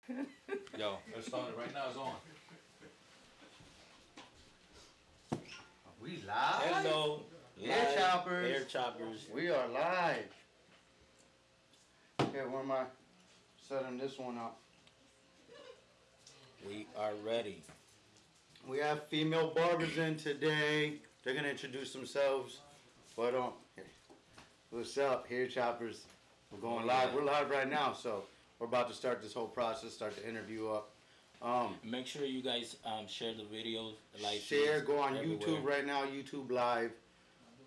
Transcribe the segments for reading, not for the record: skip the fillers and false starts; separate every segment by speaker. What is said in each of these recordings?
Speaker 1: Yo, it started right now. It's on.
Speaker 2: We live?
Speaker 3: Hello,
Speaker 2: Hair choppers.
Speaker 3: Hair choppers.
Speaker 2: We are live. Okay, where am I setting this one up?
Speaker 3: We are ready.
Speaker 2: We have female barbers in today. They're gonna introduce themselves. But what's up, Hair Choppers? We're going live. We're live right now, so we're about to start this whole process. Start the interview up.
Speaker 3: Make sure you guys share the videos, like,
Speaker 2: share. Go on
Speaker 3: everywhere.
Speaker 2: YouTube right now. YouTube Live.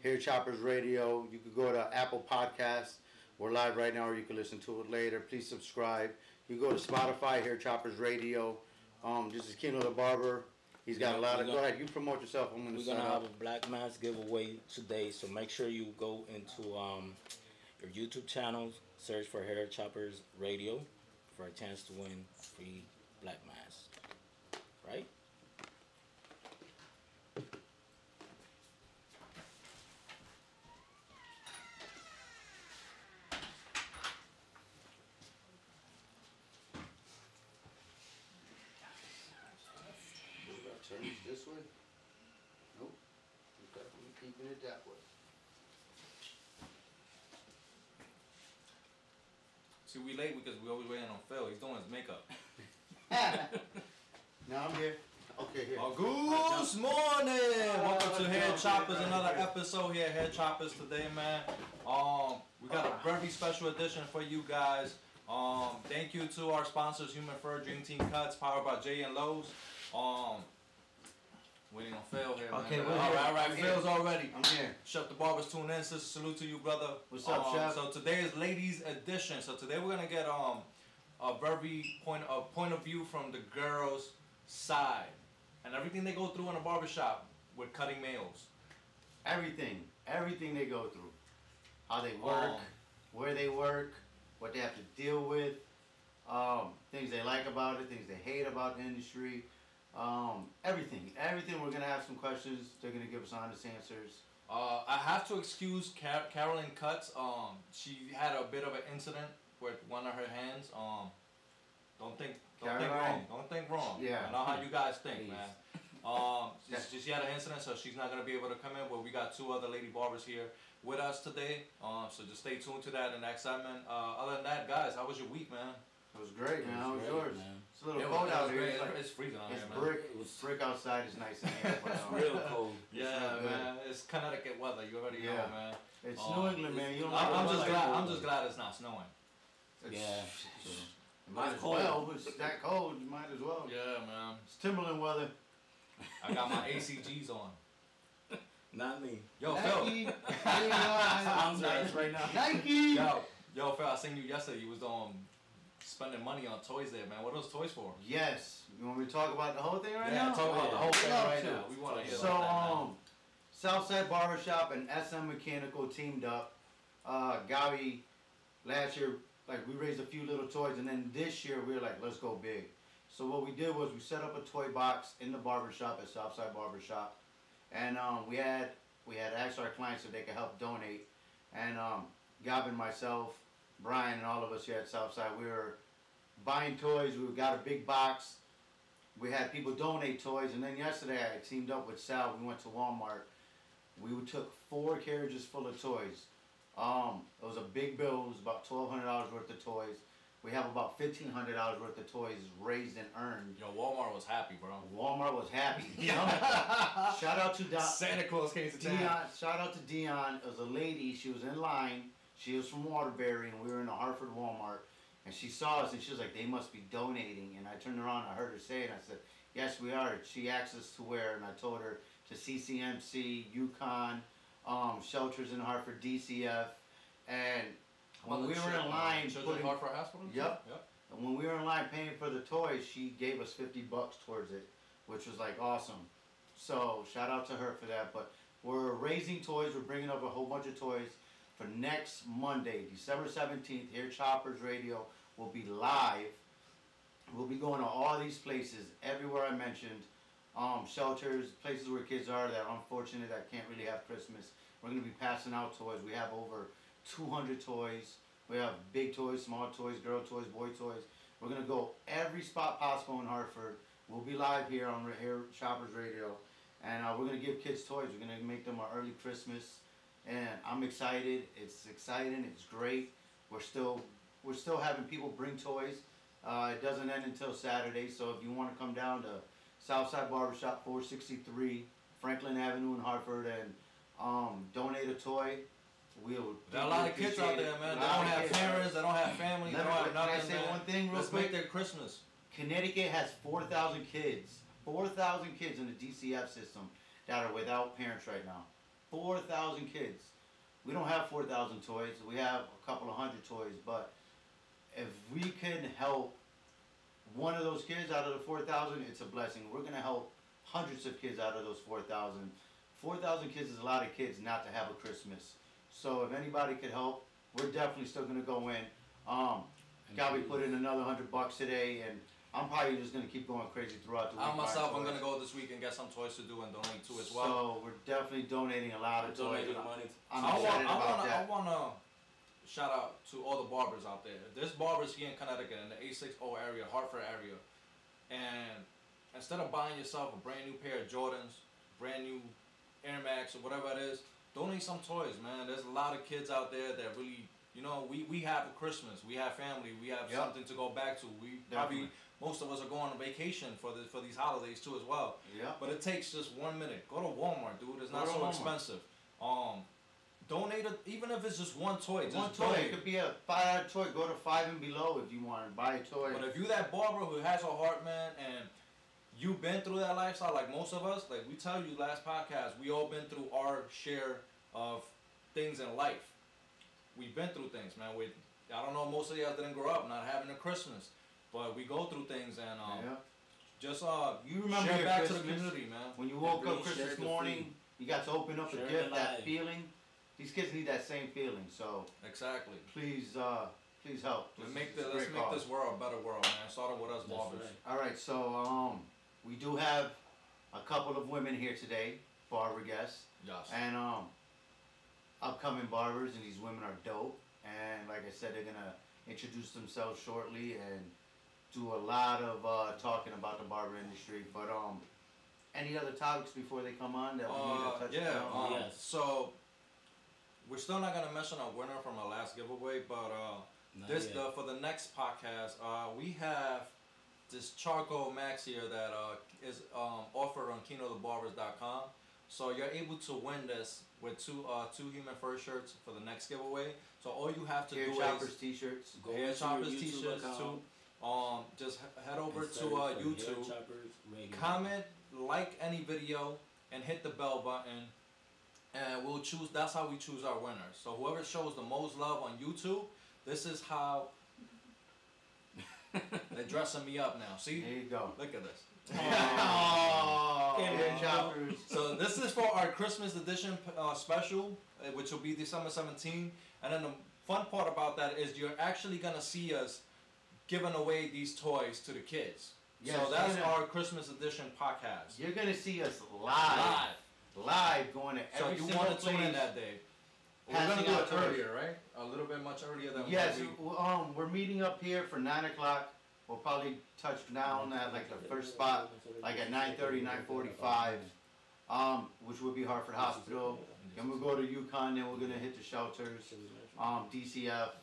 Speaker 2: Hair Chopperz Radio. You could go to Apple Podcasts. We're live right now, or you can listen to it later. Please subscribe. You go to Spotify, Hair Chopperz Radio. This is Kino the Barber. He's got a lot of. Go ahead, you promote yourself. I'm gonna.
Speaker 3: We're gonna have a black mask giveaway today, so make sure you go into your YouTube channels, search for Hair Choppers Radio for a chance to win free black mask. Right?
Speaker 2: Turn it this way? Nope. We're definitely keeping it that way.
Speaker 1: See, we late because we always waiting on Phil. He's doing his makeup.
Speaker 2: No, I'm here. Okay, here.
Speaker 1: Oh, good morning. Welcome to Hair Choppers, another episode here at Hair Choppers today, man. We got a very special edition for you guys. Thank you to our sponsors, Human Fur, Dream Team Cuts, powered by J and Lowe's. Waiting on Phil here, man.
Speaker 2: Okay, we're
Speaker 1: all
Speaker 2: here.
Speaker 1: right.
Speaker 2: I'm
Speaker 1: Phil's
Speaker 2: here.
Speaker 1: already.
Speaker 2: I'm here.
Speaker 1: Chef the Barber's tuned in. Sister, salute to you, brother.
Speaker 2: What's up, Chef?
Speaker 1: So today is ladies edition. So today we're gonna get a very point of view from the girls' side and everything they go through in a barbershop with cutting males.
Speaker 2: Everything they go through. How they work, where they work, what they have to deal with, things they like about it, things they hate about the industry. Everything. We're gonna have some questions. They're gonna give us honest answers.
Speaker 1: I have to excuse Carolyn Cuts. She had a bit of an incident with one of her hands. Don't think wrong. Don't think wrong.
Speaker 2: Yeah.
Speaker 1: I know how you guys think,
Speaker 2: Please.
Speaker 1: man. She had an incident, so she's not gonna be able to come in. But we got two other lady barbers here with us today. So just stay tuned to that in the next segment. Other than that, guys, how was your week, man?
Speaker 2: It was great, man. How was yours?
Speaker 3: Man.
Speaker 2: It's a little cold out here.
Speaker 1: It's freezing out
Speaker 2: It's
Speaker 1: here, man.
Speaker 2: brick. Brick outside is nice in here. But,
Speaker 3: It's real cold.
Speaker 1: Yeah, man. It's Connecticut weather. You already know, man.
Speaker 2: It's New England, man. You don't
Speaker 1: I'm just glad it's not snowing.
Speaker 3: Yeah.
Speaker 2: Might as well. It's that cold. You might as well.
Speaker 1: Yeah, man.
Speaker 2: It's Timberland weather.
Speaker 1: I got my ACGs on.
Speaker 3: Not me.
Speaker 1: Yo,
Speaker 2: Nike.
Speaker 1: Phil.
Speaker 3: Sounds nice right now.
Speaker 2: Nike.
Speaker 1: Yo, Phil. I seen you yesterday. You was spending money on toys there, man. What are those toys for?
Speaker 2: Yes. You want me to talk about the whole thing right now?
Speaker 1: Yeah, talk about the whole thing
Speaker 2: Love
Speaker 1: right
Speaker 2: to.
Speaker 1: now. We want to hear
Speaker 2: So,
Speaker 1: about that,
Speaker 2: Southside Barbershop and SM Mechanical teamed up. Gabi, last year, like, we raised a few little toys, and then this year we were like, let's go big. So what we did was we set up a toy box in the barbershop at Southside Barbershop, and we had asked our clients if they could help donate, and Gabi and myself, Brian, and all of us here at Southside, we were buying toys. We got a big box. We had people donate toys, and then yesterday I teamed up with Sal. We went to Walmart. We took 4 carriages full of toys. It was a big bill. It was about $1,200 worth of toys. We have about $1,500 worth of toys raised and earned.
Speaker 1: Yo, Walmart was happy, bro.
Speaker 2: Walmart was happy. Shout out to
Speaker 1: Santa Claus came to town.
Speaker 2: Dion. Shout out to Dion. It was a lady. She was in line. She was from Waterbury, and we were in the Hartford Walmart. And she saw us, and she was like, they must be donating. And I turned around, and I heard her say it, and I said, yes, we are. She asked us to where, and I told her to CCMC, UConn, Shelters in Hartford, DCF. And when we were in line
Speaker 1: Children's Hartford Hospital?
Speaker 2: Yep. And when we were in line paying for the toys, she gave us $50 towards it, which was like awesome. So shout out to her for that. But we're raising toys. We're bringing up a whole bunch of toys for next Monday, December 17th. Hair Choppers Radio will be live. We'll be going to all these places, everywhere I mentioned. Shelters, places where kids are that are unfortunate that can't really have Christmas. We're going to be passing out toys. We have over 200 toys. We have big toys, small toys, girl toys, boy toys. We're gonna go every spot possible in Hartford. We'll be live here on Chopperz Radio, and we're gonna give kids toys. We're gonna make them an early Christmas, and I'm excited. It's exciting. It's great. We're still having people bring toys. It doesn't end until Saturday, so if you want to come down to Southside Barbershop, 463 Franklin Avenue in Hartford, and donate a toy, we'll.
Speaker 1: There are a lot of kids out there, man. They don't have parents, they don't have family, they don't have nothing.
Speaker 2: Can I say
Speaker 1: man.
Speaker 2: one thing real
Speaker 1: Let's
Speaker 2: quick?
Speaker 1: make their Christmas.
Speaker 2: Connecticut has 4,000 kids. 4,000 kids in the DCF system that are without parents right now. 4,000 kids. We don't have 4,000 toys. We have a couple of hundred toys, but if we can help one of those kids out of the 4,000, it's a blessing. We're going to help hundreds of kids out of those 4,000. 4,000 kids is a lot of kids not to have a Christmas. So if anybody could help, we're definitely still going to go in. Gabby put in another $100 today, and I'm probably just going to keep going crazy throughout the week.
Speaker 1: I myself, I'm going to go this week and get some toys to do and donate to as well.
Speaker 2: So we're definitely donating a lot of toys. I'm
Speaker 1: I
Speaker 2: excited about that.
Speaker 1: want to shout out to all the barbers out there. There's barbers here in Connecticut in the 860 area, Hartford area. And instead of buying yourself a brand new pair of Jordans, brand new Air Max or whatever it is, donate some toys, man. There's a lot of kids out there that really, you know, we have a Christmas, we have family, we have something to go back to. We probably, most of us are going on vacation for these holidays too as well.
Speaker 2: Yeah.
Speaker 1: But it takes just 1 minute. Go to Walmart, dude. It's not so expensive. Donate it, even if it's just one toy.
Speaker 2: One toy. It could be a $5 toy. Go to 5 and below if you want to buy a toy.
Speaker 1: But if you that barber who has a heart, man, and you've been through that lifestyle, like most of us, like we tell you last podcast, we all been through our share of things in life. We've been through things, man. I don't know, most of y'all didn't grow up not having a Christmas, but we go through things, and just
Speaker 2: you remember
Speaker 1: share
Speaker 2: your
Speaker 1: back
Speaker 2: Christmas,
Speaker 1: to the community, man.
Speaker 2: When you woke up Christmas morning, you got to open up a gift. That feeling, these kids need that same feeling. So
Speaker 1: exactly.
Speaker 2: Please help.
Speaker 1: Let's make this world a better world, man. Starting with us barbers.
Speaker 3: Right.
Speaker 2: All right, so we do have a couple of women here today, barber guests.
Speaker 1: Yes.
Speaker 2: And upcoming barbers, and these women are dope. And like I said, they're gonna introduce themselves shortly and do a lot of talking about the barber industry. But any other topics before they come on that we need to touch on?
Speaker 3: Yes.
Speaker 1: So we're still not gonna mention a winner from our last giveaway, but for the next podcast, we have this charcoal max here that is offered on KinoTheBarbers.com. So you're able to win this with two Human First shirts for the next giveaway. So all you have to do is
Speaker 2: Chopperz t-shirts.
Speaker 1: Hair Chopperz t-shirts too. Just head over to YouTube, comment, like any video, and hit the bell button, and we'll choose. That's how we choose our winners. So whoever shows the most love on YouTube, this is how they're dressing me up now. See?
Speaker 2: There you go.
Speaker 1: Look at this.
Speaker 2: Chopperz.
Speaker 1: So this is for our Christmas edition special, which will be December 17th. And then the fun part about that is you're actually gonna see us giving away these toys to the kids.
Speaker 2: Yes,
Speaker 1: so that's our Christmas edition podcast.
Speaker 2: You're gonna see us live going to every single place.
Speaker 1: So you want to tune in that day. We're gonna do it earlier, right? A little bit much earlier than
Speaker 2: yes. We're meeting up here for 9 o'clock. We'll probably touch down at like the first spot, like at 9:30, 9:45, which would be Hartford Hospital. Then we'll go to UConn. Then we're gonna hit the shelters, DCF.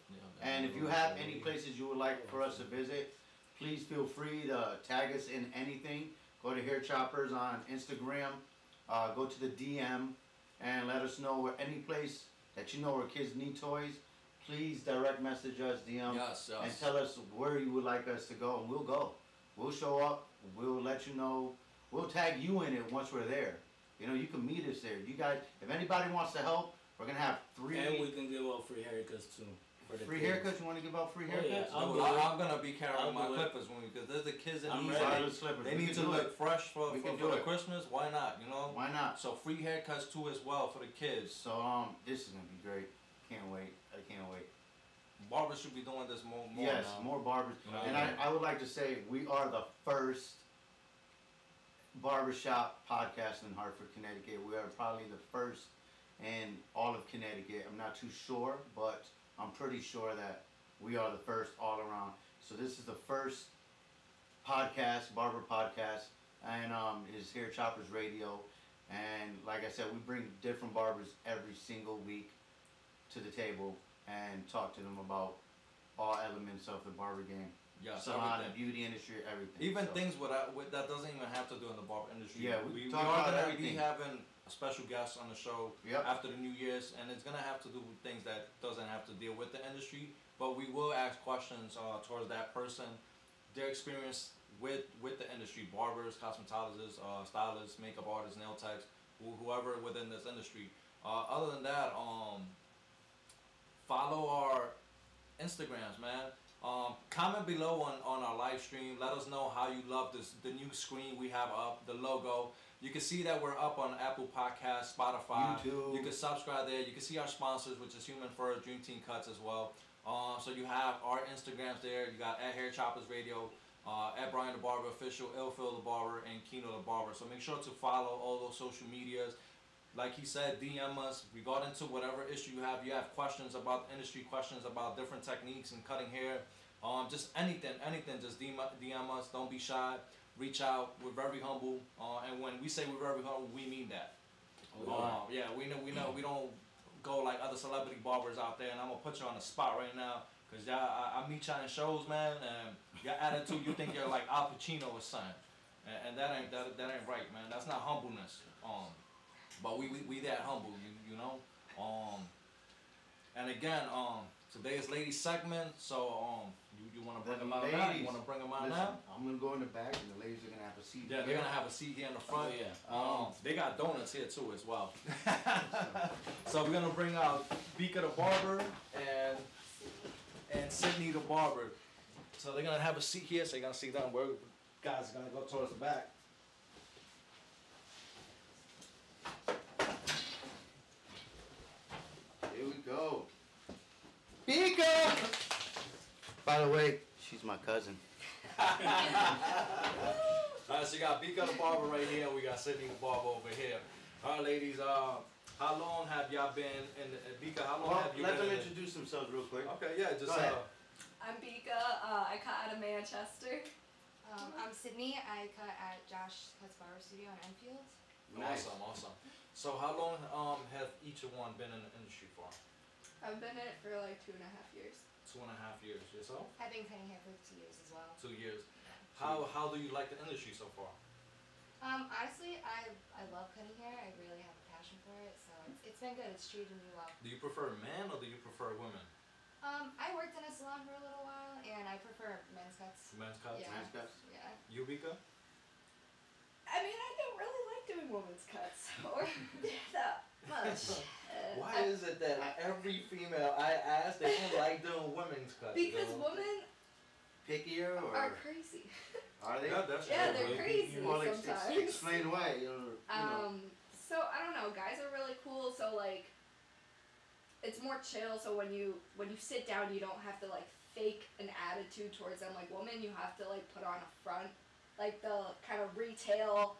Speaker 2: And if you have any places you would like for us to visit, please feel free to tag us in anything. Go to Hair Chopperz on Instagram. Go to the DM and let us know where any place that you know where kids need toys. Please direct message us, DM, and tell us where you would like us to go, and we'll go. We'll show up. We'll let you know. We'll tag you in it once we're there. You know, you can meet us there. You guys, if anybody wants to help, we're gonna have 3.
Speaker 3: And we can give out free haircuts too.
Speaker 2: Free haircuts? You want to give out free haircuts?
Speaker 1: I'm gonna be carrying my clippers because there's the kids that they need to look fresh for Christmas. Why not? You know?
Speaker 2: Why not?
Speaker 1: So free haircuts too as well for the kids.
Speaker 2: So this is gonna be great. Can't wait. I can't wait.
Speaker 1: Barbers should be doing this more
Speaker 2: yes,
Speaker 1: now.
Speaker 2: more barbers. And I would like to say we are the first barbershop podcast in Hartford, Connecticut. We are probably the first in all of Connecticut. I'm not too sure, but I'm pretty sure that we are the first all around. So this is the first podcast, barber podcast, and is here Chopperz Radio. And like I said, we bring different barbers every single week to the table and talk to them about all elements of the barber game.
Speaker 1: Yeah,
Speaker 2: salon,
Speaker 1: everything.
Speaker 2: beauty industry, everything.
Speaker 1: Even
Speaker 2: so.
Speaker 1: things that doesn't even have to do in the barber industry.
Speaker 2: Yeah,
Speaker 1: we
Speaker 2: talk
Speaker 1: are
Speaker 2: about
Speaker 1: gonna be
Speaker 2: everything.
Speaker 1: having a special guest on the show
Speaker 2: Yep.
Speaker 1: after the New Year's, and it's gonna have to do with things that doesn't have to deal with the industry. But we will ask questions towards that person, their experience with the industry, barbers, cosmetologists, stylists, makeup artists, nail techs, whoever within this industry. Other than that, follow our Instagrams, man. Comment below on our live stream. Let us know how you love the new screen we have up, the logo. You can see that we're up on Apple Podcasts, Spotify.
Speaker 2: YouTube.
Speaker 1: You can subscribe there. You can see our sponsors, which is Human Fur, Dream Team Cuts as well. So you have our Instagrams there. You got at Hair Chopperz Radio, at Brian the Barber Official, Ilphil the Barber, and Kino the Barber. So make sure to follow all those social medias. Like he said, DM us regarding to whatever issue you have. You have questions about the industry, questions about different techniques and cutting hair. Just anything. Just DM us. Don't be shy. Reach out. We're very humble. And when we say we're very humble, we mean that. Yeah, we know. We don't go like other celebrity barbers out there. And I'm gonna put you on the spot right now, cause y'all, I meet y'all in shows, man, and your attitude, you think you're like Al Pacino or something, and that ain't right, man. That's not humbleness. But we that humble, you know. And again, today is ladies segment, so you want to bring them out now? You want to bring them out now?
Speaker 2: I'm gonna go in the back, and the ladies are gonna have a seat.
Speaker 1: Yeah, they're gonna have a seat here in the front.
Speaker 3: Oh, yeah.
Speaker 1: They got donuts here too as well. So we're gonna bring out Bika the barber and Sydney the barber. So they're gonna have a seat here. So you're gonna sit down. Where guys are gonna go towards the back.
Speaker 2: Here we go. Bika! By the way, she's my cousin.
Speaker 1: Alright, so you got Bika the barber right here. We got Sydney the barber over here. Alright, ladies. How long have y'all been in Bika? How long have you
Speaker 2: Let
Speaker 1: been?
Speaker 2: them introduce themselves real quick.
Speaker 1: Okay, yeah, just
Speaker 2: Go ahead.
Speaker 4: I'm Bika. I cut out of Manchester.
Speaker 5: I'm Sydney. I cut at Josh Cuts Barber Studio in Enfield.
Speaker 2: Nice.
Speaker 1: Awesome. So how long have each one been in the industry for?
Speaker 4: I've been in it for like 2.5 years.
Speaker 1: 2.5 years. Yourself?
Speaker 5: I've been cutting hair for 2 years as well.
Speaker 1: 2 years. How do you like the industry so far?
Speaker 5: Honestly, I love cutting hair. I really have a passion for it, so it's been good. It's treated me well.
Speaker 1: Do you prefer men or do you prefer women?
Speaker 5: I worked in a salon for a little while, and I prefer men's cuts.
Speaker 1: Men's cuts?
Speaker 5: Yeah.
Speaker 2: Nice guys.
Speaker 5: Yeah.
Speaker 1: You, Bika?
Speaker 4: I mean, I don't really like doing women's cuts or that much.
Speaker 1: Why is it that every female I ask, they don't like doing women's cuts?
Speaker 4: Because
Speaker 1: though?
Speaker 4: women
Speaker 2: Pickier or
Speaker 4: are crazy.
Speaker 2: are they?
Speaker 1: Yeah, that's
Speaker 4: Yeah,
Speaker 1: true.
Speaker 4: they're crazy
Speaker 2: Well,
Speaker 4: sometimes.
Speaker 2: explain why. You know.
Speaker 4: So I don't know. Guys are really cool. So like, it's more chill. So when you sit down, you don't have to like fake an attitude towards them. Like women, you have to like put on a front, like the kind of retail,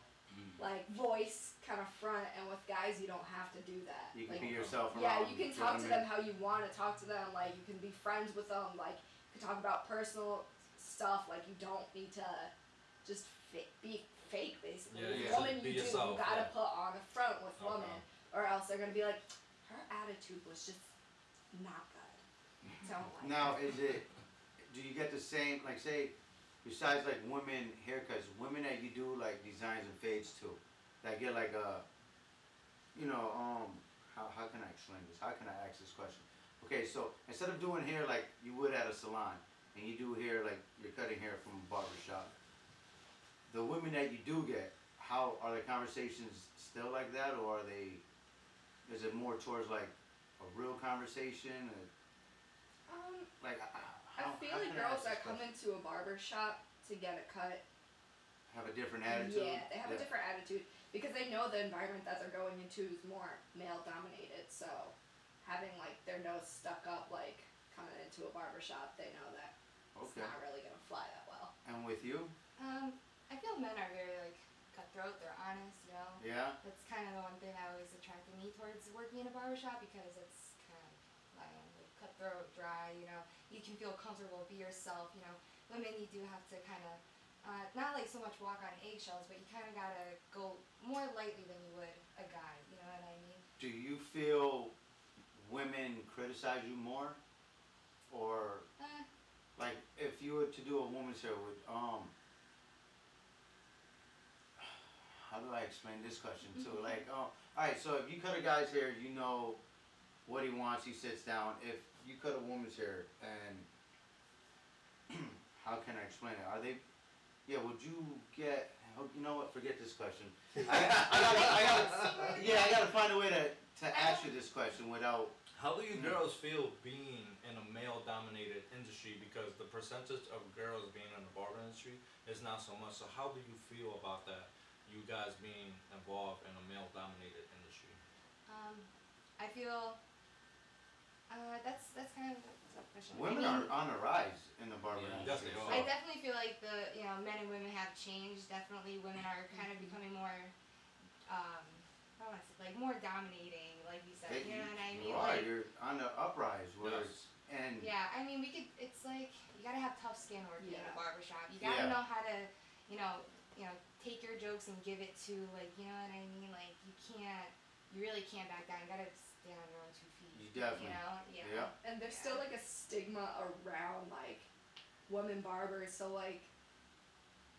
Speaker 4: like voice kind of front. And with guys, you don't have to do that.
Speaker 2: You can
Speaker 4: like,
Speaker 2: be yourself.
Speaker 4: yeah,
Speaker 2: around,
Speaker 4: you can
Speaker 2: know
Speaker 4: talk
Speaker 2: what
Speaker 4: to
Speaker 2: I
Speaker 4: them
Speaker 2: mean?
Speaker 4: how you want to talk to them. Like you can be friends with them. Like you can talk about personal stuff. Like you don't need to just be fake, basically.
Speaker 1: Yeah,
Speaker 4: With
Speaker 1: yeah.
Speaker 4: women,
Speaker 1: Be
Speaker 4: you do.
Speaker 1: yourself,
Speaker 4: You gotta
Speaker 1: yeah.
Speaker 4: put on a front with
Speaker 1: Okay.
Speaker 4: women, or else they're gonna be like, her attitude was just not good. Don't like.
Speaker 2: Now,
Speaker 4: her.
Speaker 2: is it? Do you get the same? Like, say, besides like women haircuts, women that you do like designs and fades too, that get like a, how can I explain this? How can I ask this question? Okay, so instead of doing hair like you would at a salon, and you do hair like you're cutting hair from a barber shop, the women that you do get, how are the conversations still like that, or are they? Is it more towards like a real conversation? Or, like,
Speaker 4: I feel like girls that come into a barber shop to get a cut,
Speaker 2: have a different attitude.
Speaker 4: yeah, they have a different attitude because they know the environment that they're going into is more male dominated. So having like their nose stuck up, like coming into a barber shop, they know that it's
Speaker 2: Okay.
Speaker 4: not really gonna fly that well.
Speaker 2: And with you?
Speaker 5: I feel men are very like cutthroat. They're honest, you know.
Speaker 2: Yeah.
Speaker 5: That's kind of the one thing that always attracted me towards working in a barbershop because it's kind of like cutthroat, dry. You know, you can feel comfortable, be yourself. You know, women you do have to kind of not like so much walk on eggshells, but you kind of gotta go more lightly than you would a guy. You know what I mean?
Speaker 2: Do you feel women criticize you more, or like if you were to do a woman's hair, would how do I explain this question too? Like, all right, so if you cut a guy's hair, you know what he wants. He sits down. If you cut a woman's hair, and how can I explain it? Are they? Yeah, would you get? You know what? Forget this question. I gotta find a way to ask you this question without.
Speaker 1: How do you girls feel being in a male-dominated industry? Because the percentage of girls being in the barber industry is not so much. So how do you feel about that? You guys being involved in a male-dominated industry.
Speaker 5: I feel that's kind of a tough question.
Speaker 2: Women are on the rise in the barber
Speaker 3: Yeah.
Speaker 2: industry.
Speaker 1: Yes, they
Speaker 2: so-
Speaker 1: are.
Speaker 5: I definitely feel like men and women have changed. Definitely, women are kind of becoming more, how do I say, like more dominating, like you said. You know what I mean?
Speaker 2: You are.
Speaker 5: Like,
Speaker 2: You're on the uprise. Where
Speaker 1: Yes.
Speaker 2: and
Speaker 5: yeah, I mean, it's like you gotta have tough skin working in a
Speaker 4: Yeah.
Speaker 5: barbershop. You gotta
Speaker 2: Yeah.
Speaker 5: know how to, take your jokes and give it to like, you know what I mean? Like you really can't back down. You gotta stand on your own 2 feet.
Speaker 2: You definitely.
Speaker 5: You know?
Speaker 2: yeah.
Speaker 4: And there's still like a stigma around like women barbers. So like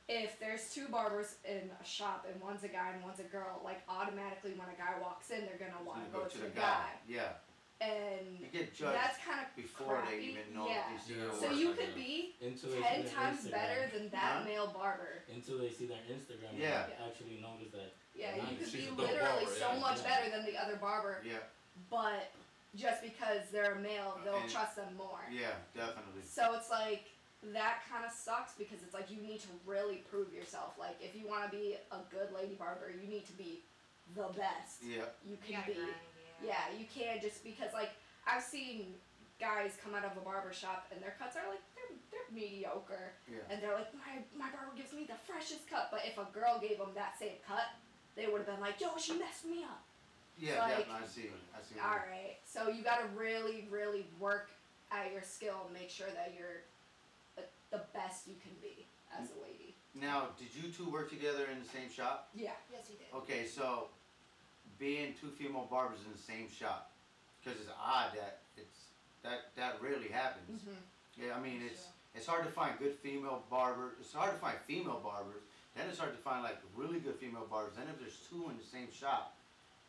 Speaker 4: if there's two barbers in a shop and one's a guy and one's a girl, like automatically when a guy walks in, they're gonna want to go to the guy.
Speaker 2: Yeah.
Speaker 4: And
Speaker 2: You get judged
Speaker 4: that's kind of
Speaker 2: before
Speaker 4: crappy.
Speaker 2: they even know
Speaker 4: Yeah.
Speaker 2: if you see
Speaker 3: Yeah.
Speaker 2: your
Speaker 4: So
Speaker 2: work.
Speaker 4: you could be
Speaker 3: Until they see
Speaker 4: 10
Speaker 3: their
Speaker 4: times
Speaker 3: Instagram.
Speaker 4: better than that
Speaker 2: Huh?
Speaker 4: male barber.
Speaker 3: Until they see their Instagram.
Speaker 2: Yeah.
Speaker 3: And actually notice that.
Speaker 4: Yeah,
Speaker 3: Nice.
Speaker 4: you could
Speaker 1: She's
Speaker 4: be
Speaker 1: a dope
Speaker 4: literally
Speaker 1: barber,
Speaker 4: so
Speaker 1: yeah.
Speaker 4: much
Speaker 3: Yeah.
Speaker 4: better than the other barber,
Speaker 2: Yeah.
Speaker 4: but just because they're a male, they'll
Speaker 2: And-
Speaker 4: trust them more.
Speaker 2: Yeah. Definitely.
Speaker 4: So it's like that kind of sucks because it's like you need to really prove yourself. Like if you want to be a good lady barber, you need to be the best
Speaker 2: Yeah.
Speaker 4: you
Speaker 5: You
Speaker 4: can
Speaker 5: gotta
Speaker 4: be.
Speaker 5: grind,
Speaker 4: Yeah, you can't just because like I've seen guys come out of a barber shop and their cuts are like they're mediocre
Speaker 2: Yeah.
Speaker 4: and they're like my barber gives me the freshest cut, but if a girl gave them that same cut, they would have been like, yo, she messed me up.
Speaker 2: Yeah.
Speaker 4: like-
Speaker 2: I see. I see.
Speaker 4: All right, so you got to really, really work at your skill and make sure that you're the best you can be as a lady.
Speaker 2: Now, did you two work together in the same shop?
Speaker 4: Yeah.
Speaker 5: Yes, we did.
Speaker 2: Okay, so being two female barbers in the same shop, because it's odd that that rarely happens.
Speaker 4: Mhm.
Speaker 2: Yeah, I mean it's hard to find good female barbers. It's hard to find female barbers. Then it's hard to find like really good female barbers. Then if there's two in the same shop,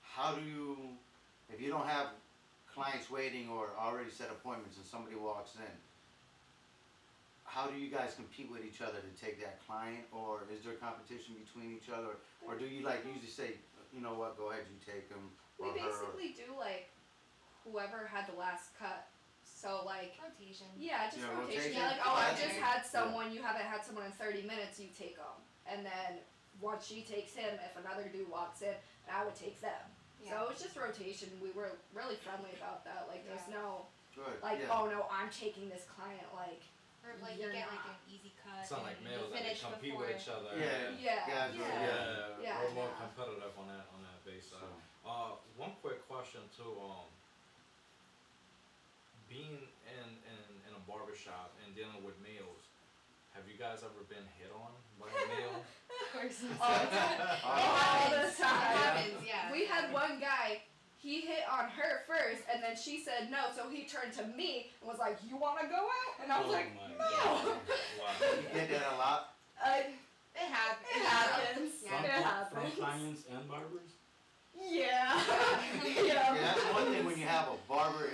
Speaker 2: how do you, if you don't have clients waiting or already set appointments and somebody walks in, how do you guys compete with each other to take that client, or is there competition between each other, or do you like usually say, you know what, go ahead, you take them,
Speaker 4: We
Speaker 2: or her?
Speaker 4: basically do like whoever had the last cut. So like
Speaker 5: Rotation.
Speaker 4: yeah, just
Speaker 2: Yeah,
Speaker 4: rotation.
Speaker 2: rotation.
Speaker 4: Yeah, like oh, I
Speaker 2: Rotation.
Speaker 4: just had someone. You haven't had someone in 30 minutes. You take them, and then once she takes him, if another dude walks in, I would take them.
Speaker 5: Yeah.
Speaker 4: So it's just rotation. We were really friendly about that. Like there's
Speaker 5: Yeah.
Speaker 4: no
Speaker 2: Good.
Speaker 4: like
Speaker 2: yeah.
Speaker 4: oh no, I'm taking this client. Like
Speaker 5: Or like
Speaker 4: You're
Speaker 5: you get
Speaker 4: not.
Speaker 5: like an easy cut.
Speaker 1: It's not like
Speaker 5: and
Speaker 1: males
Speaker 5: you
Speaker 1: that they
Speaker 5: finish
Speaker 1: compete
Speaker 5: before.
Speaker 1: with each other.
Speaker 2: Yeah.
Speaker 4: yeah,
Speaker 2: Yeah,
Speaker 4: yeah. Yeah,
Speaker 1: we're more
Speaker 4: yeah.
Speaker 1: competitive on that base.
Speaker 2: So,
Speaker 1: One quick question too. Being in a barbershop and dealing with males, have you guys ever been hit on by a male?
Speaker 5: Of course.
Speaker 4: All the time. All the
Speaker 5: It
Speaker 4: time.
Speaker 5: happens, yeah.
Speaker 4: We had one guy. He hit on her first, and then she said no. So he turned to me and was like, "You want to go out?" And I was
Speaker 3: Oh
Speaker 4: like,
Speaker 3: my
Speaker 4: "No."
Speaker 1: Wow.
Speaker 2: you get that a lot?
Speaker 5: It happens.
Speaker 4: It happens.
Speaker 5: Yeah.
Speaker 3: From,
Speaker 4: It
Speaker 3: from
Speaker 4: happens.
Speaker 3: clients and barbers?
Speaker 4: Yeah.
Speaker 2: Yeah,
Speaker 4: yeah.
Speaker 2: that's one thing when you have a barber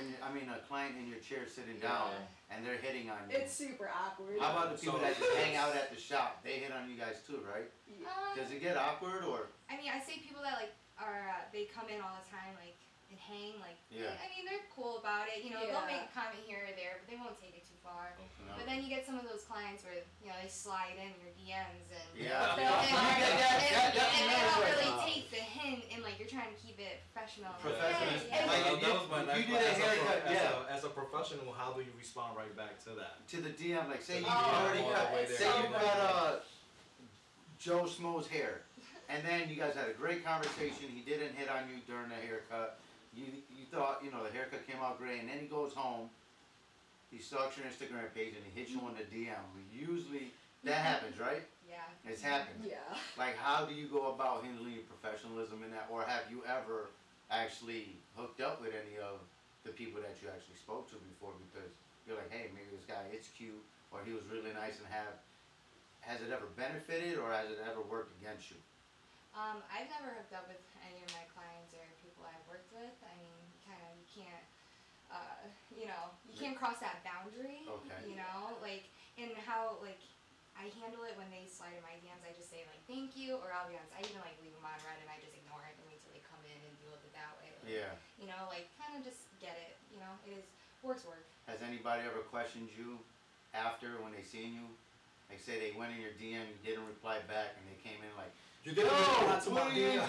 Speaker 2: a client in your chair sitting down and they're hitting on you.
Speaker 4: It's super awkward.
Speaker 2: How about the people
Speaker 1: So-
Speaker 2: that just hang out at the shop? They hit on you guys too, right? Does it get awkward or?
Speaker 5: I mean, I say people that like are they come in all the time like and hang like.
Speaker 2: Yeah.
Speaker 5: I mean, they're cool about it. You know,
Speaker 4: Yeah.
Speaker 5: they'll make a comment here or there, but they won't take it too far.
Speaker 2: You know?
Speaker 5: But then you get some of those clients where they slide in your DMs and
Speaker 2: Yeah.
Speaker 5: they'll-
Speaker 2: You get that- that's
Speaker 5: and they
Speaker 2: another
Speaker 5: don't
Speaker 2: question.
Speaker 5: really take the hint and like you're trying to keep it professional.
Speaker 2: Professional.
Speaker 5: Yeah.
Speaker 2: Like,
Speaker 1: Well,
Speaker 2: if
Speaker 1: that was my
Speaker 2: if
Speaker 1: next
Speaker 2: you did a
Speaker 1: question.
Speaker 2: haircut,
Speaker 1: As a professional, how do you respond right back to that?
Speaker 2: to the DM, like say you
Speaker 1: Oh,
Speaker 2: already
Speaker 1: all
Speaker 2: cut,
Speaker 1: the way there.
Speaker 2: say you
Speaker 4: So
Speaker 2: cut Joe Schmo's hair, and then you guys had a great conversation. He didn't hit on you during the haircut. You thought the haircut came out great, and then he goes home, he stalks your Instagram page and he hits you on the DM. Usually that happens, right?
Speaker 5: Yeah.
Speaker 2: It's happened.
Speaker 4: Yeah.
Speaker 2: Like, how do you go about handling your professionalism in that, or have you ever actually hooked up with any of the people that you actually spoke to before? Because you're like, hey, maybe this guy is cute, or he was really nice, and has it ever benefited, or has it ever worked against you?
Speaker 5: I've never hooked up with any of my clients or people I've worked with. I mean, you can't, you can't cross that boundary.
Speaker 2: Okay.
Speaker 5: You know, like, and how, like, I handle it when they slide in my DMs. I just say, like, thank you, or I'll be honest, I even, like, leave them on red and I just ignore it and wait till they come in and deal with it that way. Like,
Speaker 2: Yeah.
Speaker 5: You know, like, kind of just get it. You know, it is, work.
Speaker 2: Has anybody ever questioned you after when they seen you? Like, say they went in your DM, you didn't reply back, and they came in like,
Speaker 1: You didn't reply to my
Speaker 2: what are you
Speaker 1: DM.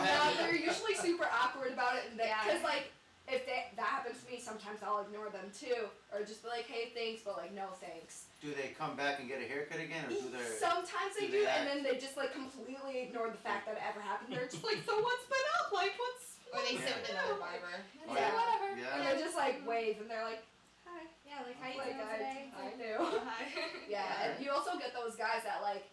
Speaker 4: No, they're usually super awkward about it, and because like if that happens to me, sometimes I'll ignore them too, or just be like, hey, thanks, but like, no thanks.
Speaker 2: Do they come back and get a haircut again, or do they?
Speaker 4: Sometimes they
Speaker 2: do
Speaker 4: do,
Speaker 2: they
Speaker 4: and then they just like completely ignore the fact that it ever happened. They're just like, so what's been up? Like, what's?
Speaker 5: Or they sit with another
Speaker 4: new?"
Speaker 5: barber.
Speaker 2: Oh,
Speaker 5: It's like,
Speaker 2: yeah.
Speaker 5: whatever.
Speaker 2: Yeah.
Speaker 4: And they just like wave, and they're like, hi.
Speaker 5: Yeah, like, how you
Speaker 4: Like,
Speaker 5: doing today?
Speaker 4: I knew.
Speaker 5: Hi.
Speaker 4: Yeah, and you also get those guys that like,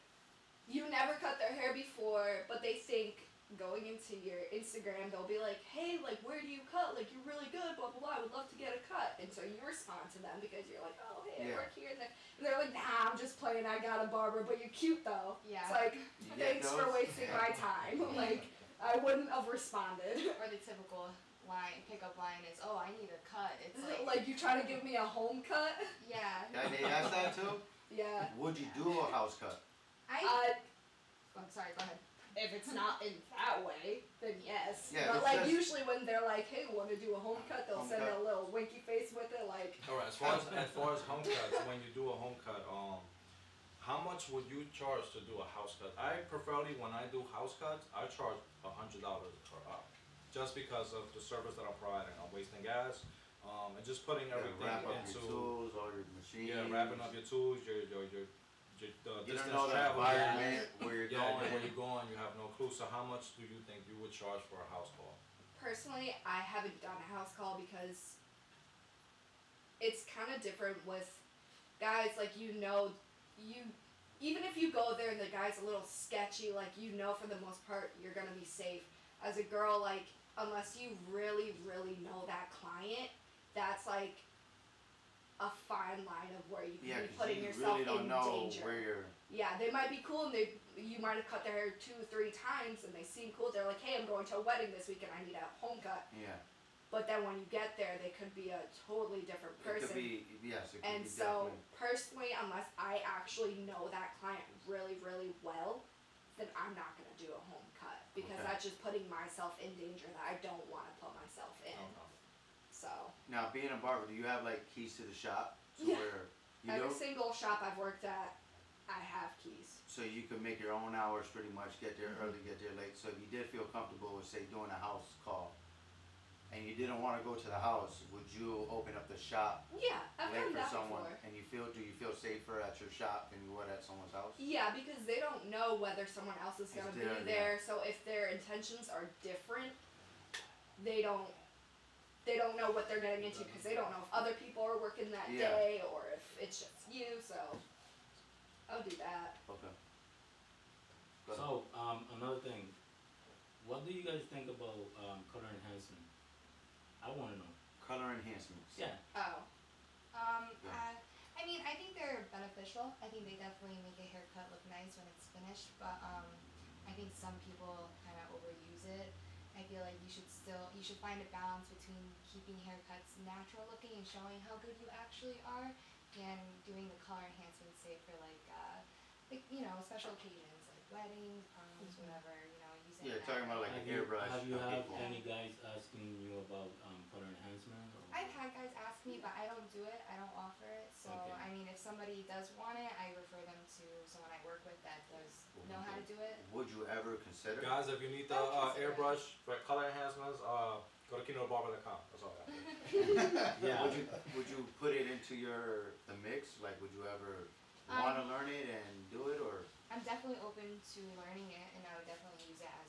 Speaker 4: you never cut their hair before, but they think going into your Instagram, they'll be like, hey, like, where do you cut? Like, you're really good, blah, blah, blah, I would love to get a cut. And so you respond to them because you're like, oh, hey, I
Speaker 2: Yeah.
Speaker 4: work here. And they're like, nah, I'm just playing, I got a barber, but you're cute, though.
Speaker 5: Yeah.
Speaker 4: It's like,
Speaker 2: You get
Speaker 4: thanks for
Speaker 2: those?
Speaker 4: wasting
Speaker 2: Yeah.
Speaker 4: my time. Like, I wouldn't have responded.
Speaker 5: Or the typical pickup line is, oh, I need a cut. It's like,
Speaker 4: Like, you trying to give me a home cut?
Speaker 5: yeah.
Speaker 2: Yeah, they asked that too?
Speaker 4: Yeah.
Speaker 2: Would you do a house cut?
Speaker 5: I'm sorry, go ahead.
Speaker 4: If it's not in that way, then yes.
Speaker 2: Yeah,
Speaker 4: but
Speaker 2: it's
Speaker 4: like
Speaker 2: just-
Speaker 4: usually when they're like, "Hey, want to do a home cut?" They'll
Speaker 2: Home
Speaker 4: send
Speaker 2: cut.
Speaker 4: a little winky face with it, like.
Speaker 1: Alright, as far as home cuts, when you do a home cut, how much would you charge to do a house cut? I preferably, when I do house cuts, I charge $100 per hour, just because of the service that I'm providing. I'm wasting gas, and just putting everything
Speaker 2: wrap up
Speaker 1: into
Speaker 2: your tools, all your machines.
Speaker 1: wrapping up your tools, your the
Speaker 2: You
Speaker 1: distance
Speaker 2: don't know the
Speaker 1: traveled.
Speaker 2: environment, where you're
Speaker 1: Yeah,
Speaker 2: going.
Speaker 1: where you're going, you have no clue. So how much do you think you would charge for a house call?
Speaker 4: Personally, I haven't done a house call because it's kind of different with guys. Like you even if you go there and the guy's a little sketchy, like for the most part you're gonna be safe. As a girl, like unless you really know that client, that's like a fine line of where you can
Speaker 2: Yeah,
Speaker 4: be
Speaker 2: 'cause
Speaker 4: putting
Speaker 2: you
Speaker 4: yourself
Speaker 2: really don't
Speaker 4: in
Speaker 2: know
Speaker 4: danger.
Speaker 2: where you're.
Speaker 4: Yeah, they might be cool and you might have cut their hair 2 or 3 times and they seem cool. They're like, hey, I'm going to a wedding this weekend. I need a home cut.
Speaker 2: Yeah.
Speaker 4: But then when you get there, they could be a totally different
Speaker 2: It
Speaker 4: person.
Speaker 2: could be, yes, it could
Speaker 4: And
Speaker 2: be
Speaker 4: so,
Speaker 2: definitely.
Speaker 4: personally, unless I actually know that client really well, then I'm not going to do a home cut. Because
Speaker 2: Okay.
Speaker 4: that's just putting myself in danger that I don't want to put myself in.
Speaker 1: Okay.
Speaker 4: So,
Speaker 2: Now, being a barber, do you have like keys to the shop? To
Speaker 4: Yeah.
Speaker 2: where you
Speaker 4: every
Speaker 2: do?
Speaker 4: single shop I've worked at, I have keys.
Speaker 2: So you can make your own hours pretty much, get there
Speaker 4: Mm-hmm.
Speaker 2: early, get there late. So if you did feel comfortable with, say, doing a house call, and you didn't want to go to the house, would you open up the shop
Speaker 4: Yeah, I've
Speaker 2: late
Speaker 4: done
Speaker 2: for
Speaker 4: that
Speaker 2: someone?
Speaker 4: before.
Speaker 2: And do you feel safer at your shop than you would at someone's house?
Speaker 4: Yeah, because they don't know whether someone else is going to be
Speaker 2: there,
Speaker 4: there. So if their intentions are different, they don't know what they're getting into because they don't know if other people are working that
Speaker 2: Yeah.
Speaker 4: day or if it's just you. So I'll do that.
Speaker 2: Okay. Go ahead.
Speaker 3: So, another thing, what do you guys think about color enhancement? I want to know.
Speaker 2: Color enhancements.
Speaker 3: Yeah.
Speaker 4: Oh,
Speaker 5: I mean, I think they're beneficial. I think they definitely make a haircut look nice when it's finished, but I think some people kind of overuse it. I feel like you should find a balance between keeping haircuts natural looking and showing how good you actually are, and doing the color enhancement, say for like special occasions like weddings, proms, whatever. Using
Speaker 2: Yeah,
Speaker 5: that.
Speaker 2: talking about like an airbrush.
Speaker 3: Have you
Speaker 2: on
Speaker 3: had
Speaker 2: people.
Speaker 3: any guys asking you about color enhancement? Or?
Speaker 5: I've had guys ask me, but I don't do it. I don't offer it. So
Speaker 3: Okay.
Speaker 5: I mean, if somebody does want it, I refer them to someone I work with that does know how to do it.
Speaker 2: Would you ever consider?
Speaker 1: Guys, if you need the airbrush for color enhancements, go to KinoBarber.com. That's all I got.
Speaker 3: Yeah.
Speaker 2: Would you put it into the mix? Like, would you ever want to learn it and do it, or?
Speaker 5: I'm definitely open to learning it, and I would definitely use it as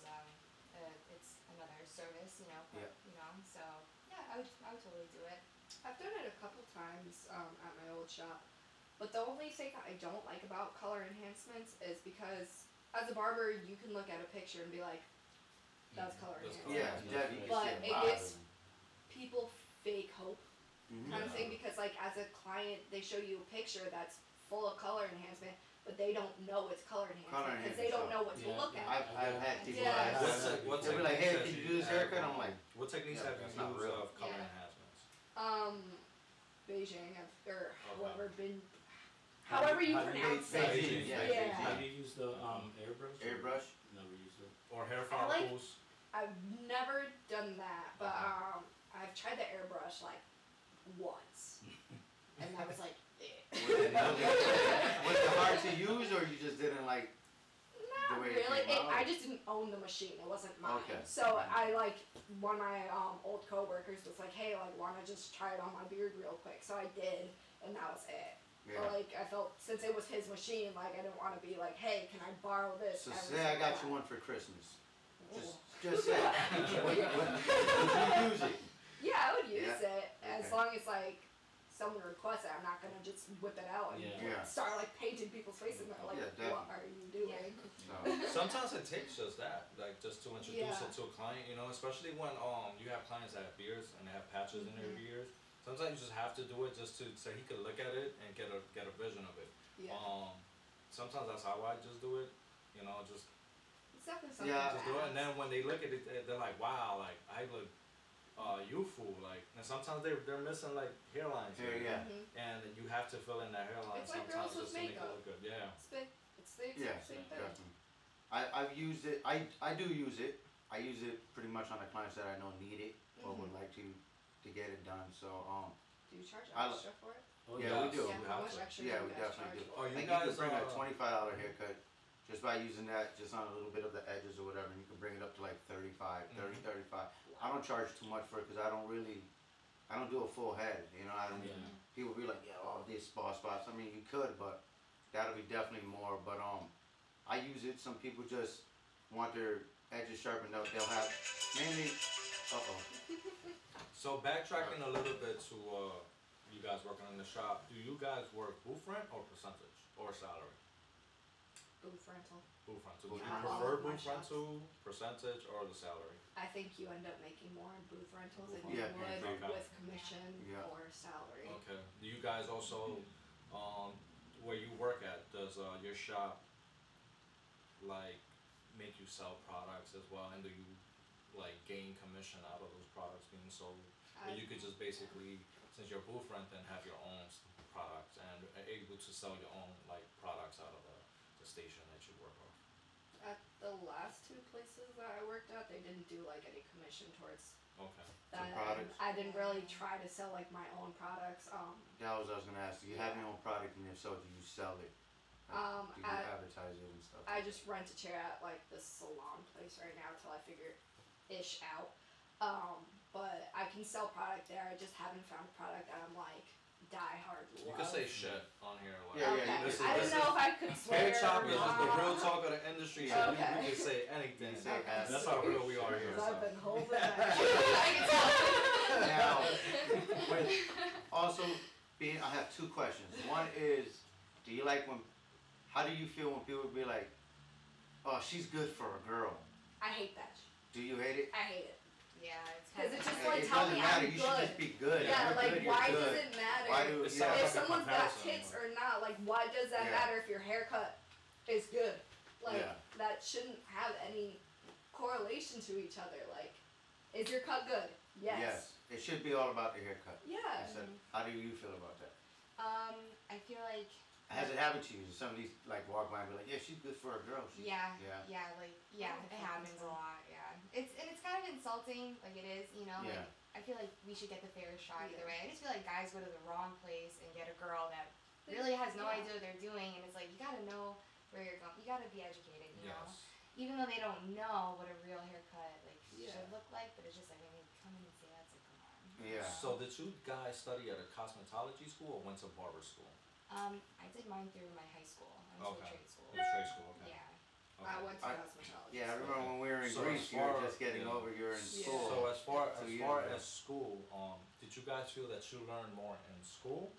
Speaker 5: it's another service,
Speaker 2: Yeah.
Speaker 5: So yeah, I would totally do it.
Speaker 4: I've done it a couple times at my old shop, but the only thing I don't like about color enhancements is because as a barber, you can look at a picture and be like, "That's color
Speaker 1: That's
Speaker 4: enhancement."
Speaker 2: Yeah, definitely. You can
Speaker 4: But
Speaker 2: see a
Speaker 4: it
Speaker 2: lot
Speaker 4: gets
Speaker 2: of them.
Speaker 4: people fake hope kind of
Speaker 1: Yeah.
Speaker 4: thing because like as a client, they show you a picture that's full of color enhancement, but they don't know it's color enhancement because they don't know what to
Speaker 3: Yeah.
Speaker 4: look at.
Speaker 2: I've had people
Speaker 4: Yeah.
Speaker 1: What
Speaker 2: they'll be like, hey,
Speaker 1: techniques
Speaker 2: can you
Speaker 1: have
Speaker 2: do this haircut? I'm like,
Speaker 1: What techniques
Speaker 2: Yeah,
Speaker 1: have you
Speaker 2: that's not
Speaker 1: used
Speaker 2: real.
Speaker 1: of color
Speaker 4: Yeah.
Speaker 1: enhancements?
Speaker 4: Beijing or
Speaker 1: Okay.
Speaker 4: however been, however you
Speaker 3: How do you-
Speaker 4: pronounce
Speaker 2: Beijing,
Speaker 4: it.
Speaker 2: yeah,
Speaker 4: Yeah.
Speaker 3: Have you used the airbrush?
Speaker 2: airbrush.
Speaker 3: Never used it.
Speaker 1: Or hair
Speaker 4: I like-
Speaker 1: follicles?
Speaker 4: I've never done that, but
Speaker 1: Okay.
Speaker 4: I've tried the airbrush like once, and I was like, eh.
Speaker 2: Was it hard to use, or you just didn't like?
Speaker 4: Not
Speaker 2: The way it
Speaker 4: really.
Speaker 2: came out?
Speaker 4: I just didn't own the machine. It wasn't mine.
Speaker 2: Okay.
Speaker 4: So I like one of my old coworkers was like, "Hey, like, wanna just try it on my beard real quick?" So I did, and that was it.
Speaker 2: Yeah.
Speaker 4: But like I felt since it was his machine, like I didn't want to be like, "Hey, can I borrow this?"
Speaker 2: So
Speaker 4: every
Speaker 2: say I
Speaker 4: single
Speaker 2: got you
Speaker 4: time.
Speaker 2: one for Christmas.
Speaker 4: Oh.
Speaker 2: Just say. Would you use it?
Speaker 4: Yeah, I would use
Speaker 2: Yeah.
Speaker 4: it as
Speaker 2: Okay.
Speaker 4: long as like someone requests it. I'm not gonna just whip it out and
Speaker 3: Yeah.
Speaker 2: Yeah.
Speaker 4: start like painting people's faces and they're like,
Speaker 2: Yeah,
Speaker 4: "What are you doing?"
Speaker 2: So,
Speaker 1: Sometimes it takes just that, like just to introduce
Speaker 4: Yeah.
Speaker 1: it to a client, you know, especially when you have clients that have beards and they have patches in their beards. Sometimes you just have to do it just to so he could look at it and get a vision of it.
Speaker 4: Yeah,
Speaker 1: Sometimes that's how I just do it, you know, just
Speaker 4: it's definitely something.
Speaker 2: Yeah.
Speaker 4: to
Speaker 1: just do it,
Speaker 4: ask.
Speaker 1: and then when they look at it, they're like, wow, like I look youthful, like, and sometimes they're missing like hairlines,
Speaker 2: here,
Speaker 1: here,
Speaker 2: yeah.
Speaker 4: Mhm.
Speaker 1: and you have to fill in that hairline
Speaker 4: It's like
Speaker 1: sometimes
Speaker 4: girls with
Speaker 1: just to make it
Speaker 4: makeup.
Speaker 1: look good. Yeah.
Speaker 4: It's the
Speaker 2: Yeah,
Speaker 4: exact same thing.
Speaker 2: definitely. I've used it. I do use it. I use it pretty much on the clients that I know need it or would like to get it done. So
Speaker 4: Do you charge
Speaker 2: I-
Speaker 4: extra for it?
Speaker 3: Oh,
Speaker 2: Yeah, we
Speaker 3: yes.
Speaker 2: do.
Speaker 4: Yeah,
Speaker 1: You
Speaker 4: how
Speaker 1: have
Speaker 4: much
Speaker 1: to.
Speaker 4: extra
Speaker 2: yeah,
Speaker 4: do
Speaker 2: we
Speaker 4: you guys
Speaker 2: definitely
Speaker 4: charge
Speaker 2: do.
Speaker 1: Oh, you
Speaker 2: Like
Speaker 1: guys,
Speaker 2: you can bring a
Speaker 1: uh,
Speaker 2: $25 haircut just by using that, just on a little bit of the edges or whatever, and you can bring it up to like 35, 30, 35. I don't charge too much for it because I don't do a full head. You know, I don't.
Speaker 3: Yeah.
Speaker 2: People be like, yeah, all these spots. I mean, you could, but that'll be definitely more. But I use it. Some people just want their edges sharpened up. They'll have mainly.
Speaker 1: So backtracking a little bit to you guys working in the shop, do you guys work booth rent or percentage or salary?
Speaker 4: Booth rental.
Speaker 1: Booth rental. Do
Speaker 2: Booth
Speaker 1: you
Speaker 4: rental.
Speaker 1: prefer
Speaker 4: All of my
Speaker 1: booth
Speaker 4: shops.
Speaker 1: rental, percentage, or the salary?
Speaker 4: I think you end up making more in booth rentals than
Speaker 2: Yeah,
Speaker 4: you would
Speaker 1: okay.
Speaker 4: with commission
Speaker 2: Yeah.
Speaker 4: or salary.
Speaker 1: Okay. Do you guys also, where you work at, does your shop like make you sell products as well, and do you like gain commission out of those products being sold? Or you could just basically, since you're booth rent, then have your own products and are able to sell your own like products out of the station that you work on.
Speaker 4: At the last two places that I worked at, they didn't do like any commission towards
Speaker 1: Okay.
Speaker 4: that.
Speaker 2: products?
Speaker 4: I didn't really try to sell like my own products.
Speaker 2: That was what I was gonna ask. Do you have your own product, and if so, do you sell it? Like, do you advertise it and stuff?
Speaker 4: I just rent a chair at like the salon place right now till I figure ish out. But I can sell product there. I just haven't found a product that I'm like die hard love.
Speaker 1: You could say shit on here. Like,
Speaker 2: Yeah,
Speaker 4: Okay.
Speaker 2: yeah,
Speaker 1: this is-
Speaker 4: I
Speaker 1: this
Speaker 4: didn't know
Speaker 1: is-
Speaker 4: if I could swear.
Speaker 1: Hair Chopperz
Speaker 4: or
Speaker 1: is the
Speaker 4: not.
Speaker 1: real talk of the industry, so we
Speaker 4: Okay.
Speaker 1: can say anything.
Speaker 2: You say
Speaker 4: Okay.
Speaker 1: That's how real we are here.
Speaker 4: 'Cause I've
Speaker 1: So.
Speaker 4: been holding that. I can tell.
Speaker 2: Now, with also being, I have two questions. One is, do you like when? How do you feel when people be like, "Oh, she's good for a girl"?
Speaker 4: I hate that.
Speaker 2: Do you hate it?
Speaker 4: I hate it.
Speaker 5: Yeah, it's
Speaker 4: Because
Speaker 5: kind
Speaker 4: it's
Speaker 5: of.
Speaker 4: just like
Speaker 2: it
Speaker 4: tell
Speaker 2: doesn't
Speaker 4: me
Speaker 2: matter.
Speaker 4: I'm
Speaker 2: You
Speaker 4: good.
Speaker 2: should just be good. If
Speaker 4: Yeah,
Speaker 2: you're
Speaker 4: like
Speaker 2: good, you're
Speaker 4: why
Speaker 2: good.
Speaker 4: does it matter?
Speaker 2: Why do?
Speaker 1: It
Speaker 2: Yeah.
Speaker 1: sounds
Speaker 4: If
Speaker 1: like a
Speaker 4: someone's got
Speaker 1: comparison.
Speaker 4: tits or not, like why does that
Speaker 2: Yeah.
Speaker 4: matter if your haircut is good? Like
Speaker 2: Yeah.
Speaker 4: that shouldn't have any correlation to each other. Like, is your cut good? Yes.
Speaker 2: It should be all about the haircut.
Speaker 4: Yeah.
Speaker 2: Instead, how do you feel about that?
Speaker 5: I feel like.
Speaker 2: Has it happened to you? Does somebody like walk by and be like, "Yeah, she's good for a girl"? She's,
Speaker 5: Yeah,
Speaker 2: Yeah.
Speaker 5: yeah,
Speaker 4: Oh,
Speaker 5: it happens a lot. Yeah, it's kind of insulting, like it is, you know.
Speaker 2: Yeah.
Speaker 5: Like I feel like we should get the fair shot
Speaker 4: Yeah.
Speaker 5: either way. I just feel like guys go to the wrong place and get a girl that really has no
Speaker 4: Yeah.
Speaker 5: idea what they're doing, and it's like you gotta know where you're going. You gotta be educated, you know.
Speaker 1: Yes.
Speaker 5: Even though they don't know what a real haircut like
Speaker 4: Yeah.
Speaker 5: should look like, but it's just like when they come in and say that's like, come on.
Speaker 2: Yeah.
Speaker 1: So did you guys study at a cosmetology school or went to barber school?
Speaker 5: I did mine through my high school. I went to a
Speaker 1: Okay.
Speaker 5: trade school.
Speaker 1: Or trade school, okay.
Speaker 5: Yeah.
Speaker 4: I went to
Speaker 2: I-
Speaker 4: cosmetology.
Speaker 2: Yeah, I remember when we were in
Speaker 1: So
Speaker 2: Greece,
Speaker 1: as
Speaker 2: you were
Speaker 1: far-
Speaker 2: just getting
Speaker 1: yeah.
Speaker 2: over here in
Speaker 4: Yeah.
Speaker 2: school.
Speaker 1: So as far
Speaker 2: 2 years ago.
Speaker 1: as school, did you guys feel that you learned more in school,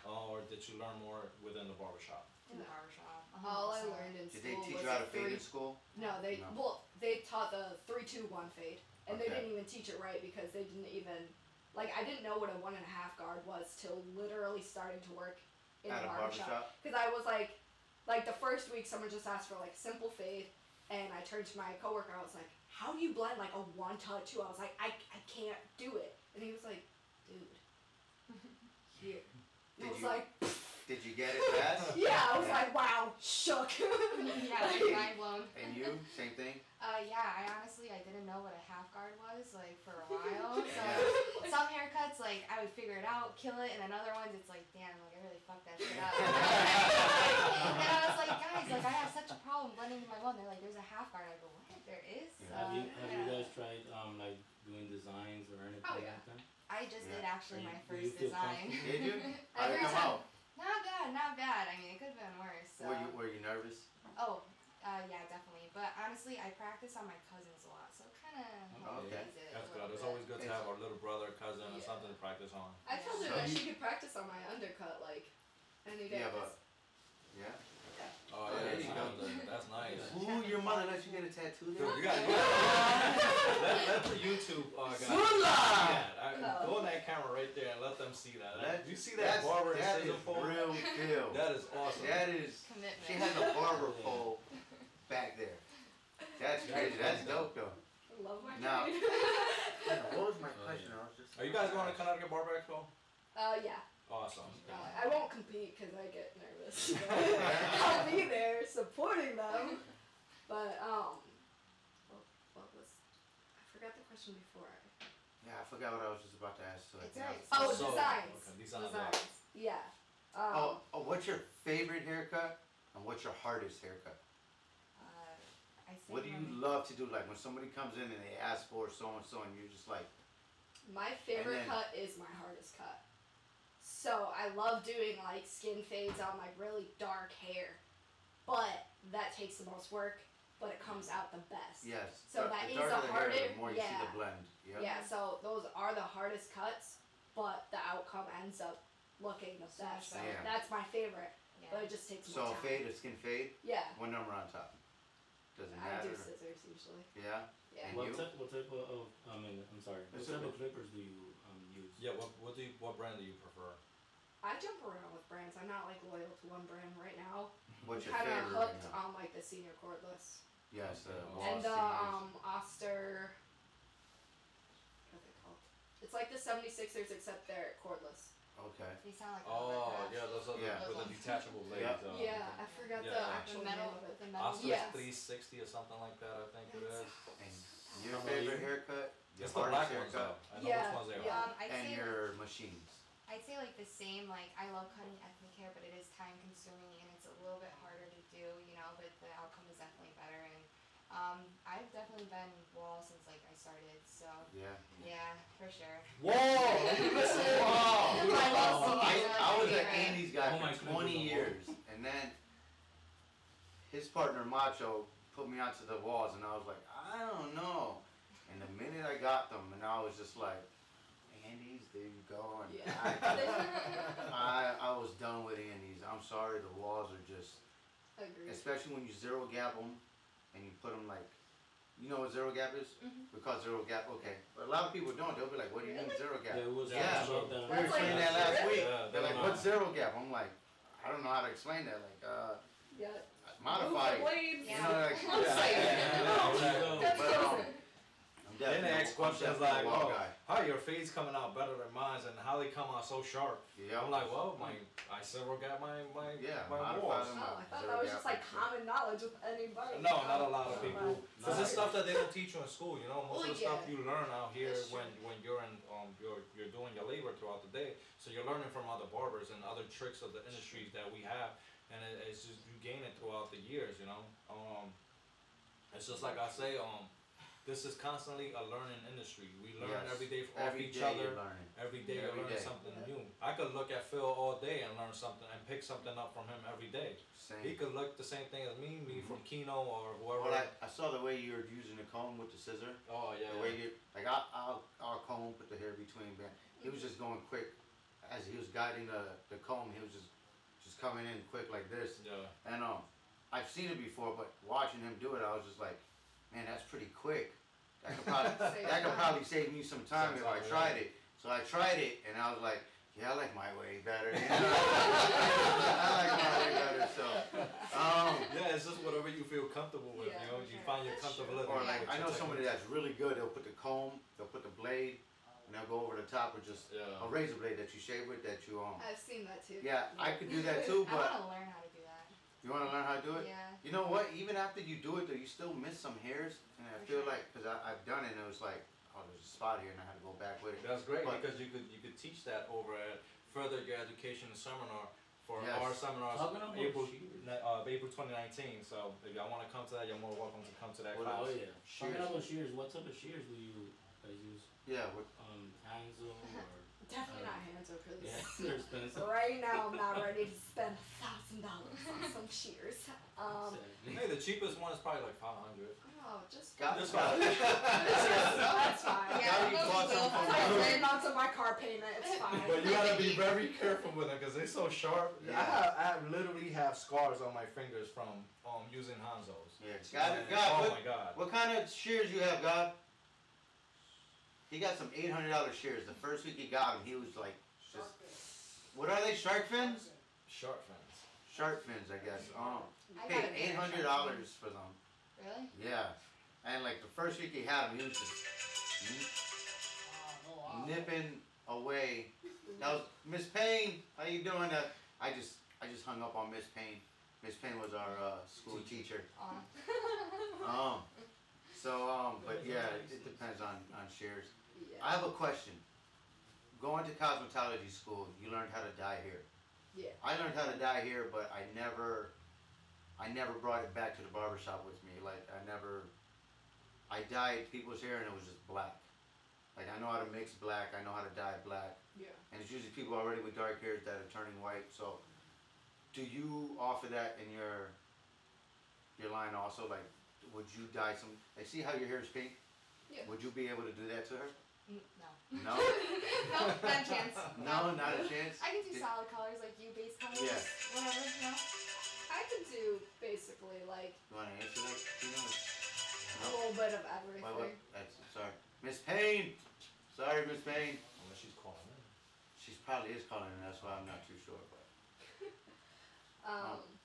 Speaker 1: or did you learn more within the barbershop?
Speaker 5: In the barbershop.
Speaker 4: All I
Speaker 5: 100%.
Speaker 4: learned in
Speaker 2: Did
Speaker 4: school
Speaker 2: they teach
Speaker 4: was
Speaker 2: you how to
Speaker 4: the
Speaker 2: fade
Speaker 4: three.
Speaker 2: in school?
Speaker 4: No, they
Speaker 2: No.
Speaker 4: well they taught the 3-2-1 fade, and they
Speaker 2: Okay.
Speaker 4: didn't even teach it right because they didn't even like I didn't know what a 1.5 guard was till literally starting to work in
Speaker 2: At
Speaker 4: the
Speaker 2: a
Speaker 4: barbershop.
Speaker 2: barbershop?
Speaker 4: Because I was like the first week someone just asked for like simple fade, and I turned to my coworker. I was like, "How do you blend like a 1-2?" I was like, I can't do it, and he was like, "Dude, here." And I
Speaker 2: Did
Speaker 4: was
Speaker 2: you-
Speaker 4: like,
Speaker 2: Did you get it fast?
Speaker 4: "Yeah." I was like, "Wow, shook."
Speaker 5: Yeah, like mind blown.
Speaker 2: And you? Same thing?
Speaker 5: Yeah, I honestly I didn't know what a half guard was like for a while. So
Speaker 2: Yeah.
Speaker 5: some haircuts like I would figure it out, kill it, and then other ones it's like damn, like I really fucked that shit up. And I was like, guys, like I have such a problem blending in my one. They're like, there's a half guard. I go, what? There is?
Speaker 2: Yeah.
Speaker 3: Have you
Speaker 5: Yeah.
Speaker 3: guys tried like doing designs or anything
Speaker 4: Oh, yeah.
Speaker 3: like that?
Speaker 5: I just did
Speaker 2: Yeah.
Speaker 5: actually my
Speaker 3: Do you
Speaker 5: first
Speaker 3: feel
Speaker 5: design.
Speaker 2: Did you? How'd it
Speaker 4: Every
Speaker 2: come
Speaker 4: time.
Speaker 2: out?
Speaker 5: Not bad, not bad. I mean, it could have been worse. So.
Speaker 2: Were you nervous?
Speaker 5: Oh, yeah, definitely. But honestly, I practice on my cousins a lot, so it kind of
Speaker 2: Okay.
Speaker 5: it.
Speaker 1: That's
Speaker 5: a
Speaker 1: good.
Speaker 5: little
Speaker 1: It's
Speaker 5: bit.
Speaker 1: always good to have our little brother, cousin, or
Speaker 4: Yeah.
Speaker 1: something to practice on.
Speaker 4: I told her
Speaker 2: So
Speaker 4: that
Speaker 2: you-
Speaker 4: she could practice on my undercut like any day.
Speaker 2: Yeah, but yeah.
Speaker 1: Oh
Speaker 2: yeah,
Speaker 1: yeah,
Speaker 2: there you go.
Speaker 1: that's nice.
Speaker 2: Ooh, your mother let you get a tattoo there?
Speaker 1: Dude, you got let the YouTube guys see that. Go on that camera right there and let them see that. You see that barber and
Speaker 2: that
Speaker 1: scissor
Speaker 2: is
Speaker 1: pole?
Speaker 2: real deal.
Speaker 1: That is awesome.
Speaker 2: That is.
Speaker 5: Commitment.
Speaker 2: She has a barber pole back there. That's crazy. That's dope though.
Speaker 4: I love my
Speaker 2: Now-
Speaker 4: trade.
Speaker 2: What was my question? I was just.
Speaker 1: Are you guys going to Connecticut Barber Expo?
Speaker 4: yeah.
Speaker 1: Awesome.
Speaker 4: I won't compete because I get nervous. I'll be there supporting them. But what was? I forgot the question before.
Speaker 2: Yeah, I forgot what I was just about to ask. So
Speaker 5: It's
Speaker 2: now-
Speaker 5: alright.
Speaker 4: Oh,
Speaker 1: So-
Speaker 4: designs.
Speaker 1: okay, designs.
Speaker 4: Designs. Yeah.
Speaker 2: What's your favorite haircut and what's your hardest haircut?
Speaker 5: I say
Speaker 2: What do you love to do? Like when somebody comes in and they ask for so and so, and you're just like,
Speaker 4: My favorite
Speaker 2: then-
Speaker 4: cut is my hardest cut. So I love doing like skin fades on like really dark hair, but that takes the most work, but it comes out the best.
Speaker 2: yes.
Speaker 4: So
Speaker 2: the
Speaker 4: that is
Speaker 2: darker
Speaker 4: the
Speaker 2: the hair,
Speaker 4: harder-
Speaker 2: the more you see
Speaker 4: yeah.
Speaker 2: the blend. Yep.
Speaker 4: Yeah, so those are the hardest cuts, but the outcome ends up looking the
Speaker 5: So much
Speaker 4: best. So
Speaker 2: better.
Speaker 4: that's my favorite,
Speaker 5: Yeah.
Speaker 4: but it just takes
Speaker 2: So
Speaker 4: more
Speaker 2: a
Speaker 4: time.
Speaker 2: fade, a skin fade.
Speaker 4: Yeah,
Speaker 2: What number on top? Doesn't
Speaker 4: I
Speaker 2: matter.
Speaker 4: do scissors usually.
Speaker 2: Yeah.
Speaker 4: Yeah.
Speaker 2: And
Speaker 3: What
Speaker 2: you?
Speaker 3: type of I'm sorry. What
Speaker 2: It's
Speaker 3: type
Speaker 2: okay.
Speaker 3: of clippers do you use?
Speaker 1: Yeah. What brand do you prefer?
Speaker 4: I jump around with brands. I'm not like loyal to one brand right now.
Speaker 2: What's your
Speaker 4: Kind of
Speaker 2: favorite right
Speaker 4: hooked
Speaker 2: now?
Speaker 4: on like the senior cordless
Speaker 2: Yes.
Speaker 4: and the
Speaker 2: Boss
Speaker 4: Oster. What are they called? It's like the 76ers except they're cordless.
Speaker 2: Okay.
Speaker 5: They sound like
Speaker 1: Oh
Speaker 5: overcast.
Speaker 1: yeah, those are
Speaker 2: Yeah.
Speaker 1: with the detachable blades.
Speaker 2: Yeah.
Speaker 4: Yeah, I forgot the
Speaker 1: yeah.
Speaker 4: actual
Speaker 5: The metal,
Speaker 4: name of it.
Speaker 5: the metal.
Speaker 1: Oscar's
Speaker 4: Yes.
Speaker 1: 360 or something like that. I think it is.
Speaker 2: And your
Speaker 3: How about
Speaker 2: favorite
Speaker 3: you?
Speaker 2: haircut? Your
Speaker 1: It's the black
Speaker 2: hardest
Speaker 1: ones
Speaker 2: haircut?
Speaker 1: though. I know
Speaker 4: Yeah,
Speaker 1: which ones they are.
Speaker 4: yeah.
Speaker 5: I'd
Speaker 2: And
Speaker 5: say
Speaker 2: your machines.
Speaker 5: I'd say like the same. Like I love cutting ethnic hair, but it is time consuming and it's a little bit harder to do, you know. But the outcome is definitely better. And I've definitely been wall since like I started. So
Speaker 2: Yeah.
Speaker 5: yeah, for sure.
Speaker 2: Whoa!
Speaker 5: I love seeing it.
Speaker 2: I was
Speaker 5: Like,
Speaker 2: an Andy's guy
Speaker 3: Oh my
Speaker 2: for
Speaker 3: goodness,
Speaker 2: 20
Speaker 3: I'm
Speaker 2: years, and then his partner Macho put me onto the walls, and I was like, I don't know. And the minute I got them, and I was just like, Andy's, there you go. And
Speaker 4: Yeah.
Speaker 2: I was done with Andy's. I'm sorry, the walls are just,
Speaker 4: Agreed.
Speaker 2: especially when you zero gap them, and you put them like, you know what zero gap is?
Speaker 4: Mhm.
Speaker 2: We call zero gap, okay. But a lot of people don't. They'll be like, what do you mean
Speaker 4: Really?
Speaker 2: zero gap?
Speaker 3: Yeah, it was
Speaker 2: Yeah.
Speaker 3: about that.
Speaker 2: We were
Speaker 4: That's like-
Speaker 2: explaining that last week.
Speaker 1: Yeah,
Speaker 2: They're like,
Speaker 1: they're
Speaker 2: what's zero gap? I'm like, I don't know how to explain that. Like,
Speaker 4: Yeah.
Speaker 2: modify it.
Speaker 4: Blades.
Speaker 2: You know, like,
Speaker 4: I'm saying.
Speaker 1: Yeah, exactly.
Speaker 4: That's
Speaker 2: But,
Speaker 4: crazy.
Speaker 2: I'm
Speaker 1: Then they ask questions
Speaker 2: definitely
Speaker 1: like,
Speaker 2: a wall
Speaker 1: "Oh,
Speaker 2: guy.
Speaker 1: how your fades coming out better than mine, and how they come out so sharp?"
Speaker 2: Yeah.
Speaker 1: I'm like, "Well, I several got my
Speaker 2: Yeah,
Speaker 1: my
Speaker 2: modify
Speaker 1: walls."
Speaker 2: them.
Speaker 4: Oh, I thought
Speaker 2: Zero
Speaker 4: that was
Speaker 2: gap
Speaker 4: just like
Speaker 2: and shit.
Speaker 4: common knowledge with anybody.
Speaker 1: No, not a lot of
Speaker 4: Oh,
Speaker 1: people.
Speaker 4: right.
Speaker 1: Because it's stuff that they don't teach you in school. You know, most
Speaker 4: Well,
Speaker 1: of the stuff
Speaker 4: yeah.
Speaker 1: you learn out here
Speaker 4: That's
Speaker 1: when you're in you're doing your labor throughout the day. So you're learning from other barbers and other tricks of the industries that we have, and it's just you gain it throughout the years. You know, it's just like I say, this is constantly a learning industry. We learn
Speaker 2: Yes.
Speaker 1: every day off
Speaker 2: Every
Speaker 1: each
Speaker 2: day
Speaker 1: other.
Speaker 2: you're learning.
Speaker 1: Every day
Speaker 2: Every
Speaker 1: you learn
Speaker 2: day.
Speaker 1: something new. I could look at Phil all day and learn something and pick something up from him every day. He
Speaker 2: Same.
Speaker 1: could look the same thing as me from Kino or whoever.
Speaker 2: Well, I saw the way you were using the comb with the scissor.
Speaker 1: Oh yeah.
Speaker 2: The way you, like, I'll comb, put the hair between, man. He was just going quick. As he was guiding the comb, he was just coming in quick like this.
Speaker 1: Yeah.
Speaker 2: And I've seen it before, but watching him do it, I was just like, man, that's pretty quick. That could probably save me some time if I tried it. So I tried it, and I was like, yeah, I like my way better. You know? I like my way better. So,
Speaker 1: Yeah, it's just whatever you feel comfortable with.
Speaker 4: Yeah,
Speaker 1: You know,
Speaker 4: for
Speaker 1: you
Speaker 4: sure.
Speaker 1: find your
Speaker 4: That's
Speaker 1: comfortability.
Speaker 2: or
Speaker 1: with
Speaker 2: like, I
Speaker 1: your
Speaker 2: know somebody
Speaker 1: techniques.
Speaker 2: that's really good. They'll put the comb, they'll put the blade, and they'll go over the top with just
Speaker 1: Yeah.
Speaker 2: a razor blade that you shave with. That you
Speaker 4: I've seen that too.
Speaker 2: Yeah, I could do that too,
Speaker 5: I
Speaker 2: but
Speaker 5: want to learn how to do that.
Speaker 2: you want to learn how to do it?
Speaker 5: Yeah.
Speaker 2: You know what? Even after you do it, though, you still miss some hairs, and I
Speaker 5: For
Speaker 2: feel
Speaker 5: sure.
Speaker 2: like because I've done it, and it was like, oh, there's a spot here, and I had to go back with it.
Speaker 1: That's great
Speaker 2: But-
Speaker 1: because you could teach that over at further your education seminar for
Speaker 2: Yes.
Speaker 1: our seminars
Speaker 3: Talking about
Speaker 1: April
Speaker 3: shears.
Speaker 1: April 2019. So if y'all want to come to that, you're more welcome to come to that
Speaker 2: Well,
Speaker 1: class.
Speaker 3: Oh yeah.
Speaker 2: Shears.
Speaker 3: Talking about shears, what type of shears do you guys use?
Speaker 2: Yeah, with,
Speaker 3: Hansel or
Speaker 4: Definitely not hands over
Speaker 3: yeah,
Speaker 4: this.
Speaker 3: they're expensive.
Speaker 4: Right now, I'm not ready to spend $1,000 on some shears.
Speaker 3: Exactly.
Speaker 1: Hey, the cheapest one is probably like 500.
Speaker 4: Oh, just
Speaker 2: got
Speaker 1: Just
Speaker 2: it.
Speaker 1: fine.
Speaker 4: that's fine.
Speaker 2: Gotta be bought some from
Speaker 4: Like
Speaker 2: Google.
Speaker 4: 3 months of my car payment, it's fine.
Speaker 1: But you gotta be very careful with them because they're so sharp.
Speaker 2: Yeah.
Speaker 1: I literally have scars on my fingers from using Hanzo's.
Speaker 2: Yeah, got it.
Speaker 1: And-
Speaker 2: God,
Speaker 1: oh
Speaker 2: what,
Speaker 1: my god.
Speaker 2: what kind of shears you have, God? He got some $800 shears. The first week he got them, he was like, just, what are they? Shark fins?
Speaker 1: Sharp fins.
Speaker 2: Shark fins, I guess.
Speaker 5: I
Speaker 2: Paid
Speaker 5: got a pair of
Speaker 2: $800 for them.
Speaker 5: Really?
Speaker 2: Yeah, and like the first week he had them, he was just nipping away. That was Miss Payne. How you doing? I just hung up on Miss Payne. Miss Payne was our school teacher. But yeah, it depends on shears.
Speaker 4: Yeah.
Speaker 2: I have a question. Going to cosmetology school, you learned how to dye hair.
Speaker 4: Yeah.
Speaker 2: I learned how to dye hair, but I never brought it back to the barbershop with me. Like I dyed people's hair and it was just black. Like I know how to mix black, I know how to dye black.
Speaker 4: Yeah.
Speaker 2: And it's usually people already with dark hairs that are turning white. So do you offer that in your line also? Like would you dye some, like see how your hair is pink?
Speaker 4: Yeah.
Speaker 2: Would you be able to do that to her?
Speaker 5: No.
Speaker 2: No?
Speaker 5: No, not a chance.
Speaker 2: No, not a chance?
Speaker 5: I can do
Speaker 2: Did-
Speaker 5: solid colors like you, base colors,
Speaker 2: Yeah.
Speaker 5: whatever. No.
Speaker 4: I could do basically like
Speaker 2: You want to answer that? You know?
Speaker 4: a little bit of everything.
Speaker 2: What? That's, sorry. Miss Payne! Sorry, Miss Payne.
Speaker 1: Unless she's calling in.
Speaker 2: She probably is calling and that's why I'm not too sure. But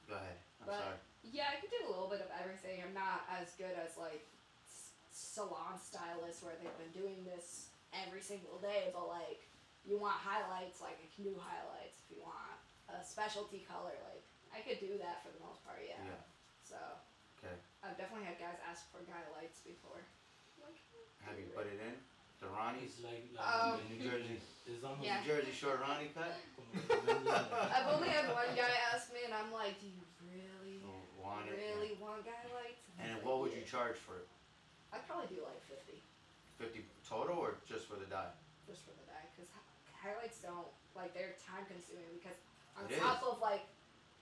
Speaker 2: go ahead. I'm
Speaker 4: but-
Speaker 2: sorry.
Speaker 4: Yeah, I could do a little bit of everything. I'm not as good as like salon stylists where they've been doing this every single day, but like you want highlights, like I can do highlights. If you want a specialty color, like I could do that for the most part, yeah.
Speaker 2: Yeah.
Speaker 4: So
Speaker 2: Okay.
Speaker 4: I've definitely had guys ask for guy lights before. Like,
Speaker 2: Have you put it in? The Ronnie's?
Speaker 3: It's like
Speaker 4: Um,
Speaker 2: The New Jersey,
Speaker 3: It's almost
Speaker 5: Yeah.
Speaker 2: New Jersey short Ronnie cut?
Speaker 4: I've only had one guy ask me, and I'm like, do you really,
Speaker 2: Oh, want it?
Speaker 4: really want guy lights?
Speaker 2: And
Speaker 4: he's
Speaker 2: then
Speaker 4: like,
Speaker 2: what would you
Speaker 4: "Yeah."
Speaker 2: charge for it?
Speaker 4: I'd probably do like 50
Speaker 2: 50 total or just for the dye?
Speaker 4: just for the dye, because highlights don't, like, they're time consuming because on
Speaker 2: It
Speaker 4: top
Speaker 2: is.
Speaker 4: of like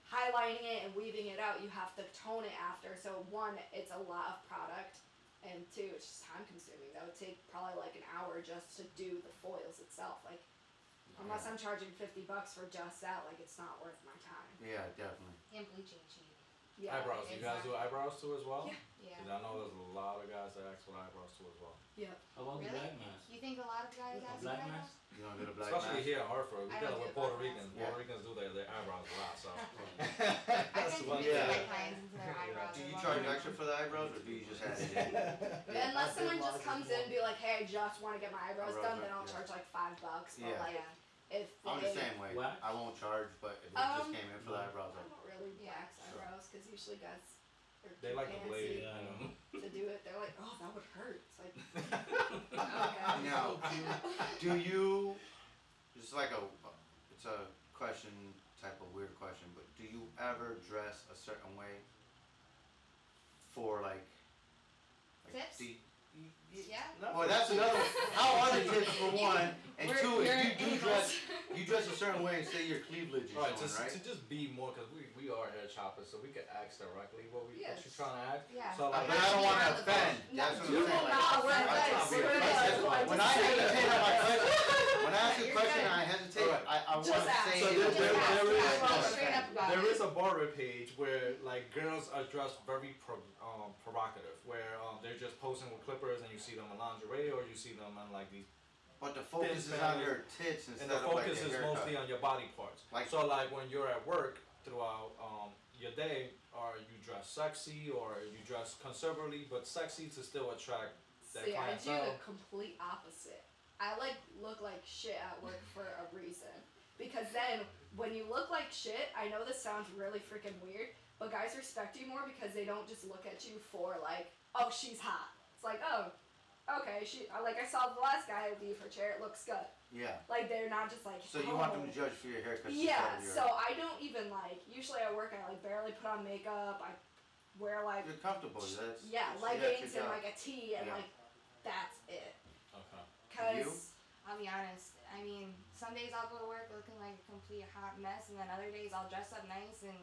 Speaker 4: highlighting it and weaving it out, you have to tone it after. So one, it's a lot of product, and two, it's just time consuming. That would take probably like an hour just to do the foils itself. Like, unless I'm charging $50 for just that, like it's not worth my time.
Speaker 2: Yeah, definitely.
Speaker 5: And bleaching cheap.
Speaker 4: Yeah.
Speaker 1: Eyebrows. You guys do eyebrows too as well?
Speaker 4: Yeah.
Speaker 5: Yeah.
Speaker 1: 'Cause I know there's a lot of guys that ask for eyebrows too as well.
Speaker 4: Yeah.
Speaker 3: How about the
Speaker 5: Really?
Speaker 3: black mask?
Speaker 5: You think a lot of guys
Speaker 3: A
Speaker 5: ask
Speaker 3: black
Speaker 5: for
Speaker 3: mask?
Speaker 2: You want to do the black
Speaker 1: Especially
Speaker 2: mask?
Speaker 1: here in Hartford. We
Speaker 5: I
Speaker 1: got
Speaker 5: don't do
Speaker 1: with
Speaker 5: the
Speaker 1: Puerto
Speaker 5: black
Speaker 1: Ricans.
Speaker 5: mask.
Speaker 2: Yeah.
Speaker 1: Puerto Ricans do their eyebrows a lot, so.
Speaker 5: I
Speaker 1: That's
Speaker 5: think
Speaker 1: one
Speaker 5: we
Speaker 2: yeah.
Speaker 5: put my clients into their eyebrows.
Speaker 2: Do you
Speaker 5: as
Speaker 2: charge
Speaker 5: well.
Speaker 2: extra for the eyebrows or do you just add it in?
Speaker 4: Unless someone just comes in and be like, hey, I just want to get my eyebrows done, then I'll
Speaker 2: Yeah.
Speaker 4: charge like $5. But
Speaker 2: Yeah.
Speaker 4: like, if
Speaker 2: I'm
Speaker 4: they,
Speaker 2: the same way.
Speaker 3: Wax?
Speaker 2: I won't charge, but if it just came in for the eyebrows,
Speaker 4: I don't really
Speaker 5: Yeah,
Speaker 4: wax
Speaker 2: sure.
Speaker 4: eyebrows because usually guys are
Speaker 1: They
Speaker 4: too
Speaker 1: like the
Speaker 4: fancy
Speaker 1: blade.
Speaker 3: Yeah, I know.
Speaker 4: to do it. They're like, oh, that would hurt. It's like, okay.
Speaker 2: Now, do you, it's like it's a question, type of weird question, but do you ever dress a certain way for like
Speaker 5: Tips? Yeah.
Speaker 2: Well, that's another one. How are the tips for one? And two, if you dress a certain way and say your cleavage is
Speaker 1: Right,
Speaker 2: showing, right?
Speaker 1: to just be more, because we are hair choppers, so we can ask directly what you
Speaker 4: Yes.
Speaker 1: trying to ask.
Speaker 5: Yeah.
Speaker 1: So
Speaker 2: But
Speaker 1: like,
Speaker 2: I don't want to offend. That's what I'm saying. When I hesitate on my question, when I ask a question and I hesitate, I want to say
Speaker 1: So
Speaker 2: it.
Speaker 1: there is a barber page where like girls are dressed very provocative, where they're just posing with clippers and you see them in lingerie or you see them in like these.
Speaker 2: But the focus is on your tits
Speaker 1: And
Speaker 2: instead
Speaker 1: the
Speaker 2: of like
Speaker 1: focus
Speaker 2: your
Speaker 1: is
Speaker 2: haircut.
Speaker 1: mostly on your body parts.
Speaker 2: Like-
Speaker 1: So like when you're at work throughout your day, are you dress sexy or you dress conservatively but sexy to still attract that
Speaker 4: See, I do
Speaker 1: clientele?
Speaker 4: the complete opposite. I like look like shit at work for a reason. Because then when you look like shit, I know this sounds really freaking weird, but guys respect you more because they don't just look at you for like, oh, she's hot. It's like, oh, okay, I saw the last guy leave her chair, it looks good.
Speaker 2: Yeah.
Speaker 4: Like they're not just like,
Speaker 2: So you want them to judge for your haircut?
Speaker 4: yeah,
Speaker 2: instead of
Speaker 4: so I don't even like, usually at work I like barely put on makeup, I wear like,
Speaker 2: you're comfortable. That's
Speaker 4: leggings
Speaker 2: your
Speaker 4: and
Speaker 2: job.
Speaker 4: like a tee and
Speaker 2: Yeah.
Speaker 4: like, that's it.
Speaker 1: Okay.
Speaker 4: Cause,
Speaker 5: I'll be honest. I mean, some days I'll go to work looking like a complete hot mess, and then other days I'll dress up nice and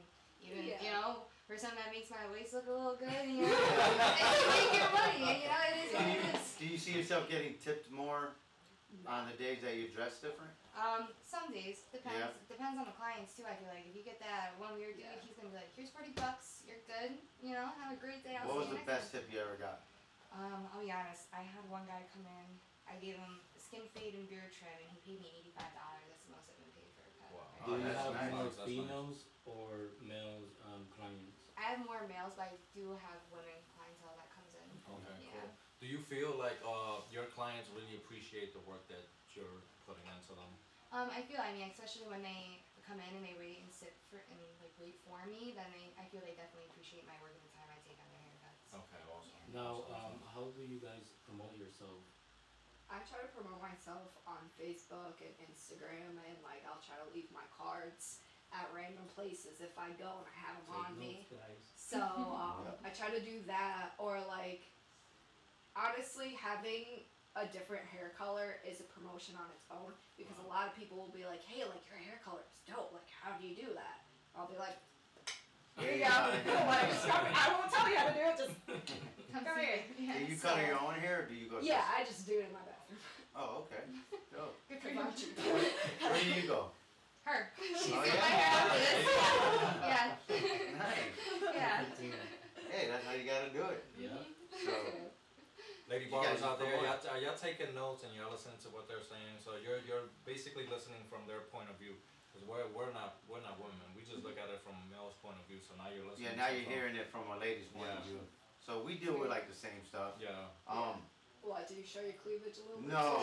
Speaker 5: even,
Speaker 4: Yeah.
Speaker 5: you know, for something that makes my waist look a little good, you know, and you make your money, and you know, it is what it is.
Speaker 2: Do you see yourself getting tipped more on the days that you dress different?
Speaker 5: Some days depends on the clients too. I feel like if you get that one weird dude,
Speaker 4: Yeah.
Speaker 5: he's gonna be like, "Here's $40, you're good, you know, have a great day." I'll
Speaker 2: What was
Speaker 5: see you
Speaker 2: the
Speaker 5: next
Speaker 2: best tip you ever got?
Speaker 5: time." I'll be honest. I had one guy come in. I gave him skin fade and beard trim, and he paid me $85. That's the most I've been paid for a cut.
Speaker 1: Wow.
Speaker 5: Right?
Speaker 3: Do you
Speaker 2: that's
Speaker 3: have
Speaker 2: nice.
Speaker 3: more
Speaker 1: That's nice.
Speaker 3: females or males clients?
Speaker 5: I have more males, but I do have women clientele that comes in.
Speaker 1: Okay,
Speaker 5: Yeah.
Speaker 1: cool. Do you feel like your clients really appreciate the work that you're putting into them?
Speaker 5: I feel. I mean, especially when they come in and they wait and wait for me, then I feel they definitely appreciate my work and the time I take on their haircuts.
Speaker 1: Okay, awesome.
Speaker 5: Yeah.
Speaker 3: Now,
Speaker 1: Awesome.
Speaker 3: how do you guys promote yourself?
Speaker 4: I try to promote myself on Facebook and Instagram, and like I'll try to leave my cards at random places if I go and I have them on me. So I try to do that, or like honestly having a different hair color is a promotion on its own, because a lot of people will be like, hey, like your hair color is dope, like how do you do that? I'll be like, here you go. Like, I won't tell you how to do it, just come here.
Speaker 5: Yeah.
Speaker 2: Do you color your own hair or do you go?
Speaker 4: Yeah, I just do it in my bathroom.
Speaker 2: Oh, okay. Dope.
Speaker 5: Good for
Speaker 4: Cause
Speaker 5: you.
Speaker 4: I'm cheap.
Speaker 2: Where do you go?
Speaker 5: Her. She's
Speaker 2: Oh,
Speaker 5: in
Speaker 2: yeah?
Speaker 5: my hair after this. Yeah.
Speaker 2: Nice.
Speaker 5: Yeah.
Speaker 2: Hey, that's how you gotta do it.
Speaker 3: Yeah.
Speaker 2: So,
Speaker 1: Lady
Speaker 2: You guys
Speaker 1: barbers out there,
Speaker 2: promote.
Speaker 1: y'all taking notes and y'all listening to what they're saying. So you're basically listening from their point of view, because we're not women. We just look at it from a male's point of view. So now you're listening.
Speaker 2: yeah, now
Speaker 1: to
Speaker 2: you're
Speaker 1: from-
Speaker 2: hearing it from a lady's point of
Speaker 1: Yeah.
Speaker 2: view. So we deal with like the same stuff.
Speaker 1: Yeah.
Speaker 4: What, do you show your cleavage a little bit?
Speaker 2: No,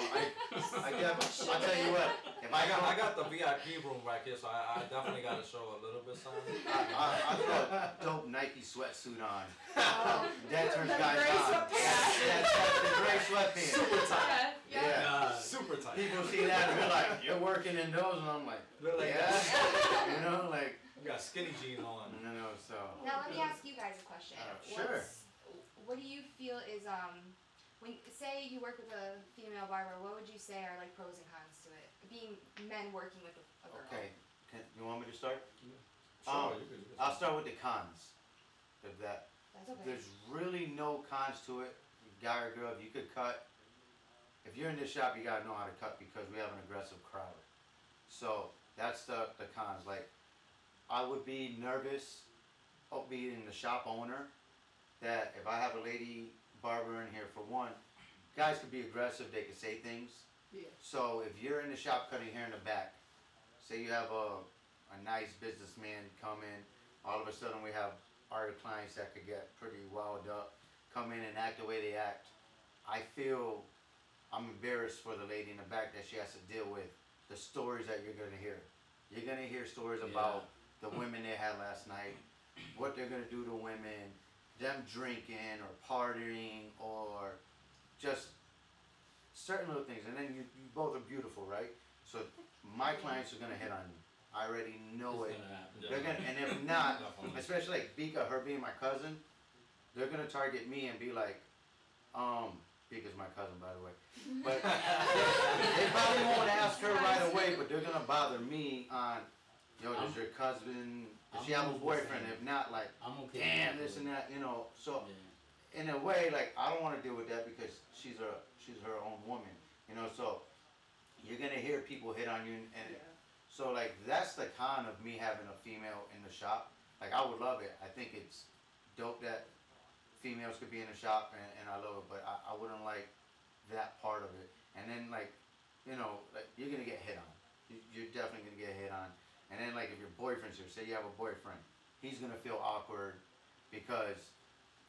Speaker 2: I'll tell you what. If
Speaker 1: I
Speaker 2: I
Speaker 1: got the VIP room back here, so I definitely got to show a little bit something.
Speaker 2: I throw a dope Nike sweatsuit on.
Speaker 4: Oh,
Speaker 2: That turns
Speaker 4: the
Speaker 2: guys
Speaker 4: gray
Speaker 2: on.
Speaker 4: sweatpants.
Speaker 2: That's the gray sweatpants.
Speaker 1: Super tight.
Speaker 2: Yeah.
Speaker 1: Super tight.
Speaker 2: People see that and they're like, "You're working in those," and I'm like,
Speaker 1: They're like,
Speaker 2: "Yeah." You know, like,
Speaker 1: we got skinny jeans on.
Speaker 2: no. So
Speaker 5: Now let me ask you guys a question.
Speaker 2: Sure.
Speaker 5: What do you feel is when say you work with a female barber, what would you say are like pros and cons to it? Being men working with a girl.
Speaker 2: okay. You want me to start?
Speaker 1: Sure, you could.
Speaker 2: I'll start with the cons of that.
Speaker 5: That's okay.
Speaker 2: There's really no cons to it. Guy or girl, if you could cut. If you're in this shop, you gotta know how to cut because we have an aggressive crowd. So that's the cons. Like, I would be nervous of being the shop owner. That if I have a lady barber in here, for one, guys could be aggressive. They could say things.
Speaker 4: Yeah.
Speaker 2: So if you're in the shop cutting hair in the back, say you have a nice businessman come in, all of a sudden we have our clients that could get pretty wound up, come in and act the way they act. I feel I'm embarrassed for the lady in the back that she has to deal with the stories that you're gonna hear. You're gonna hear stories about the women they had last night, what they're gonna do to women, them drinking or partying or just certain little things. And then you both are beautiful, right? So my clients are gonna hit on you. I already know it.
Speaker 3: It's gonna happen.
Speaker 1: Yeah.
Speaker 2: They're gonna, and if not,
Speaker 1: Definitely.
Speaker 2: especially like Bika, her being my cousin, they're gonna target me and be like, Speaker's my cousin, by the way. But they probably won't ask her right away, but they're gonna bother me on, yo, does your cousin, does she have a boyfriend? If not, like,
Speaker 3: I'm okay.
Speaker 2: damn,
Speaker 3: with
Speaker 2: this
Speaker 3: that.
Speaker 2: and that, you know. So,
Speaker 3: Yeah.
Speaker 2: in a way, like, I don't want to deal with that because she's her own woman, you know. So, you're gonna hear people hit on you, and so like that's the con of me having a female in the shop. Like, I would love it. I think it's dope that females could be in the shop, and I love it, but I wouldn't like that part of it. And then, like, you know, like, you're gonna get hit on. You're definitely gonna get hit on. And then, like, if your boyfriend's here, say you have a boyfriend, he's gonna feel awkward because,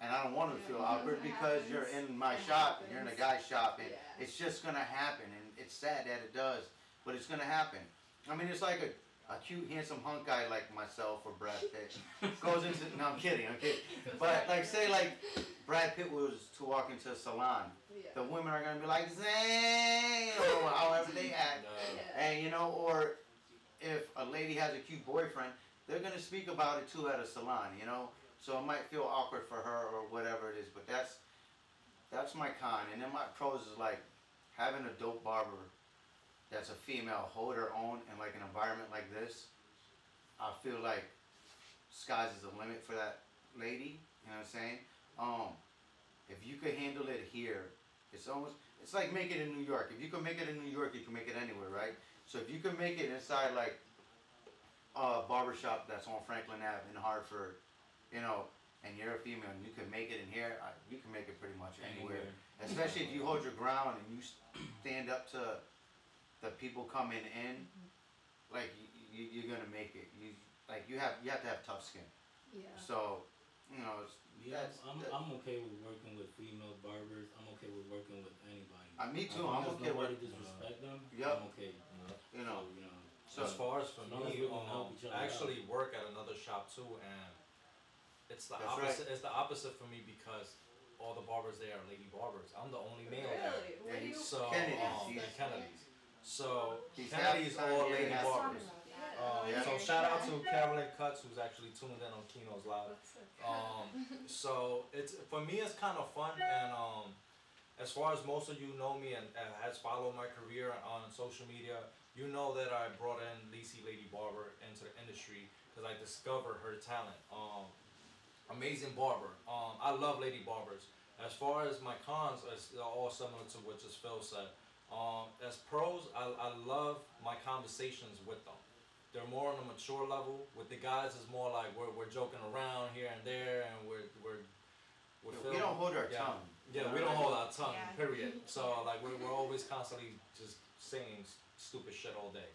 Speaker 2: and I don't want him to feel awkward because you're in my shop, and you're in a guy's shop, and it's just gonna happen. And it's sad that it does, but it's gonna happen. I mean, it's like a cute, handsome hunk guy like myself or Brad Pitt goes into, no, I'm kidding. But, like, say, like, Brad Pitt was to walk into a salon. The women are gonna be like, Zane, or however they act. And, you know, or if a lady has a cute boyfriend, they're gonna speak about it too at a salon, you know. So it might feel awkward for her or whatever it is, but that's my con. And then my pros is like having a dope barber that's a female, hold her own in like an environment like this. I feel like skies is the limit for that lady. You know what I'm saying? If you could handle it here, it's like make it in New York. If you can make it in New York, you can make it anywhere, right? So if you can make it inside like a barbershop that's on Franklin Ave in Hartford, you know, and you're a female and you can make it in here, you can make it pretty much anywhere. Especially if you hold your ground and you stand up to the people coming in, like you're gonna make it. You have to have tough skin.
Speaker 4: Yeah.
Speaker 2: So, you know,
Speaker 3: I'm okay with working with female barbers. I'm okay with working with anybody.
Speaker 2: Me too.
Speaker 3: As long
Speaker 2: I'm
Speaker 3: as
Speaker 2: okay
Speaker 3: nobody
Speaker 2: with.
Speaker 3: disrespect them.
Speaker 2: Yep.
Speaker 3: I'm okay.
Speaker 2: You know.
Speaker 3: So,
Speaker 1: As far as for
Speaker 3: as long as
Speaker 1: me,
Speaker 3: we can help each other
Speaker 1: I actually
Speaker 3: out.
Speaker 1: work at another shop too, and it's the
Speaker 2: That's
Speaker 1: opposite.
Speaker 2: right.
Speaker 1: It's the opposite for me because all the barbers there are lady barbers. I'm the only male there.
Speaker 4: Really? What
Speaker 2: Yeah,
Speaker 4: do you?
Speaker 1: So
Speaker 2: Kennedy's.
Speaker 1: and Kennedy's. So
Speaker 2: He's
Speaker 1: Kennedy's
Speaker 2: half
Speaker 1: all
Speaker 2: time,
Speaker 1: lady
Speaker 2: half
Speaker 1: barbers.
Speaker 2: Yeah.
Speaker 1: So shout out to Carolyn Cuts, who's actually tuned in on Kino's Live. So it's for me, it's kind of fun, and as far as most of you know me and has followed my career on social media, you know that I brought in Lacey Lady Barber into the industry because I discovered her talent. Amazing barber. I love lady barbers. As far as my cons, it's all similar to what just Phil said. As pros, I love my conversations with them. They're more on a mature level. With the guys, it's more like we're joking around here and there, and we're
Speaker 2: We don't hold our tongue.
Speaker 1: Yeah, we don't hold our tongue.
Speaker 5: Yeah.
Speaker 1: Period. So like we're always constantly just saying stupid shit all day.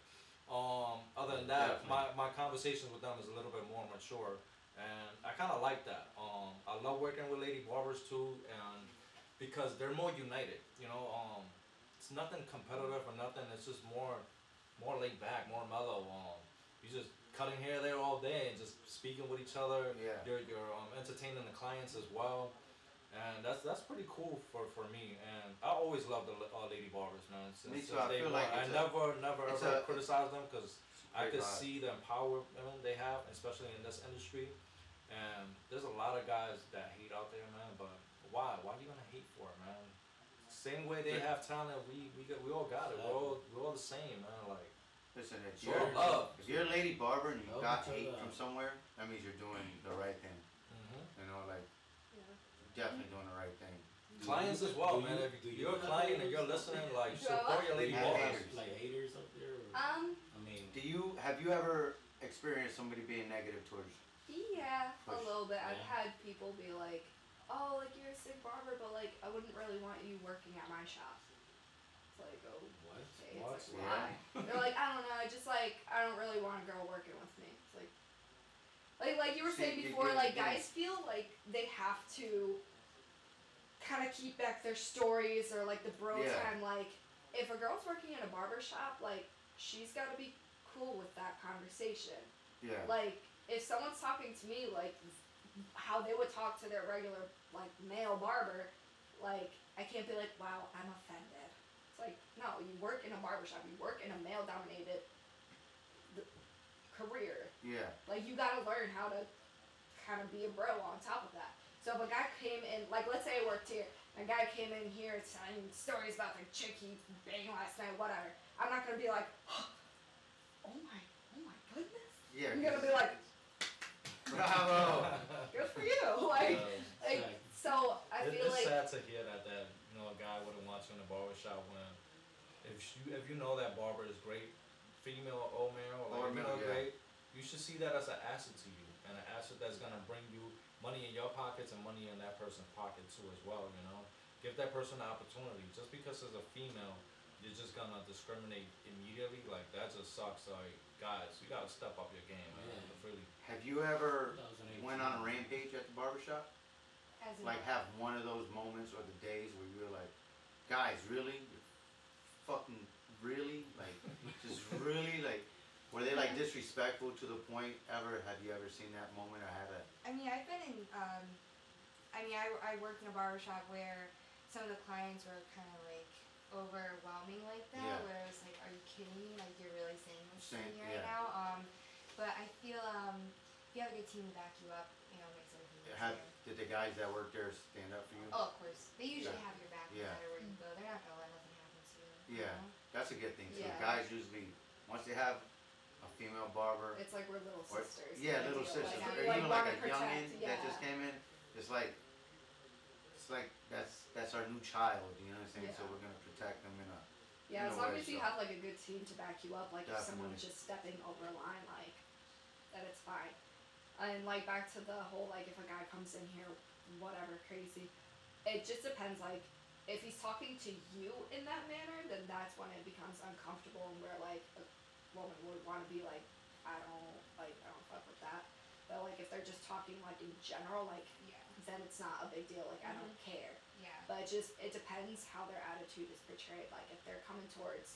Speaker 1: Other than that, my conversations with them is a little bit more mature, and I kind of like that. I love working with lady barbers too, and because they're more united. You know, it's nothing competitive or nothing. It's just more laid back, more mellow. You just cutting hair there all day and just speaking with each other.
Speaker 2: Yeah.
Speaker 1: You're entertaining the clients as well, and that's pretty cool for me. And I always loved the lady barbers, man.
Speaker 2: Me too. I feel
Speaker 1: one.
Speaker 2: like
Speaker 1: I
Speaker 2: it's
Speaker 1: never
Speaker 2: it's
Speaker 1: ever
Speaker 2: a-
Speaker 1: criticized them because I could
Speaker 2: vibe.
Speaker 1: see the empowerment they have, especially in this industry. And there's a lot of guys that hate out there, man. But why? Why are you gonna hate for it, man? Same way they have talent, we all got it. We're all the same, man. Like.
Speaker 2: Listen,
Speaker 1: It's all love.
Speaker 2: if you're a lady barber and you
Speaker 3: Love
Speaker 2: got
Speaker 3: each
Speaker 2: hate
Speaker 3: other
Speaker 2: from
Speaker 3: out.
Speaker 2: somewhere, that means you're doing the right thing. You know, like definitely doing the right thing.
Speaker 1: Clients as well, man. If you're a client and you're listening, like support your lady
Speaker 2: have
Speaker 1: barbers.
Speaker 2: haters.
Speaker 3: Like haters up there? Or, I mean,
Speaker 2: Have you ever experienced somebody being negative towards you?
Speaker 4: Yeah, a
Speaker 2: Push.
Speaker 4: little bit. I've
Speaker 3: Yeah.
Speaker 4: had people be like, "Oh, like you're a sick barber, but like I wouldn't really want you working at my shop." It's like, oh,
Speaker 3: what?
Speaker 4: okay.
Speaker 1: What?
Speaker 4: It's like, why? They're like, I don't know. I just like I don't really want a girl working with me. It's like you were saying
Speaker 2: See,
Speaker 4: before.
Speaker 2: you-
Speaker 4: Like
Speaker 2: you-
Speaker 4: guys feel like they have to kind of keep back their stories or like the bro
Speaker 2: Yeah.
Speaker 4: time. Like if a girl's working in a barber shop, like she's got to be cool with that conversation.
Speaker 2: Yeah.
Speaker 4: Like if someone's talking to me like how they would talk to their regular like male barber, like I can't be like, wow, I'm offended. It's like, no, you work in a barbershop, you work in a male dominated career.
Speaker 2: Yeah.
Speaker 4: Like you gotta learn how to kind of be a bro on top of that. So if a guy came in, like let's say I worked here A guy came in here telling stories about the chick he banged last night, whatever. I'm not gonna be like, oh my goodness.
Speaker 2: Yeah.
Speaker 4: I'm gonna be like,
Speaker 2: bravo.
Speaker 4: good for you. Like, so I feel
Speaker 1: it's
Speaker 4: like
Speaker 1: sad to hear that you know, a guy wouldn't want you in the barbershop when if you know that barber is great, female or male, or like,
Speaker 2: male, yeah.
Speaker 1: great, you should see that as an asset to you, and an asset that's gonna bring you money in your pockets and money in that person's pocket too as well. You know, give that person the opportunity. Just because it's a female, you're just gonna discriminate immediately. Like that just sucks. Like guys, you gotta step up your game, man.
Speaker 3: Yeah.
Speaker 1: Really.
Speaker 2: Have you ever
Speaker 3: 2018.
Speaker 2: went on a rampage at the barbershop?
Speaker 5: As in
Speaker 2: Like have one of those moments or the days where you're like, guys, really? Fucking really? Like, just really? Like, were they like disrespectful to the point ever? Have you ever seen that moment or had a?
Speaker 5: I mean, I've been in, I worked in a barbershop where some of the clients were kind of like overwhelming like that,
Speaker 2: Yeah.
Speaker 5: where it was like, are you kidding me? Like, you're really saying this to
Speaker 2: Saying-
Speaker 5: me right
Speaker 2: yeah.
Speaker 5: now? But I feel, if you have a good team to back you up, you know, it makes everything easier.
Speaker 2: Did the guys that work there stand up for you?
Speaker 5: Oh, of course. They usually
Speaker 2: Yeah.
Speaker 5: have your back no
Speaker 2: Yeah.
Speaker 5: matter where you go. They're not gonna let nothing happen to you. you
Speaker 2: Yeah.
Speaker 5: know?
Speaker 2: That's a good thing. So
Speaker 4: Yeah.
Speaker 2: guys usually, once they have a female barber,
Speaker 4: it's like we're little
Speaker 2: or-
Speaker 4: sisters.
Speaker 2: yeah,
Speaker 4: kinda
Speaker 2: little
Speaker 4: deal.
Speaker 2: sisters,
Speaker 4: Like,
Speaker 2: or
Speaker 4: we,
Speaker 2: even like
Speaker 4: wanna
Speaker 2: a
Speaker 4: protect,
Speaker 2: youngin
Speaker 4: yeah.
Speaker 2: that just came in, it's like that's our new child. You know what I'm saying? So
Speaker 4: Yeah.
Speaker 2: we're gonna protect them in a.
Speaker 4: Yeah,
Speaker 2: in
Speaker 4: as
Speaker 2: a
Speaker 4: long
Speaker 2: way,
Speaker 4: as you
Speaker 2: so-
Speaker 4: have like a good team to back you up, like if someone's
Speaker 2: Definitely.
Speaker 4: just stepping over a line, like that it's fine. And like back to the whole like if a guy comes in here, whatever, crazy. It just depends. Like if he's talking to you in that manner, then that's when it becomes uncomfortable and where like a woman would want to be like, I don't fuck with that. But like if they're just talking like in general, like
Speaker 5: Yeah.
Speaker 4: then it's not a big deal. Like I don't care.
Speaker 5: Yeah.
Speaker 4: But it depends how their attitude is portrayed. Like if they're coming towards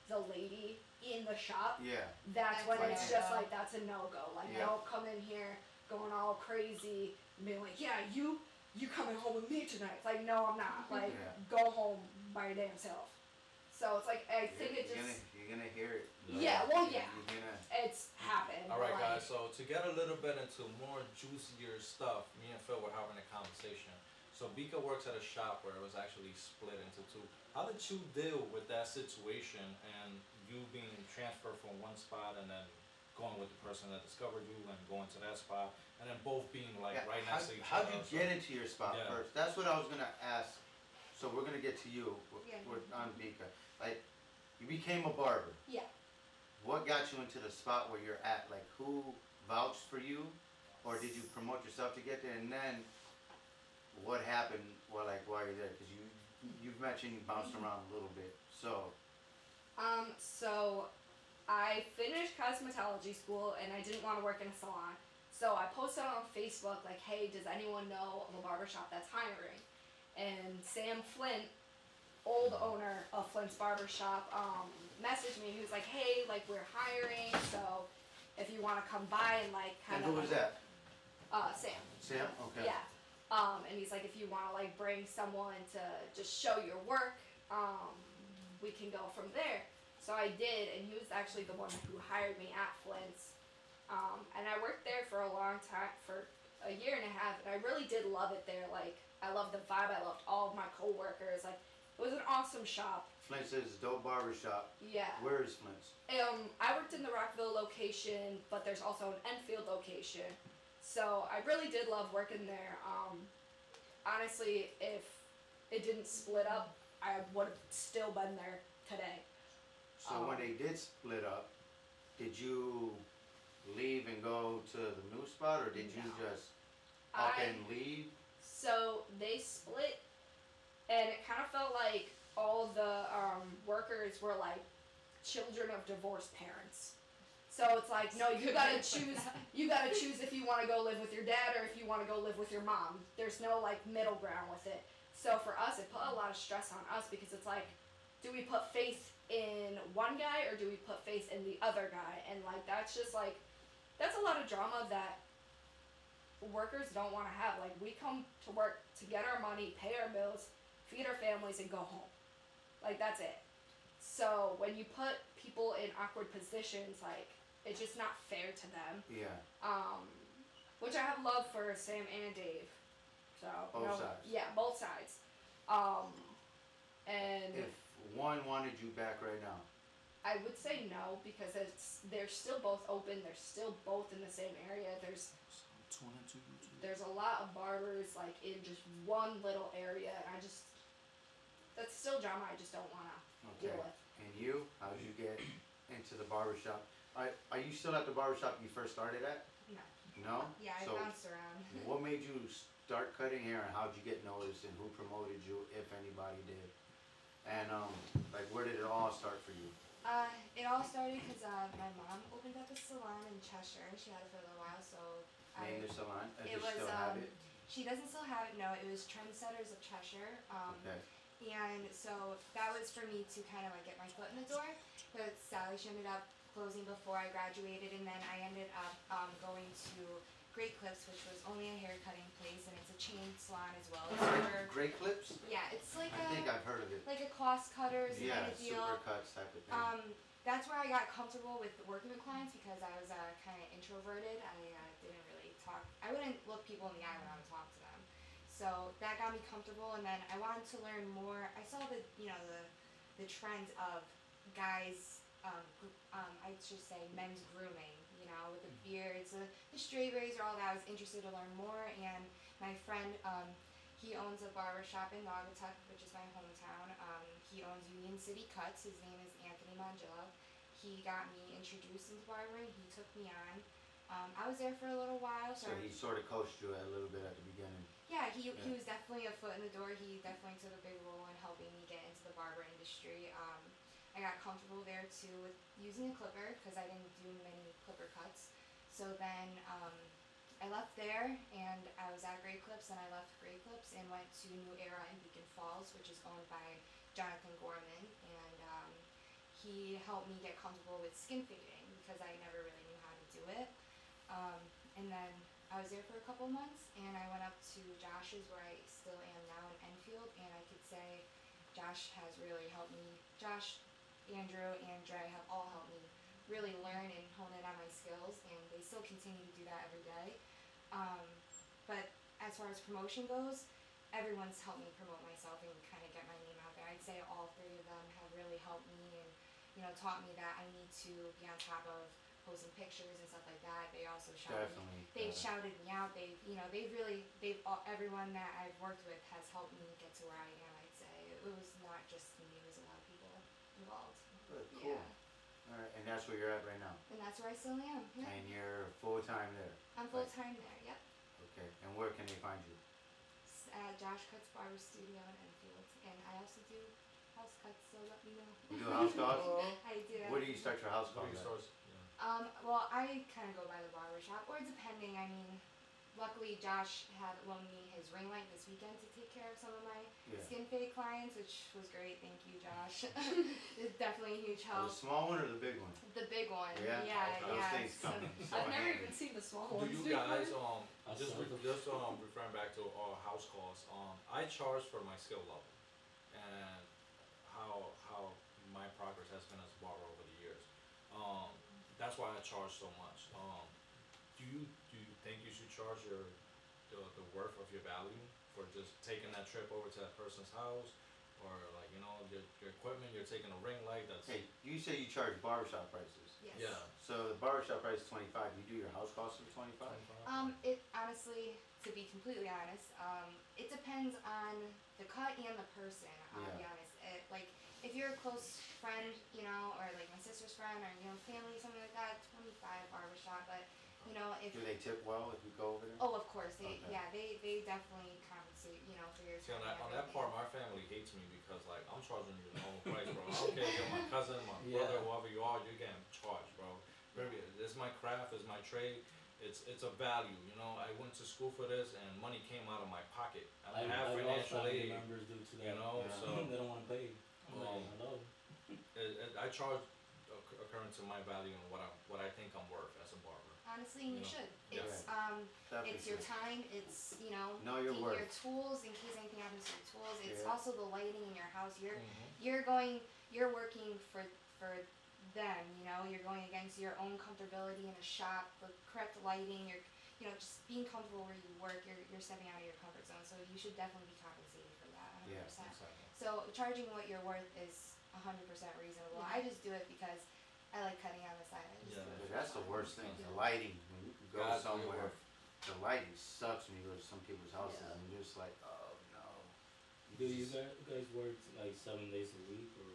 Speaker 4: the lady in the shop,
Speaker 2: Yeah.
Speaker 4: that's when
Speaker 5: That's a
Speaker 4: it's just
Speaker 5: no-go.
Speaker 4: like that's a no go. Like
Speaker 2: Yeah.
Speaker 4: don't come in here going all crazy and being like, yeah, you coming home with me tonight. It's like no, I'm not. Like
Speaker 2: Yeah.
Speaker 4: go home by your damn self. So it's like I think it
Speaker 2: you're
Speaker 4: just
Speaker 2: you're gonna hear it.
Speaker 4: yeah, well yeah,
Speaker 2: You're gonna.
Speaker 4: it's happened.
Speaker 1: All right,
Speaker 4: but,
Speaker 1: guys. So to get a little bit into more juicier stuff, me and Phil were having a conversation. So Bika works at a shop where it was actually split into two. How did you deal with that situation and you being transferred from one spot and then going with the person that discovered you and going to that spot and then both being like
Speaker 2: Yeah,
Speaker 1: right next to each
Speaker 2: how'd
Speaker 1: other?
Speaker 2: you get into your spot
Speaker 1: Yeah.
Speaker 2: first? That's what I was gonna ask. So we're gonna get to you.
Speaker 5: Yeah.
Speaker 2: We're on Bika. Like, you became a barber.
Speaker 4: Yeah.
Speaker 2: What got you into the spot where you're at? Like, who vouched for you, or did you promote yourself to get there? And then, what happened? Well, like while you're there, because you've mentioned you bounced around a little bit. So
Speaker 4: So I finished cosmetology school and I didn't want to work in a salon. So I posted on Facebook like, hey, does anyone know of a barbershop that's hiring? And Sam Flint, old owner of Flint's Barbershop, messaged me. He was like, hey, like we're hiring, so if you want to come by and like
Speaker 2: and
Speaker 4: kind of.
Speaker 2: who was that?
Speaker 4: Sam.
Speaker 2: Sam. Okay.
Speaker 4: Yeah. And he's like, if you want to like bring someone to just show your work, we can go from there. So I did, and he was actually the one who hired me at Flint's. And I worked there for a long time, for a year and a half, and I really did love it there. Like, I loved the vibe, I loved all of my coworkers. Like, it was an awesome shop.
Speaker 2: Flint's is dope barbershop.
Speaker 4: Yeah.
Speaker 2: Where is Flint's?
Speaker 4: I worked in the Rockville location, but there's also an Enfield location. So I really did love working there. Honestly, if it didn't split up, I would have still been there today.
Speaker 2: So when they did split up, did you leave and go to the new spot, or did you
Speaker 4: No.
Speaker 2: just up
Speaker 4: I-
Speaker 2: and leave?
Speaker 4: So they split, and it kind of felt like all the workers were like children of divorced parents. So it's like, no, you gotta choose. You gotta choose if you want to go live with your dad or if you want to go live with your mom. There's no like middle ground with it. So for us, it put a lot of stress on us because it's like, do we put faith in one guy or do we put faith in the other guy? And like that's just like, that's a lot of drama that workers don't want to have. Like we come to work to get our money, pay our bills, feed our families, and go home. Like that's it. So when you put people in awkward positions, like it's just not fair to them.
Speaker 2: Yeah.
Speaker 4: Which I have love for Sam and Dave. So
Speaker 2: Both sides.
Speaker 4: Yeah, both sides. And
Speaker 2: If one wanted you back right now,
Speaker 4: I would say no because they're still both open. They're still both in the same area. There's a lot of barbers like in just one little area, and that's still drama I just don't want to deal with.
Speaker 2: And you, how did you get into the barbershop? Are you still at the barbershop you first started at?
Speaker 5: No.
Speaker 2: No?
Speaker 5: Yeah, I
Speaker 2: So
Speaker 5: bounced around.
Speaker 2: what made you start cutting hair, and how did you get noticed, and who promoted you, if anybody did? And like, where did it all start for you?
Speaker 5: It all started because my mom opened up a salon in Cheshire, and she had it for a little while. So
Speaker 2: Name the salon. Does
Speaker 5: it
Speaker 2: it
Speaker 5: was
Speaker 2: still have it?
Speaker 5: she doesn't still have it. No, it was Trendsetters of Cheshire.
Speaker 2: Okay.
Speaker 5: And so that was for me to kind of like get my foot in the door. But Sally, she ended up closing before I graduated, and then I ended up going to Great Clips, which was only a hair cutting place, and it's a chain salon as well. It's for,
Speaker 2: Great Clips?
Speaker 5: yeah, it's like
Speaker 2: I think I've heard of it.
Speaker 5: like a cost cutters
Speaker 2: Yeah,
Speaker 5: kind of deal.
Speaker 2: super cuts type of thing.
Speaker 5: That's where I got comfortable with working with clients because I was kind of introverted. I didn't really talk. I wouldn't look people in the eye when I would talk to them. So that got me comfortable, and then I wanted to learn more. I saw the trends of guys. I should say men's grooming. With the beards, the straight razor, all that. I was interested to learn more, and my friend, he owns a barber shop in Naugatuck, which is my hometown. He owns Union City Cuts. His name is Anthony Mangillo. He got me introduced into barbering. He took me on. I was there for a little while.
Speaker 2: So he sort of coached you a little bit at the beginning.
Speaker 5: Yeah, he was definitely a foot in the door. He definitely took a big role in helping me get into the barber industry. I got comfortable there too with using a clipper because I didn't do many clipper cuts. So then I left there, and I was at Great Clips, and I left Great Clips and went to New Era in Beacon Falls, which is owned by Jonathan Gorman, and he helped me get comfortable with skin fading because I never really knew how to do it. And then I was there for a couple months, and I went up to Josh's, where I still am now in Enfield, and I could say Josh has really helped me. Josh, Andrew, and Dre have all helped me really learn and hone in on my skills, and they still continue to do that every day. But as far as promotion goes, everyone's helped me promote myself and kind of get my name out there. I'd say all three of them have really helped me and taught me that I need to be on top of posting pictures and stuff like that. They also shouted me. They've shouted me out. Everyone that I've worked with has helped me get to where I am. I'd say it was not just me. It was a lot of people involved.
Speaker 2: Good, cool.
Speaker 5: Yeah.
Speaker 2: All right, and that's where you're at right now.
Speaker 5: And that's where I still am. Yeah.
Speaker 2: And you're full time there.
Speaker 5: I'm full time there. Yep.
Speaker 2: Okay, and where can they find you?
Speaker 5: Josh Cuts Barber Studio in Enfield, and I also do house cuts. So let me know.
Speaker 2: You do house calls?
Speaker 5: I do.
Speaker 2: Where do you start your house calls?
Speaker 5: Well, I kind of go by the barber shop, or depending. I mean, luckily Josh had loaned me his ring light this weekend to take care of some of my skin fade clients, which was great. Thank you, Josh. It's definitely a huge help.
Speaker 2: The small one or the big one?
Speaker 5: The big one.
Speaker 2: Yeah. Those things come in so
Speaker 4: I've never
Speaker 2: handy.
Speaker 4: even seen the small
Speaker 1: Do
Speaker 4: ones.
Speaker 1: you guys referring back to house calls? I charge for my skill level and how my progress has been as a barber over the years. That's why I charge so much. Do you think you should charge the worth of your value for just taking that trip over to that person's house, or like your equipment? You're taking a ring light. That's
Speaker 2: Hey, you say you charge barbershop prices.
Speaker 5: Yes.
Speaker 1: yeah.
Speaker 2: So the barbershop price is $25. You do your house calls for $25?
Speaker 5: It honestly, to be completely honest, it depends on the cut and the person. I'll be honest. Like if you're a close friend, or like my sister's friend, or family, something like that, 25 barbershop. But if
Speaker 2: Do they tip well if you go over there?
Speaker 5: oh, of course they
Speaker 2: Okay.
Speaker 5: they definitely compensate for your
Speaker 1: See,
Speaker 5: time.
Speaker 1: on
Speaker 5: and
Speaker 1: that part,
Speaker 5: everything.
Speaker 1: my family hates me because like I'm charging you the normal price, bro. I don't care if you're my cousin, my brother, whoever you are, you're getting charged, bro. This is my craft, it's my trade. It's a value, I went to school for this, and money came out of my pocket. I have financial aid,
Speaker 3: members do to that.
Speaker 1: so
Speaker 3: they don't want to pay. Hello.
Speaker 1: I charge according to my value and what I think I'm worth as a barber.
Speaker 5: Honestly, and you should.
Speaker 1: Yeah.
Speaker 5: It's
Speaker 2: Definitely
Speaker 5: it's your
Speaker 2: should.
Speaker 5: time. It's
Speaker 2: Know your
Speaker 5: your
Speaker 2: worth.
Speaker 5: tools in case anything happens to your tools. It's
Speaker 2: Yeah.
Speaker 5: also the lighting in your house. You're
Speaker 1: Mm-hmm.
Speaker 5: you're working for them. You're going against your own comfortability in a shop. The correct lighting. you know, just being comfortable where you work, you're stepping out of your comfort zone. So you should definitely be compensated for that, 100%.
Speaker 2: Yeah,
Speaker 1: Exactly.
Speaker 5: So charging what you're worth is 100% reasonable. I just do it because I like cutting on the side. I just do it
Speaker 2: But
Speaker 5: for
Speaker 2: that's the
Speaker 5: fun.
Speaker 2: worst thing. The lighting. When you can go
Speaker 1: Guys,
Speaker 2: somewhere, the lighting sucks when you go to some people's houses,
Speaker 4: Yeah.
Speaker 2: and you're just like, oh no.
Speaker 3: Do you guys work like 7 days a week or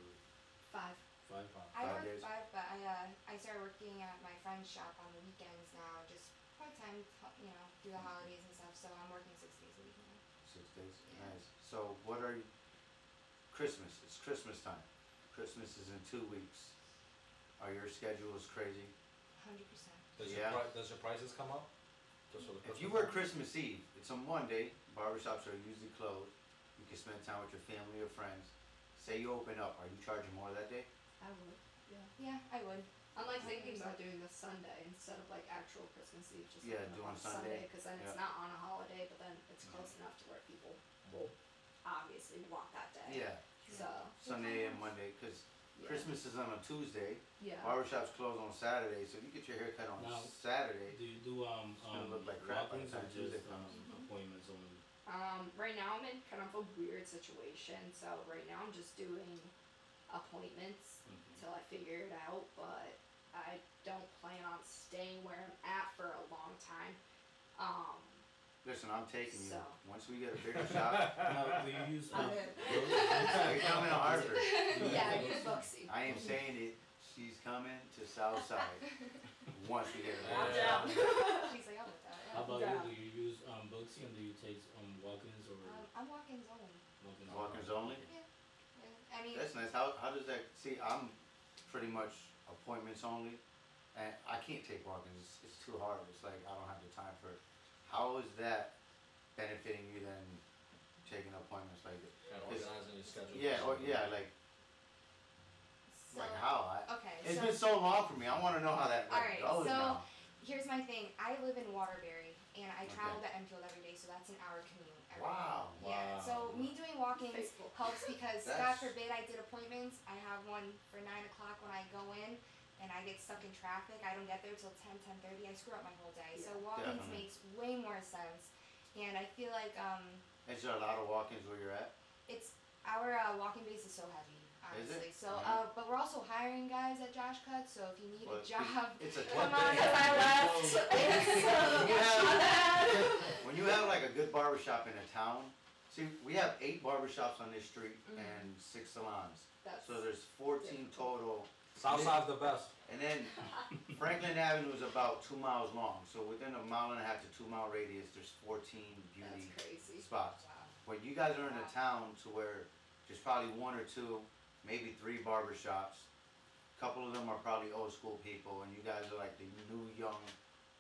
Speaker 4: 5.
Speaker 3: 5?
Speaker 5: I
Speaker 2: 5
Speaker 5: work
Speaker 2: days?
Speaker 5: 5, but I started working at my friend's shop on the weekends now, just part time, you know, through the holidays and stuff. So I'm working 6 days a week now.
Speaker 2: 6 days.
Speaker 5: Yeah.
Speaker 2: Nice. So what are you? Christmas. It's Christmas time. Christmas is in 2 weeks. Are your schedules crazy?
Speaker 5: 100%.
Speaker 1: Does
Speaker 2: Yeah.
Speaker 1: does your prices come up? Just for the
Speaker 2: If you
Speaker 1: Christmas
Speaker 2: work
Speaker 1: time?
Speaker 2: Christmas Eve, it's a Monday. Barbershops are usually closed. You can spend time with your family or friends. Say you open up. Are you charging more that day?
Speaker 4: I would. Yeah.
Speaker 5: Yeah, I would.
Speaker 4: I'm like thinking about doing the Sunday instead of like actual Christmas Eve, just
Speaker 2: Yeah,
Speaker 4: open up
Speaker 2: doing
Speaker 4: on
Speaker 2: Sunday.
Speaker 4: because then it's
Speaker 2: Yeah.
Speaker 4: not on a holiday, but then it's close enough to where people will obviously want that day.
Speaker 2: Yeah.
Speaker 4: So
Speaker 2: Sunday and Monday, because
Speaker 4: yeah.
Speaker 2: Christmas is on a Tuesday.
Speaker 4: Yeah.
Speaker 2: Barbershops close on Saturday, so if you get your hair cut on
Speaker 3: Now,
Speaker 2: Saturday.
Speaker 3: Do you do
Speaker 2: gonna look like crap by the
Speaker 3: walk-ins or
Speaker 2: time Tuesday
Speaker 3: just
Speaker 2: comes.
Speaker 3: appointments only?
Speaker 4: Right now I'm in kind of a weird situation, so right now I'm just doing appointments until I figure it out, but I don't plan on staying where I'm at for a long time.
Speaker 2: Listen, I'm taking you.
Speaker 4: So.
Speaker 2: Once we get a bigger shop,
Speaker 3: Now, do you use
Speaker 4: I'm
Speaker 2: you're coming to Hartford.
Speaker 4: yeah, I use Buxy.
Speaker 2: I am saying it. She's coming to Southside. Once we get a bigger
Speaker 4: Watch
Speaker 2: shop.
Speaker 4: out.
Speaker 5: She's like, I'll with that.
Speaker 3: How
Speaker 5: Yeah.
Speaker 3: about
Speaker 4: Yeah.
Speaker 3: you? Do you use Booksy and do you take walk-ins or
Speaker 5: I'm walk-ins only.
Speaker 3: walk-ins?
Speaker 2: Walk-ins only.
Speaker 5: Yeah. I mean,
Speaker 2: That's nice. How does that? See, I'm pretty much appointments only, and I can't take walk-ins. It's too hard. It's like I don't have the time for it. How is that benefiting you then? Taking appointments like it?
Speaker 1: And
Speaker 2: It's-
Speaker 1: organizing your schedule.
Speaker 2: Yeah. Or yeah. Like
Speaker 5: so,
Speaker 2: how?
Speaker 5: okay.
Speaker 2: It's
Speaker 5: so
Speaker 2: been so long for me. I want to know how that
Speaker 5: Alright,
Speaker 2: goes
Speaker 5: so-
Speaker 2: now.
Speaker 5: here's my thing. I live in Waterbury, and I travel
Speaker 2: Okay.
Speaker 5: to Enfield every day, so that's an hour commute. Every
Speaker 2: Wow.
Speaker 5: day. Yeah.
Speaker 3: Wow.
Speaker 5: So me doing walk-ins
Speaker 4: Faithful.
Speaker 5: helps because God
Speaker 2: That's-
Speaker 5: forbid I did appointments. I have one for 9 o'clock when I go in, and I get stuck in traffic. I don't get there till 10:30. I screw up my whole day. So
Speaker 4: Yeah.
Speaker 5: walk-ins
Speaker 2: Definitely.
Speaker 5: makes way more sense, and I feel like
Speaker 2: Is there a lot of walk-ins where you're at?
Speaker 5: it's our walking base is so heavy.
Speaker 2: Is it?
Speaker 5: Honestly. So,
Speaker 2: Yeah.
Speaker 5: but we're also hiring guys at Josh Cut. So if you need
Speaker 2: Well,
Speaker 5: a job,
Speaker 2: It's a
Speaker 5: come
Speaker 2: tough
Speaker 5: on,
Speaker 2: thing.
Speaker 5: because I left.
Speaker 2: When you have like a good barbershop in a town, see, we have 8 barbershops on this street and 6 salons.
Speaker 4: That's
Speaker 2: So there's 14 total.
Speaker 1: Southside's the best.
Speaker 2: And then Franklin Avenue is about 2 miles long. So within a 1.5 to 2 mile radius, there's 14
Speaker 4: that's
Speaker 2: beauty
Speaker 4: crazy.
Speaker 2: spots.
Speaker 5: Wow.
Speaker 2: When you guys are in a town to where there's probably 1 or 2, maybe 3 barbershops. A couple of them are probably old school people, and you guys are like the new, young,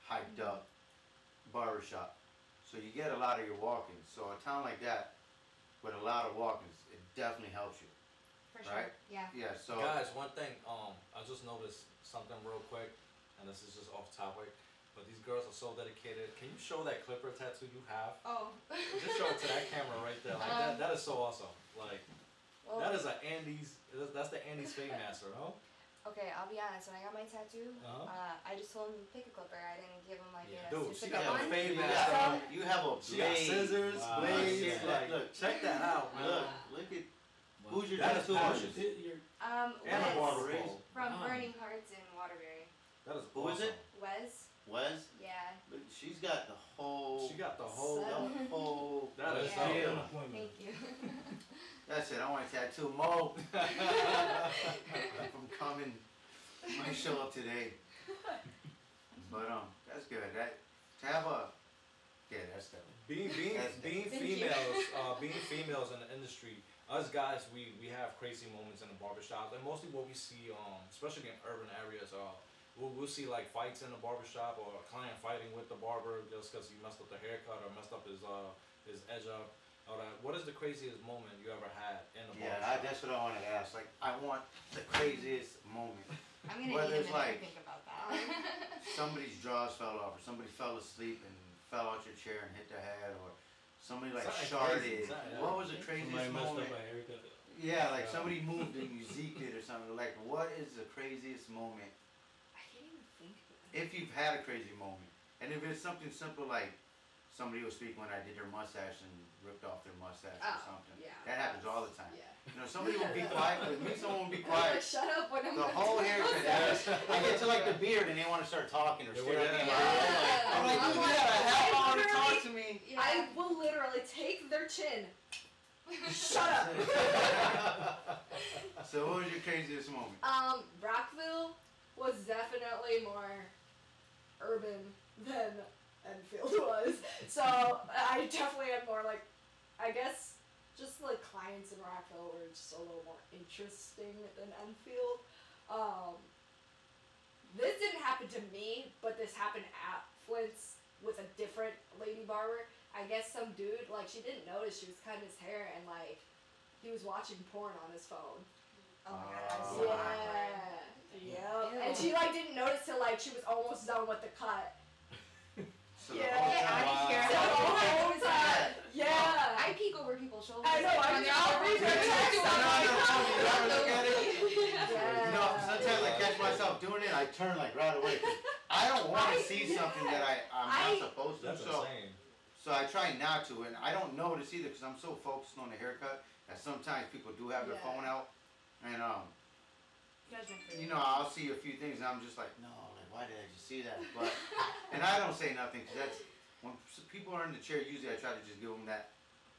Speaker 2: hyped up barbershop. So you get a lot of your walk-ins. So a town like that, with a lot of walk-ins, it definitely helps you.
Speaker 5: For sure.
Speaker 2: Right?
Speaker 5: Yeah.
Speaker 2: Yeah. So
Speaker 1: Guys, one thing, I just noticed something real quick, and this is just off topic, but these girls are so dedicated. Can you show that clipper tattoo you have?
Speaker 5: Oh.
Speaker 1: Just show it to that camera right there. Like that is so awesome. Like
Speaker 5: Well,
Speaker 1: that is an Andes. That's the Andes Fade Master, no?
Speaker 5: okay, I'll be honest. When I got my tattoo,
Speaker 1: Uh-huh.
Speaker 5: I just told him to pick a clipper. I didn't give him like
Speaker 1: Yeah.
Speaker 5: you know,
Speaker 1: Dude, she
Speaker 5: specific
Speaker 1: got
Speaker 5: one.
Speaker 1: a fade
Speaker 2: you
Speaker 1: master.
Speaker 2: have, you have a
Speaker 1: She got
Speaker 2: blade.
Speaker 1: scissors,
Speaker 3: Wow.
Speaker 1: blades.
Speaker 2: Yeah.
Speaker 1: Like,
Speaker 2: Look.
Speaker 1: check that out, man.
Speaker 2: Look at who's your
Speaker 1: That is
Speaker 2: tattoo
Speaker 1: passion.
Speaker 2: artist?
Speaker 1: And a
Speaker 5: Wes
Speaker 1: barber
Speaker 2: Wes.
Speaker 1: pole.
Speaker 5: from
Speaker 3: Wow.
Speaker 5: Burning Hearts in Waterbury.
Speaker 1: That is
Speaker 2: Who is
Speaker 1: awesome.
Speaker 2: it?
Speaker 5: Wes,
Speaker 2: Wes.
Speaker 5: yeah.
Speaker 2: Look, she's got the whole.
Speaker 1: She got the whole.
Speaker 2: the whole.
Speaker 1: That is
Speaker 5: Yeah.
Speaker 1: dope.
Speaker 3: appointment.
Speaker 5: Thank you.
Speaker 2: That's it. I want to tattoo Mo. From coming. Might show up today. But that's good. That to have a. Yeah, that's good.
Speaker 1: Being
Speaker 5: Thank you.
Speaker 1: females in the industry, us guys we have crazy moments in the barbershop, and mostly what we see especially in urban areas we'll see like fights in the barbershop or a client fighting with the barber just because he messed up the haircut or messed up his edge up. All that. What is the craziest moment you ever had in the
Speaker 2: Yeah,
Speaker 1: barbershop?
Speaker 2: that's what I wanted to ask. Like, I want the craziest moment.
Speaker 5: I'm gonna
Speaker 2: Whether
Speaker 5: need a
Speaker 2: it's
Speaker 5: minute
Speaker 2: like-
Speaker 5: to think about that.
Speaker 2: Somebody's drawers fell off, or somebody fell asleep and fell out your chair and hit their head, or somebody like
Speaker 1: Something
Speaker 2: sharded.
Speaker 1: crazy, something,
Speaker 2: What was the
Speaker 3: Somebody
Speaker 2: craziest
Speaker 3: messed
Speaker 2: moment?
Speaker 3: up a haircut.
Speaker 2: Yeah, like
Speaker 3: Yeah.
Speaker 2: somebody moved and you zeked it or something. Like, what is the craziest moment?
Speaker 4: I can't even think of it.
Speaker 2: If you've had a crazy moment, And if it's something simple like somebody will speak when I did their mustache and ripped off their mustache or something.
Speaker 4: Yeah.
Speaker 2: That happens all the time.
Speaker 4: Yeah.
Speaker 2: You know, somebody will be quiet with me, someone will be quiet.
Speaker 4: Shut up when I'm
Speaker 2: The whole haircut. I get to like the beard and they want to start talking or stare at me.
Speaker 4: Yeah.
Speaker 2: I'm like,
Speaker 4: I'm
Speaker 2: dude, you
Speaker 4: like,
Speaker 2: had a half hour to
Speaker 4: literally-
Speaker 2: talk to me.
Speaker 5: Yeah.
Speaker 4: I will literally take their chin. Shut up.
Speaker 2: So what was your craziest moment?
Speaker 4: Rockville was definitely more urban than Enfield was. So I definitely had more like, I guess, just like clients in Rockville were just a little more interesting than Enfield. This didn't happen to me, but this happened at Flint's with a different lady barber. I guess some dude, like, she didn't notice she was cutting his hair and like he was watching porn on his phone.
Speaker 5: Oh my god, that's so
Speaker 2: Oh.
Speaker 5: awkward.
Speaker 4: Yeah. And she like didn't notice till like she was almost done with the cut.
Speaker 2: So
Speaker 4: Yeah.
Speaker 2: the whole
Speaker 5: Get
Speaker 2: time-
Speaker 5: out of here.
Speaker 4: So
Speaker 5: I
Speaker 4: the
Speaker 5: don't
Speaker 4: whole
Speaker 5: know who's that.
Speaker 4: Yeah.
Speaker 5: I peek over people's shoulders.
Speaker 4: I know,
Speaker 5: when they're
Speaker 4: I'll
Speaker 5: out
Speaker 4: read
Speaker 5: there.
Speaker 4: their text, I'm like,
Speaker 2: You ever look at it?
Speaker 4: Yeah.
Speaker 2: You know, sometimes I catch myself doing it, I turn like right away. I don't want to see something that I'm not supposed to.
Speaker 1: That's
Speaker 2: So,
Speaker 1: insane.
Speaker 2: so I try not to, and I don't notice either because I'm so focused on the haircut that sometimes people do have their
Speaker 4: Yeah.
Speaker 2: phone out, and
Speaker 5: Judgment free.
Speaker 2: you know, I'll see a few things and I'm just like, no, like why did I just see that? But and I don't say nothing because that's when people are in the chair. Usually, I try to just give them that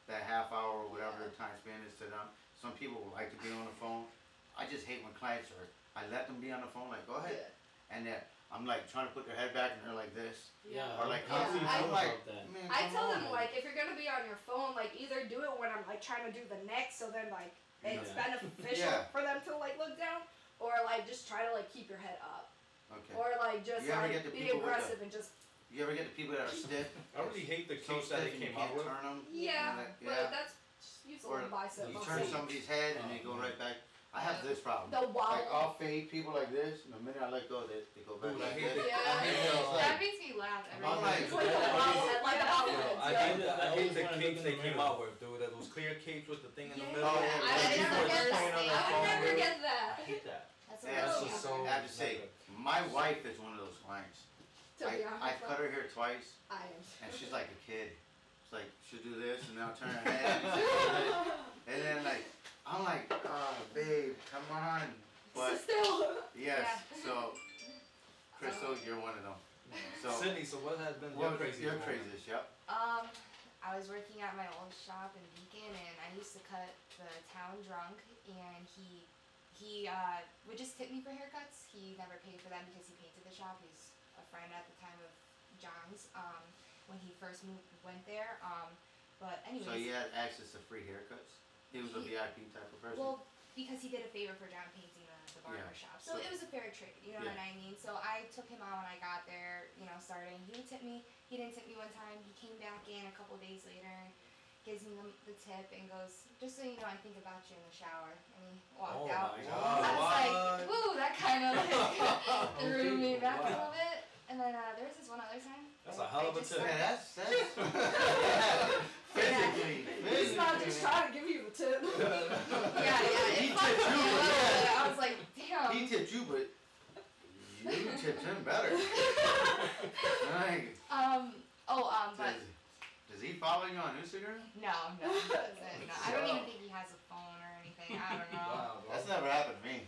Speaker 2: half hour or whatever the time span is to them. Some people like to be on the phone. I just hate when clients are. I let them be on the phone. Like, go ahead. And then I'm like trying to put their head back and they're like this.
Speaker 3: Yeah.
Speaker 2: Or like,
Speaker 4: Yeah,
Speaker 2: I'm like,
Speaker 3: that.
Speaker 2: man,
Speaker 4: I
Speaker 2: come
Speaker 4: tell
Speaker 2: on.
Speaker 4: them like if you're gonna be on your phone, like either do it when I'm like trying to do the neck, so then like it's
Speaker 3: Yeah.
Speaker 4: beneficial
Speaker 2: Yeah.
Speaker 4: for them to like look down, or like just try to like keep your head up,
Speaker 2: Okay.
Speaker 4: or like just
Speaker 2: You ever
Speaker 4: like
Speaker 2: get the
Speaker 4: be
Speaker 2: people with
Speaker 4: aggressive and just
Speaker 2: You ever get the people that are stiff?
Speaker 1: I really hate the
Speaker 2: So
Speaker 1: case that
Speaker 2: stiff
Speaker 1: they
Speaker 2: and you
Speaker 1: came
Speaker 2: can't
Speaker 1: out with.
Speaker 2: turn them.
Speaker 4: yeah,
Speaker 2: Yeah.
Speaker 4: but that's just use a
Speaker 2: Or
Speaker 4: little bicep
Speaker 2: You
Speaker 4: muscle.
Speaker 2: turn somebody's head and they go right back. I have this problem.
Speaker 4: The wobble.
Speaker 2: Like I'll fade people like this, and the minute I let go, they go back
Speaker 1: Dude, I
Speaker 2: like
Speaker 1: hate
Speaker 2: this.
Speaker 1: the-
Speaker 4: Yeah.
Speaker 1: I hate the-
Speaker 5: That makes me laugh every
Speaker 2: I'm
Speaker 5: time.
Speaker 2: like-
Speaker 4: It's like the bobblehead, like the
Speaker 1: Yeah,
Speaker 4: bobbleheads,
Speaker 1: I
Speaker 4: yeah.
Speaker 1: hate the, I hate the
Speaker 3: always wanna
Speaker 1: capes
Speaker 3: look
Speaker 1: they
Speaker 3: in the
Speaker 1: came
Speaker 3: mirror.
Speaker 1: out with, dude. Those clear capes with the thing in the
Speaker 4: Yeah.
Speaker 1: middle.
Speaker 2: Oh,
Speaker 1: Like,
Speaker 2: I
Speaker 1: people
Speaker 2: never
Speaker 1: are
Speaker 2: get
Speaker 1: just playing on their
Speaker 4: I
Speaker 1: phone,
Speaker 4: would never
Speaker 1: dude.
Speaker 4: get that.
Speaker 1: I hate that.
Speaker 5: That's
Speaker 2: Yeah,
Speaker 5: a
Speaker 1: That's
Speaker 5: little
Speaker 1: just
Speaker 5: awkward.
Speaker 1: so.
Speaker 2: I have to say, my wife is one of those clients.
Speaker 4: To be honest,
Speaker 2: I cut her hair twice,
Speaker 4: I am.
Speaker 2: and she's like a kid. It's like she'll do this, and then I'll turn her head, and then like I'm like, oh babe, come on. But
Speaker 4: Still.
Speaker 2: yes,
Speaker 5: Yeah.
Speaker 2: so Crystal, you're one of them. So
Speaker 1: Sydney, so what has been your
Speaker 2: what
Speaker 1: craziest
Speaker 2: your
Speaker 1: moment?
Speaker 2: craziest? Yep.
Speaker 5: I was working at my old shop in Beacon, and I used to cut the town drunk, and he would just tip me for haircuts. He never paid for them because he painted the shop. He's a friend at the time of John's when he first went there. But anyways.
Speaker 2: So you had access to free haircuts. He was a VIP type of person.
Speaker 5: Well, because he did a favor for John painting the barber
Speaker 2: Yeah.
Speaker 5: shop. So
Speaker 2: So-
Speaker 5: it was a fair trade, you know
Speaker 2: Yeah.
Speaker 5: what I mean? So I took him out when I got there, you know, starting. He would tip me. He didn't tip me one time. He came back in a couple days later and gives me the tip and goes, just so you know, I think about you in the shower. And he walked
Speaker 1: Oh
Speaker 5: out.
Speaker 1: my
Speaker 5: I
Speaker 1: God.
Speaker 5: was like,
Speaker 1: What?
Speaker 5: woo, that kind of like threw me back a
Speaker 1: Wow.
Speaker 5: little bit. And then there was this one other time.
Speaker 1: That's
Speaker 5: I-
Speaker 1: a hell of
Speaker 5: I
Speaker 1: a
Speaker 5: just
Speaker 1: tip.
Speaker 2: Man,
Speaker 5: started-
Speaker 2: that's physically.
Speaker 4: He's not just trying to give you the tip.
Speaker 5: Yeah,
Speaker 2: He
Speaker 5: it fucked
Speaker 2: tipped
Speaker 5: me
Speaker 2: you,
Speaker 5: a little
Speaker 2: yeah.
Speaker 5: bit. I was like, damn.
Speaker 2: He tipped you, but you tipped him better. Like,
Speaker 5: But
Speaker 2: does he follow you on Instagram?
Speaker 5: no, he doesn't. No. I don't even think he has a phone or anything. I don't know.
Speaker 1: Wow, bro.
Speaker 2: That's never happened to me.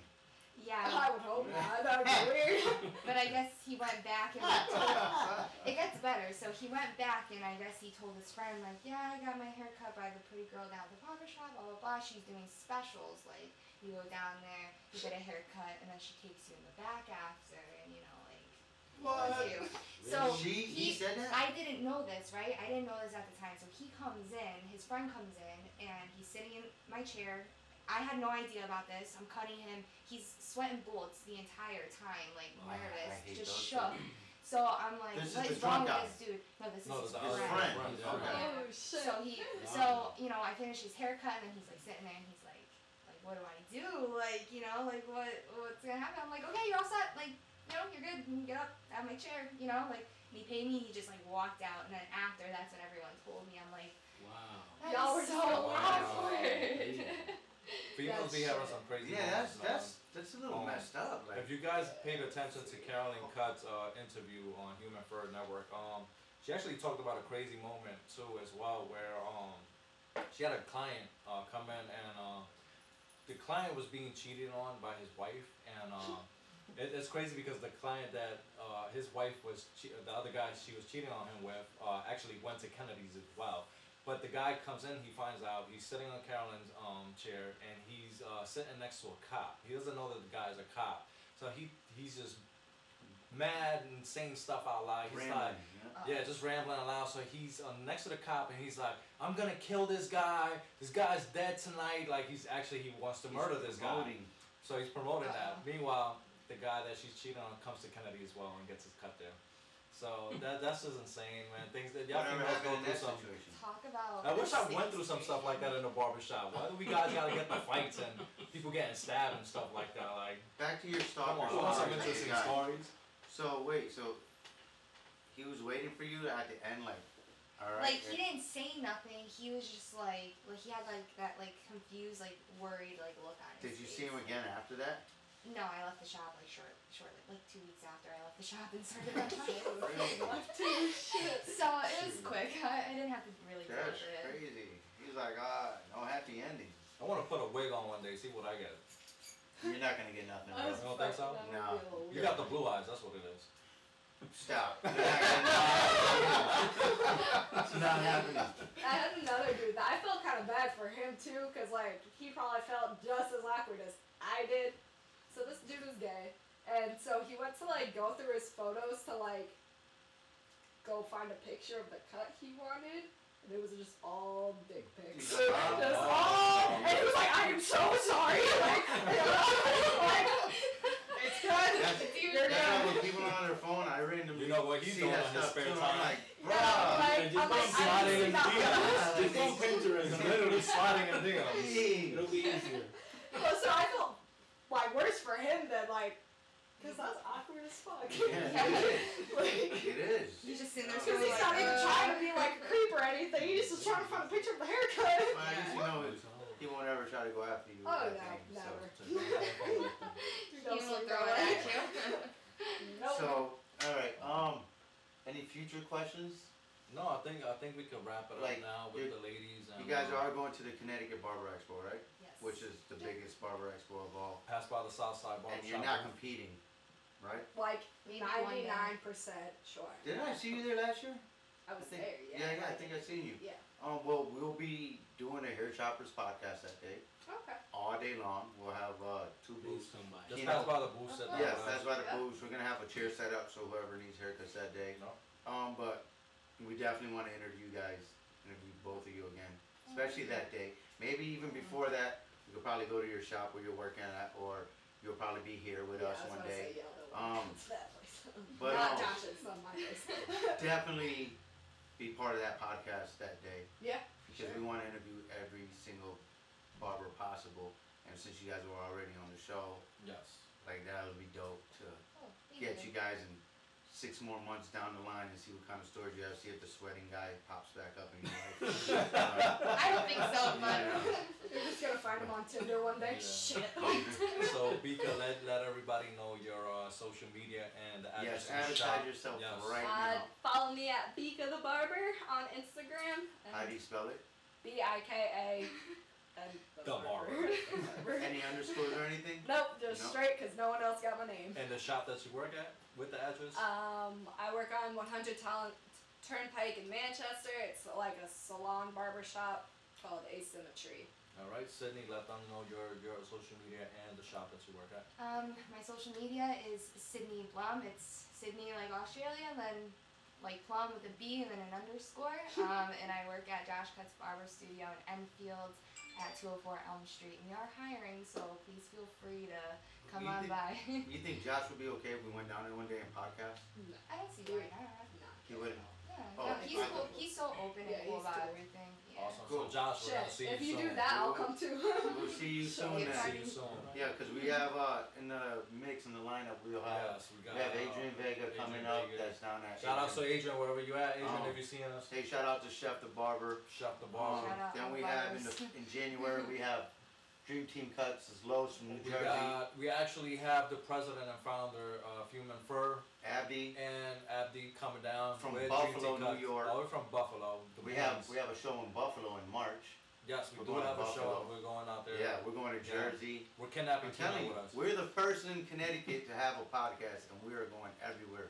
Speaker 5: Yeah,
Speaker 4: I would hope not. That would be weird.
Speaker 5: but I guess he went back and like, told, it gets better. So he went back and I guess he told his friend like, yeah, I got my hair cut by the pretty girl down at the barber shop. Blah blah blah. She's doing specials. Like you go down there, you get a haircut, and then she takes you in the back after, and you know like.
Speaker 2: What?
Speaker 5: You. So
Speaker 2: He said that?
Speaker 5: I didn't know this, right? I didn't know this at the time. So he comes in, his friend comes in, and he's sitting in my chair. I had no idea about this. I'm cutting him. He's sweating bullets the entire time, like
Speaker 2: Oh, I
Speaker 5: nervous,
Speaker 2: hate
Speaker 5: just
Speaker 2: those
Speaker 5: shook. So I'm like,
Speaker 2: This is
Speaker 5: what
Speaker 2: the
Speaker 5: is wrong
Speaker 2: drunk
Speaker 5: with
Speaker 2: guy.
Speaker 5: this dude? No, this
Speaker 1: No,
Speaker 5: is his
Speaker 1: the
Speaker 2: His
Speaker 1: other
Speaker 5: friend.
Speaker 2: friend.
Speaker 1: yeah.
Speaker 2: Okay.
Speaker 4: Oh shit.
Speaker 5: So he,
Speaker 3: Wow.
Speaker 5: so you know, I finish his haircut, and then he's like sitting there, and he's like, what do I do? Like, you know, like what's gonna happen? I'm like, okay, you're all set. Like, you know, you're good. You can get up, have my chair. You know, like, and he paid me. He just like walked out, and then after, that's when everyone told me. I'm like,
Speaker 3: Wow.
Speaker 5: that
Speaker 4: Y'all
Speaker 5: is
Speaker 4: were
Speaker 5: so
Speaker 4: so
Speaker 5: awkward.
Speaker 1: Females be having some crazy
Speaker 2: Yeah,
Speaker 1: moments, man.
Speaker 2: that's That's a little messed up. Like,
Speaker 1: if you guys paid attention to Carolyn Cutt's interview on Human Fur Network, she actually talked about a crazy moment too as well, where she had a client come in and the client was being cheated on by his wife, and it's crazy because the client that his wife was the other guy she was cheating on him with actually went to Kennedy's as well. But the guy comes in, he finds out he's sitting on Carolyn's chair, and he's sitting next to a cop. He doesn't know that the guy is a cop, so he's just mad and saying stuff out loud. He's
Speaker 2: rambling,
Speaker 1: like, yeah, just rambling aloud. So he's next to the cop, and he's like, "I'm gonna kill this guy. This guy's dead tonight." Like he wants to murder this guy. So he's promoting that. Meanwhile, the guy that she's cheating on comes to Kennedy as well and gets his cut there. So that's just insane, man. Things that y'all females go through some.
Speaker 5: Talk about.
Speaker 1: I wish I went through some stuff like that in a barbershop. Why do we guys gotta get the fights and people getting stabbed and stuff like that? Like,
Speaker 2: back to your
Speaker 1: come
Speaker 2: stalker.
Speaker 1: on, some interesting stories.
Speaker 2: So wait, so he was waiting for you at the end, like, all right.
Speaker 5: Like he didn't say nothing. He was just like he had like that like confused, like worried, like look on his
Speaker 2: Did you
Speaker 5: face.
Speaker 2: see him again after that?
Speaker 5: No, I left the shop like shortly, like 2 weeks after I left the shop and started my
Speaker 2: That's
Speaker 5: So it was quick. I didn't have to really deal with it.
Speaker 2: crazy. He's like, no happy ending.
Speaker 1: I want to put a wig on one day, see what I get.
Speaker 2: You're not gonna get nothing,
Speaker 1: You
Speaker 2: bro.
Speaker 1: don't think so?
Speaker 2: No.
Speaker 1: You got the blue eyes, that's what it is.
Speaker 2: Stop. You're not getting It's not happening.
Speaker 4: I had another dude that I felt kind of bad for him too, cause like he probably felt just as awkward as I did. So this dude was gay, and so he went to like go through his photos to like go find a picture of the cut he wanted, and it was just all dick pics. Just all, and he was like, "I am so sorry." Like, it's good. You're
Speaker 2: That's
Speaker 4: good.
Speaker 2: when people are on their phone, I randomly
Speaker 1: You know what he's
Speaker 2: see
Speaker 1: doing
Speaker 2: that
Speaker 1: in his
Speaker 2: stuff
Speaker 1: spare
Speaker 2: too,
Speaker 1: time.
Speaker 2: I'm like,
Speaker 4: Yeah,
Speaker 2: bruh.
Speaker 4: like, I'm like, I
Speaker 3: slide
Speaker 4: didn't
Speaker 3: in
Speaker 4: see that.
Speaker 3: Just go Pinterest.
Speaker 1: Literally sliding in DMs.
Speaker 2: Hey.
Speaker 3: It'll be easier.
Speaker 4: Well, so I felt like worse for him than like, cause that's awkward as fuck.
Speaker 2: Yeah,
Speaker 4: Like,
Speaker 2: it is.
Speaker 5: He's just sitting there.
Speaker 4: cause he's not even trying to be like a creep or anything. He's just trying to find a picture of the haircut.
Speaker 2: Well, at least you know he won't ever try to go after you.
Speaker 4: Oh
Speaker 2: with that
Speaker 4: no,
Speaker 2: thing,
Speaker 4: never.
Speaker 5: He will throw it at you.
Speaker 4: Nope.
Speaker 2: So, all right. Any future questions?
Speaker 1: No, I think we could wrap it up
Speaker 2: Like,
Speaker 1: now with the ladies. And,
Speaker 2: You guys are going to the Connecticut Barber Expo, right?
Speaker 5: Yes.
Speaker 2: Which is the biggest barber expo of all.
Speaker 1: pass by the South Side Barber
Speaker 2: And you're not competing, right?
Speaker 4: Like
Speaker 5: Maybe one day.
Speaker 4: 99% sure.
Speaker 2: Didn't I see you there last year?
Speaker 4: I was
Speaker 2: think-
Speaker 4: there, yeah.
Speaker 2: I think I seen you.
Speaker 4: Yeah.
Speaker 2: Well, we'll be doing a Hair Chopperz podcast that day,
Speaker 4: Okay.
Speaker 2: all day long. We'll have 2 booths.
Speaker 3: Somebody.
Speaker 1: Just
Speaker 2: You
Speaker 1: pass
Speaker 2: know-
Speaker 1: by the booth, sit down.
Speaker 2: Yes,
Speaker 1: with
Speaker 2: that's
Speaker 1: us.
Speaker 2: why the
Speaker 4: Yeah.
Speaker 2: booths. We're gonna have a chair set up so whoever needs haircuts that day.
Speaker 1: No.
Speaker 2: But we definitely want to interview both of you again, especially that day. Maybe even before that, we could probably go to your shop where you're working at, or you'll probably be here with us one day.
Speaker 4: It's that place.
Speaker 2: but,
Speaker 4: Not Josh's, not my place.
Speaker 2: Definitely be part of that podcast that day,
Speaker 4: Yeah.
Speaker 2: because
Speaker 4: Sure.
Speaker 2: we want to interview every single barber possible. And since you guys were already on the show,
Speaker 1: Yes.
Speaker 2: like that would be dope to
Speaker 5: Oh, thank
Speaker 2: get you guys in 6 more months down the line and see what kind of stories you have. See if the sweating guy pops back up in your life.
Speaker 5: I don't think so, but
Speaker 4: You're just gonna find him on Tinder one day.
Speaker 1: Yeah.
Speaker 4: Shit.
Speaker 1: So Bika, let everybody know your social media and the address
Speaker 2: Yes,
Speaker 1: of the shop.
Speaker 2: advertise yourself
Speaker 1: Yes.
Speaker 2: right now.
Speaker 4: Follow me at Bika the Barber on Instagram.
Speaker 2: How do you spell it?
Speaker 4: BIKA and
Speaker 1: The Barber.
Speaker 2: Any underscores or anything?
Speaker 4: Nope, just
Speaker 2: No.
Speaker 4: straight because no one else got my name.
Speaker 1: And the shop that you work at with the address?
Speaker 4: I work on 100 Turnpike in Manchester. It's like a salon barber shop called Asymmetry.
Speaker 1: All right, Sydney, let them know your social media and the shop that you work at.
Speaker 5: my social media is Sydney Blum. It's Sydney like Australia, and then like Plum with a B and then an underscore. And I work at Josh Cutt's Barber Studio in Enfield at 204 Elm Street. And we are hiring, so please feel free to come on by.
Speaker 2: You think Josh would be okay if we went down there one day and podcast?
Speaker 5: I don't see why not.
Speaker 2: He wouldn't.
Speaker 5: Yeah,
Speaker 2: Oh,
Speaker 5: no, he's
Speaker 2: I-
Speaker 5: cool. He's so open
Speaker 4: Yeah,
Speaker 5: and cool
Speaker 4: he's
Speaker 5: about
Speaker 4: cool.
Speaker 5: everything. Yeah.
Speaker 1: Awesome.
Speaker 2: Cool.
Speaker 1: So Josh, we're
Speaker 4: Shit,
Speaker 1: gonna see
Speaker 4: if
Speaker 1: you
Speaker 4: you
Speaker 1: soon.
Speaker 4: do that, I'll come too.
Speaker 2: We'll see you soon
Speaker 5: Yeah.
Speaker 2: then.
Speaker 1: See you soon.
Speaker 2: Yeah, because we have in the mix in the lineup, we'll have,
Speaker 1: Yes, we
Speaker 2: we
Speaker 1: got
Speaker 2: have Adrian Vega
Speaker 1: Adrian
Speaker 2: coming up.
Speaker 1: Vega.
Speaker 2: That's down at
Speaker 1: Shout out to
Speaker 2: Adrian.
Speaker 1: Adrian, wherever you at. Adrian,
Speaker 2: Um,
Speaker 1: if you seeing us,
Speaker 2: Hey, shout out to Chef the Barber.
Speaker 1: Chef the Barber.
Speaker 5: Shout out
Speaker 2: Then
Speaker 5: all
Speaker 2: we
Speaker 5: the
Speaker 2: have
Speaker 5: barbers.
Speaker 2: in January we have Dream Team Cuts is Los from New Jersey.
Speaker 1: We actually have the president and founder of Human Fur
Speaker 2: Abdi.
Speaker 1: and Abdi coming down
Speaker 2: From
Speaker 1: with
Speaker 2: Buffalo,
Speaker 1: Dream Team Cuts.
Speaker 2: New York.
Speaker 1: Oh, we're from Buffalo. the
Speaker 2: We have
Speaker 1: Queens.
Speaker 2: a show in Buffalo in March.
Speaker 1: Yes, we
Speaker 2: we're
Speaker 1: do
Speaker 2: going to
Speaker 1: have a
Speaker 2: Buffalo.
Speaker 1: show. We're going out there.
Speaker 2: Yeah, we're going to
Speaker 1: Yeah.
Speaker 2: Jersey.
Speaker 1: We're kidnapping
Speaker 2: I'm telling
Speaker 1: Tino
Speaker 2: you,
Speaker 1: with us.
Speaker 2: we're the first in Connecticut to have a podcast, and we are going everywhere.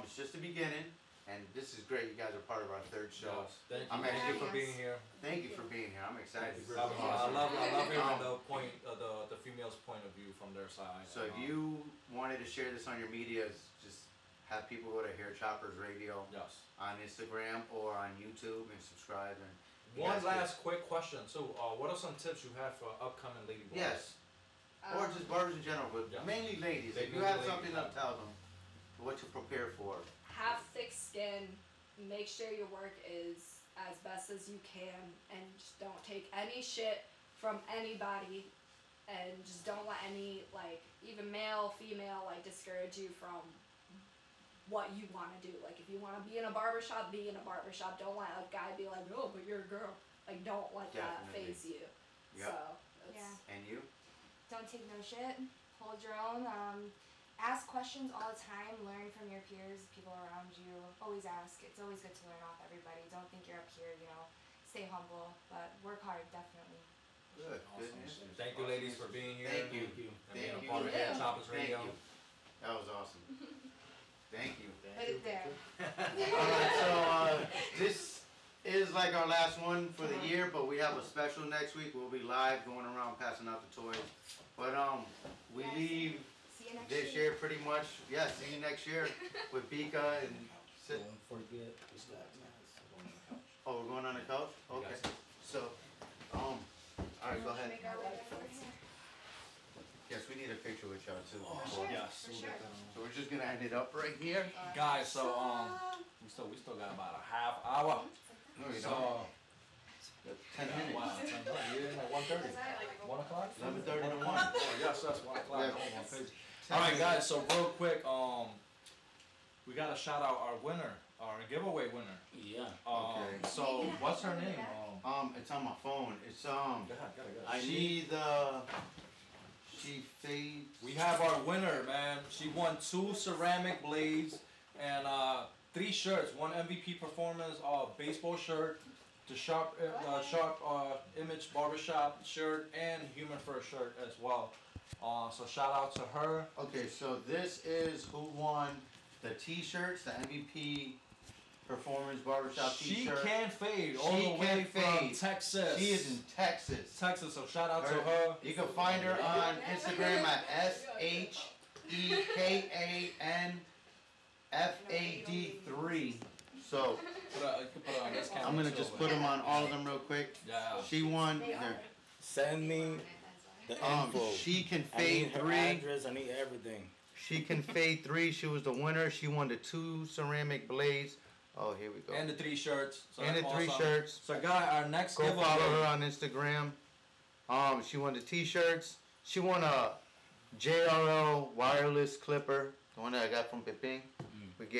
Speaker 2: It's just the beginning, and this is great. You guys are part of our third show.
Speaker 1: Yes. Thank you.
Speaker 2: I'm
Speaker 1: Thank you for
Speaker 5: actually-
Speaker 1: being here.
Speaker 2: Thank you for being here. I'm excited.
Speaker 1: I love hearing
Speaker 2: Um,
Speaker 1: the point, the female's point of view from their side.
Speaker 2: So if you wanted to share this on your medias, just have people go to Hair Chopperz Radio
Speaker 1: Yes.
Speaker 2: on Instagram or on YouTube and subscribe. And you
Speaker 1: One
Speaker 2: guys could-
Speaker 1: last quick question. So, what are some tips you have for upcoming lady barbers?
Speaker 2: Yes, or just barbers in general, but
Speaker 1: Yeah.
Speaker 2: mainly ladies. If you
Speaker 1: Mainly
Speaker 2: have
Speaker 1: ladies,
Speaker 2: something
Speaker 1: yeah.
Speaker 2: to tell them, what to prepare for.
Speaker 4: Have thick skin. Make sure your work is as best as you can, and just don't take any shit from anybody, and just don't let any even male, female discourage you from what you want to do. Like if you want to be in a barbershop, be in a barbershop. Don't let a guy be like, oh, but you're a girl. Like don't let that
Speaker 2: Definitely.
Speaker 4: phase you.
Speaker 2: Yep.
Speaker 4: So that's,
Speaker 5: Yeah.
Speaker 2: And you?
Speaker 5: Don't take no shit. Hold your own. Ask questions all the time. Learn from your peers, people around you. Always ask. It's always good to learn off everybody. Don't think you're up here. Stay humble, but work hard definitely.
Speaker 2: Good. Good
Speaker 1: Awesome.
Speaker 2: answers.
Speaker 1: Thank you,
Speaker 2: Awesome
Speaker 1: ladies, for
Speaker 2: answers.
Speaker 1: being here.
Speaker 2: Thank you.
Speaker 1: And being
Speaker 2: Thank
Speaker 1: a
Speaker 2: you.
Speaker 1: part of Hair
Speaker 4: Yeah.
Speaker 1: Chopperz
Speaker 2: Thank
Speaker 1: Radio.
Speaker 2: you. That was awesome. Thank you.
Speaker 5: Put it there.
Speaker 2: Alright, so this is like our last one for the year, but we have a special next week. We'll be live going around passing out the toys. But we
Speaker 5: Yes.
Speaker 2: leave
Speaker 5: See you next
Speaker 2: this
Speaker 5: year.
Speaker 2: year pretty much. Yeah, see you next year with Bika and sit.
Speaker 3: Don't forget the black mask.
Speaker 2: Oh, we're going on the couch? Okay.
Speaker 1: Yes.
Speaker 2: So, alright, go ahead.
Speaker 5: Make our way over here.
Speaker 2: Yes, we need a picture with y'all too.
Speaker 5: For
Speaker 2: before-
Speaker 5: sure.
Speaker 1: Yes.
Speaker 5: For sure.
Speaker 2: So we're just gonna end it up right here.
Speaker 1: Guys, so we still got about a half hour.
Speaker 2: No, you
Speaker 1: So
Speaker 2: don't. 10 minutes.
Speaker 1: wow, 1:30. 1 o'clock.
Speaker 2: 11:30 to 1.
Speaker 1: Oh, yes, that's 1 o'clock.
Speaker 2: Yeah.
Speaker 1: Hold on, page.
Speaker 2: 10
Speaker 1: All right,
Speaker 2: minutes.
Speaker 1: guys. So real quick, we gotta shout out our winner, our giveaway winner.
Speaker 3: Yeah.
Speaker 2: Okay.
Speaker 1: So what's her name?
Speaker 2: It's on my phone. It's
Speaker 1: Go ahead.
Speaker 2: she fades.
Speaker 1: We have our winner, man. She won 2 ceramic blades and 3 shirts. 1 MVP performance baseball shirt, the Sharp Image barbershop shirt, and Human Fur shirt as well. So shout out to her.
Speaker 2: Okay, so this is who won the T-shirts, the MVP Performance Barbershop
Speaker 1: She
Speaker 2: T-shirt.
Speaker 1: can fade all
Speaker 2: She
Speaker 1: the way
Speaker 2: can
Speaker 1: from
Speaker 2: fade.
Speaker 1: Texas.
Speaker 2: She is in Texas.
Speaker 1: Texas. So shout out to her.
Speaker 2: You can find her on Instagram at SHEKANFAD3. So
Speaker 1: You can put her on this camera.
Speaker 2: I'm gonna
Speaker 1: too,
Speaker 2: just
Speaker 1: but-
Speaker 2: put them on all of them real quick.
Speaker 1: Yeah.
Speaker 2: She won. Here.
Speaker 3: Send me the info.
Speaker 2: She can
Speaker 3: I need
Speaker 2: fade
Speaker 3: her
Speaker 2: 3.
Speaker 3: address. I need everything.
Speaker 2: She can fade 3. She was the winner. She won the 2 ceramic blades. Oh, here we go.
Speaker 1: And the 3 shirts. So
Speaker 2: And the
Speaker 1: that's
Speaker 2: 3
Speaker 1: awesome.
Speaker 2: shirts.
Speaker 1: So, guy, our next
Speaker 2: Go
Speaker 1: giveaway.
Speaker 2: follow her on Instagram. She won the T-shirts. She won a JRL wireless clipper, the one that I got from Piping.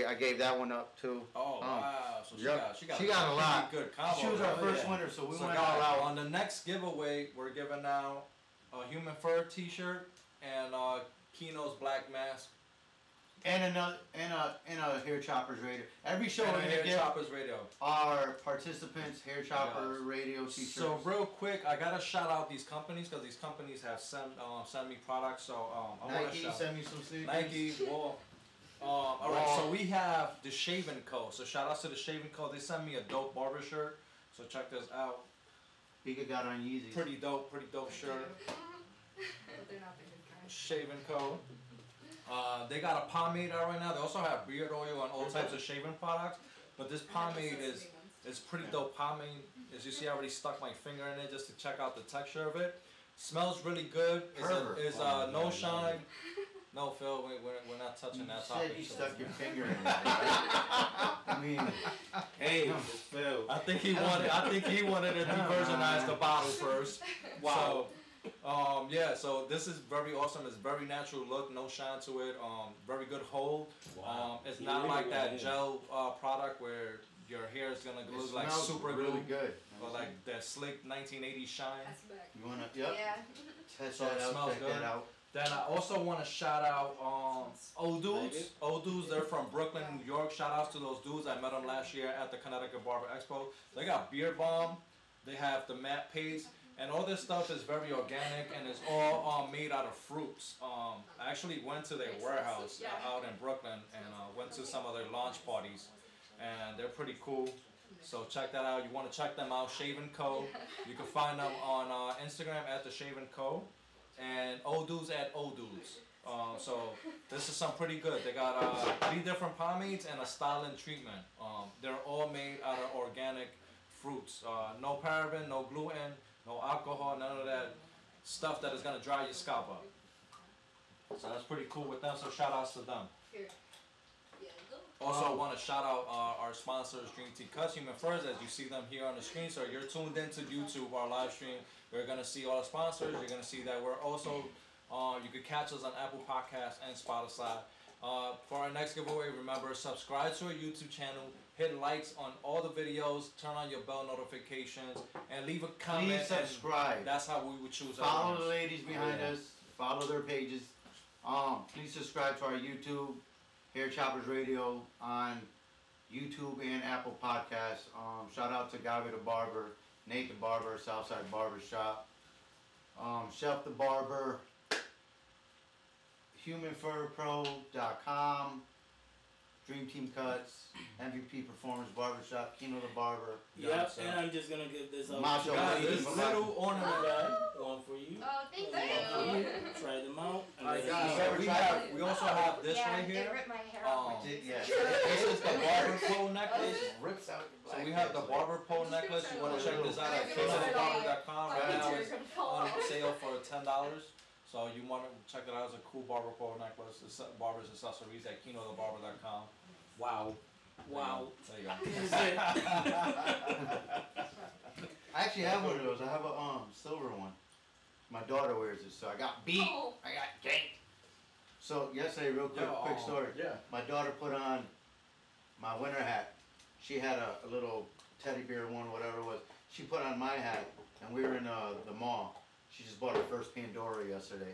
Speaker 2: I gave that one up too.
Speaker 1: Oh wow! So
Speaker 2: Yep.
Speaker 1: she got
Speaker 2: She got a lot.
Speaker 1: pretty good combo.
Speaker 2: She was our
Speaker 1: right?
Speaker 2: first
Speaker 3: yeah.
Speaker 2: winner, so we
Speaker 1: So
Speaker 2: went
Speaker 1: guys,
Speaker 2: all out.
Speaker 1: on the next giveaway, we're giving out a Human Fur T-shirt and Kino's black mask.
Speaker 2: And a Hair Chopperz radio. Every show
Speaker 1: And
Speaker 2: we're
Speaker 1: a
Speaker 2: gonna
Speaker 1: Hair
Speaker 2: give
Speaker 1: Chopperz Radio.
Speaker 2: our participants Hair Chopper
Speaker 1: Yes.
Speaker 2: radio T-shirts.
Speaker 1: So real quick, I gotta shout out these companies because these companies have sent me products. So I want to
Speaker 2: Nike
Speaker 1: shout
Speaker 2: send me some sneakers.
Speaker 1: Nike. Whoa. All right, so we have the Shaving Co. So shout out to the Shaving Co. They sent me a dope barber shirt. So check this out.
Speaker 2: Bika got on Yeezys.
Speaker 1: Pretty dope shirt.
Speaker 4: But they're not the good kind.
Speaker 1: Shaving Co. They got a pomade out right now. They also have beard oil and all types of shaving products. But this pomade is pretty dope pomade. As you see, I already stuck my finger in it just to check out the texture of it. Smells really good.
Speaker 2: Pervert.
Speaker 1: It's no shine. No, Phil, we're not touching that
Speaker 2: You
Speaker 1: topic.
Speaker 2: said you stuck your finger in it. Right? I mean,
Speaker 3: Hey, it's Phil.
Speaker 1: I think he wanted to deversionize the bottle first. Wow. So, so this is very awesome. It's very natural look, no shine to it. Very good hold.
Speaker 3: Wow.
Speaker 1: It's
Speaker 3: You
Speaker 1: not
Speaker 3: really
Speaker 1: like that
Speaker 3: went in.
Speaker 1: gel product where your hair is gonna
Speaker 2: It
Speaker 1: look like
Speaker 2: smells
Speaker 1: super
Speaker 2: really
Speaker 1: glue,
Speaker 2: good.
Speaker 1: or like that slick 1980s shine.
Speaker 4: That's back.
Speaker 2: You wanna? Yep.
Speaker 5: Yeah.
Speaker 2: Test
Speaker 1: So
Speaker 2: that
Speaker 1: it
Speaker 2: out.
Speaker 1: smells
Speaker 2: Check
Speaker 1: good.
Speaker 2: that out.
Speaker 1: Then I also want to shout out Old Dudes. Old Dudes, they're from Brooklyn, New York. Shout outs to those dudes. I met them last year at the Connecticut Barber Expo. They got Beard Balm. They have the matte paste. And all this stuff is very organic and it's all made out of fruits. I actually went to their warehouse out in Brooklyn and went to some of their launch parties. And they're pretty cool. So check that out. You want to check them out, Shaven Co. You can find them on Instagram at the Shaven Co. And Old Dudes at Old Dudes. So this is some pretty good. They got 3 different pomades and a styling treatment. They're all made out of organic fruits. No paraben, no gluten, no alcohol, none of that stuff that is gonna dry your scalp up. So that's pretty cool with them. So shout outs to them.
Speaker 4: Here. Yeah, go.
Speaker 1: Also, I want to shout out our sponsors, Dream Tea Cuts, Human First, as you see them here on the screen. So you're tuned into YouTube, our live stream. You're going to see all the sponsors. You're going to see that we're also, you can catch us on Apple Podcasts and Spotify. For our next giveaway, remember, subscribe to our YouTube channel, hit likes on all the videos, turn on your bell notifications, and leave a comment.
Speaker 2: Please subscribe.
Speaker 1: And that's how we would choose our
Speaker 2: Follow the
Speaker 1: winners.
Speaker 2: ladies behind us. Follow their pages. Please subscribe to our YouTube, Hair Chopperz Radio on YouTube and Apple Podcasts. Shout out to Gabi the Barber, Nate the Barber, Southside Barber Shop, Chef the Barber, HumanFurPro.com, Dream Team Cuts, MVP Performance Barbershop, Kino the Barber.
Speaker 3: Yep, and I'm just gonna give this up.
Speaker 2: Macho
Speaker 1: Guys,
Speaker 2: Ladies.
Speaker 1: this little ornament.
Speaker 3: One for you.
Speaker 5: Oh, thank
Speaker 3: One for
Speaker 5: you.
Speaker 3: you. Try them out. And
Speaker 1: Alright,
Speaker 3: then-
Speaker 1: guys, we also have this
Speaker 5: yeah,
Speaker 1: right
Speaker 5: They
Speaker 1: here.
Speaker 5: ripped my hair off.
Speaker 2: Yeah.
Speaker 1: This is the barber pole necklace.
Speaker 2: Rips out your
Speaker 1: So
Speaker 2: black
Speaker 1: we have the
Speaker 2: heads.
Speaker 1: barber pole necklace. You want to check this out at kinothebarber.com. Right now it's on sale for $10. So you want to check it out. It's a cool barber pole necklace. It's barber's accessories at kinothebarber.com.
Speaker 3: Wow. Wow.
Speaker 1: There you go.
Speaker 3: This is it.
Speaker 2: I actually have one of those. I have a silver one. My daughter wears it, so I got beat.
Speaker 4: Oh.
Speaker 2: I got ganked. So yesterday, real quick,
Speaker 1: Yo,
Speaker 2: quick story.
Speaker 1: Yeah.
Speaker 2: My daughter put on my winter hat. She had a little teddy bear one, whatever it was. She put on my hat, and we were in the mall. She just bought her first Pandora yesterday.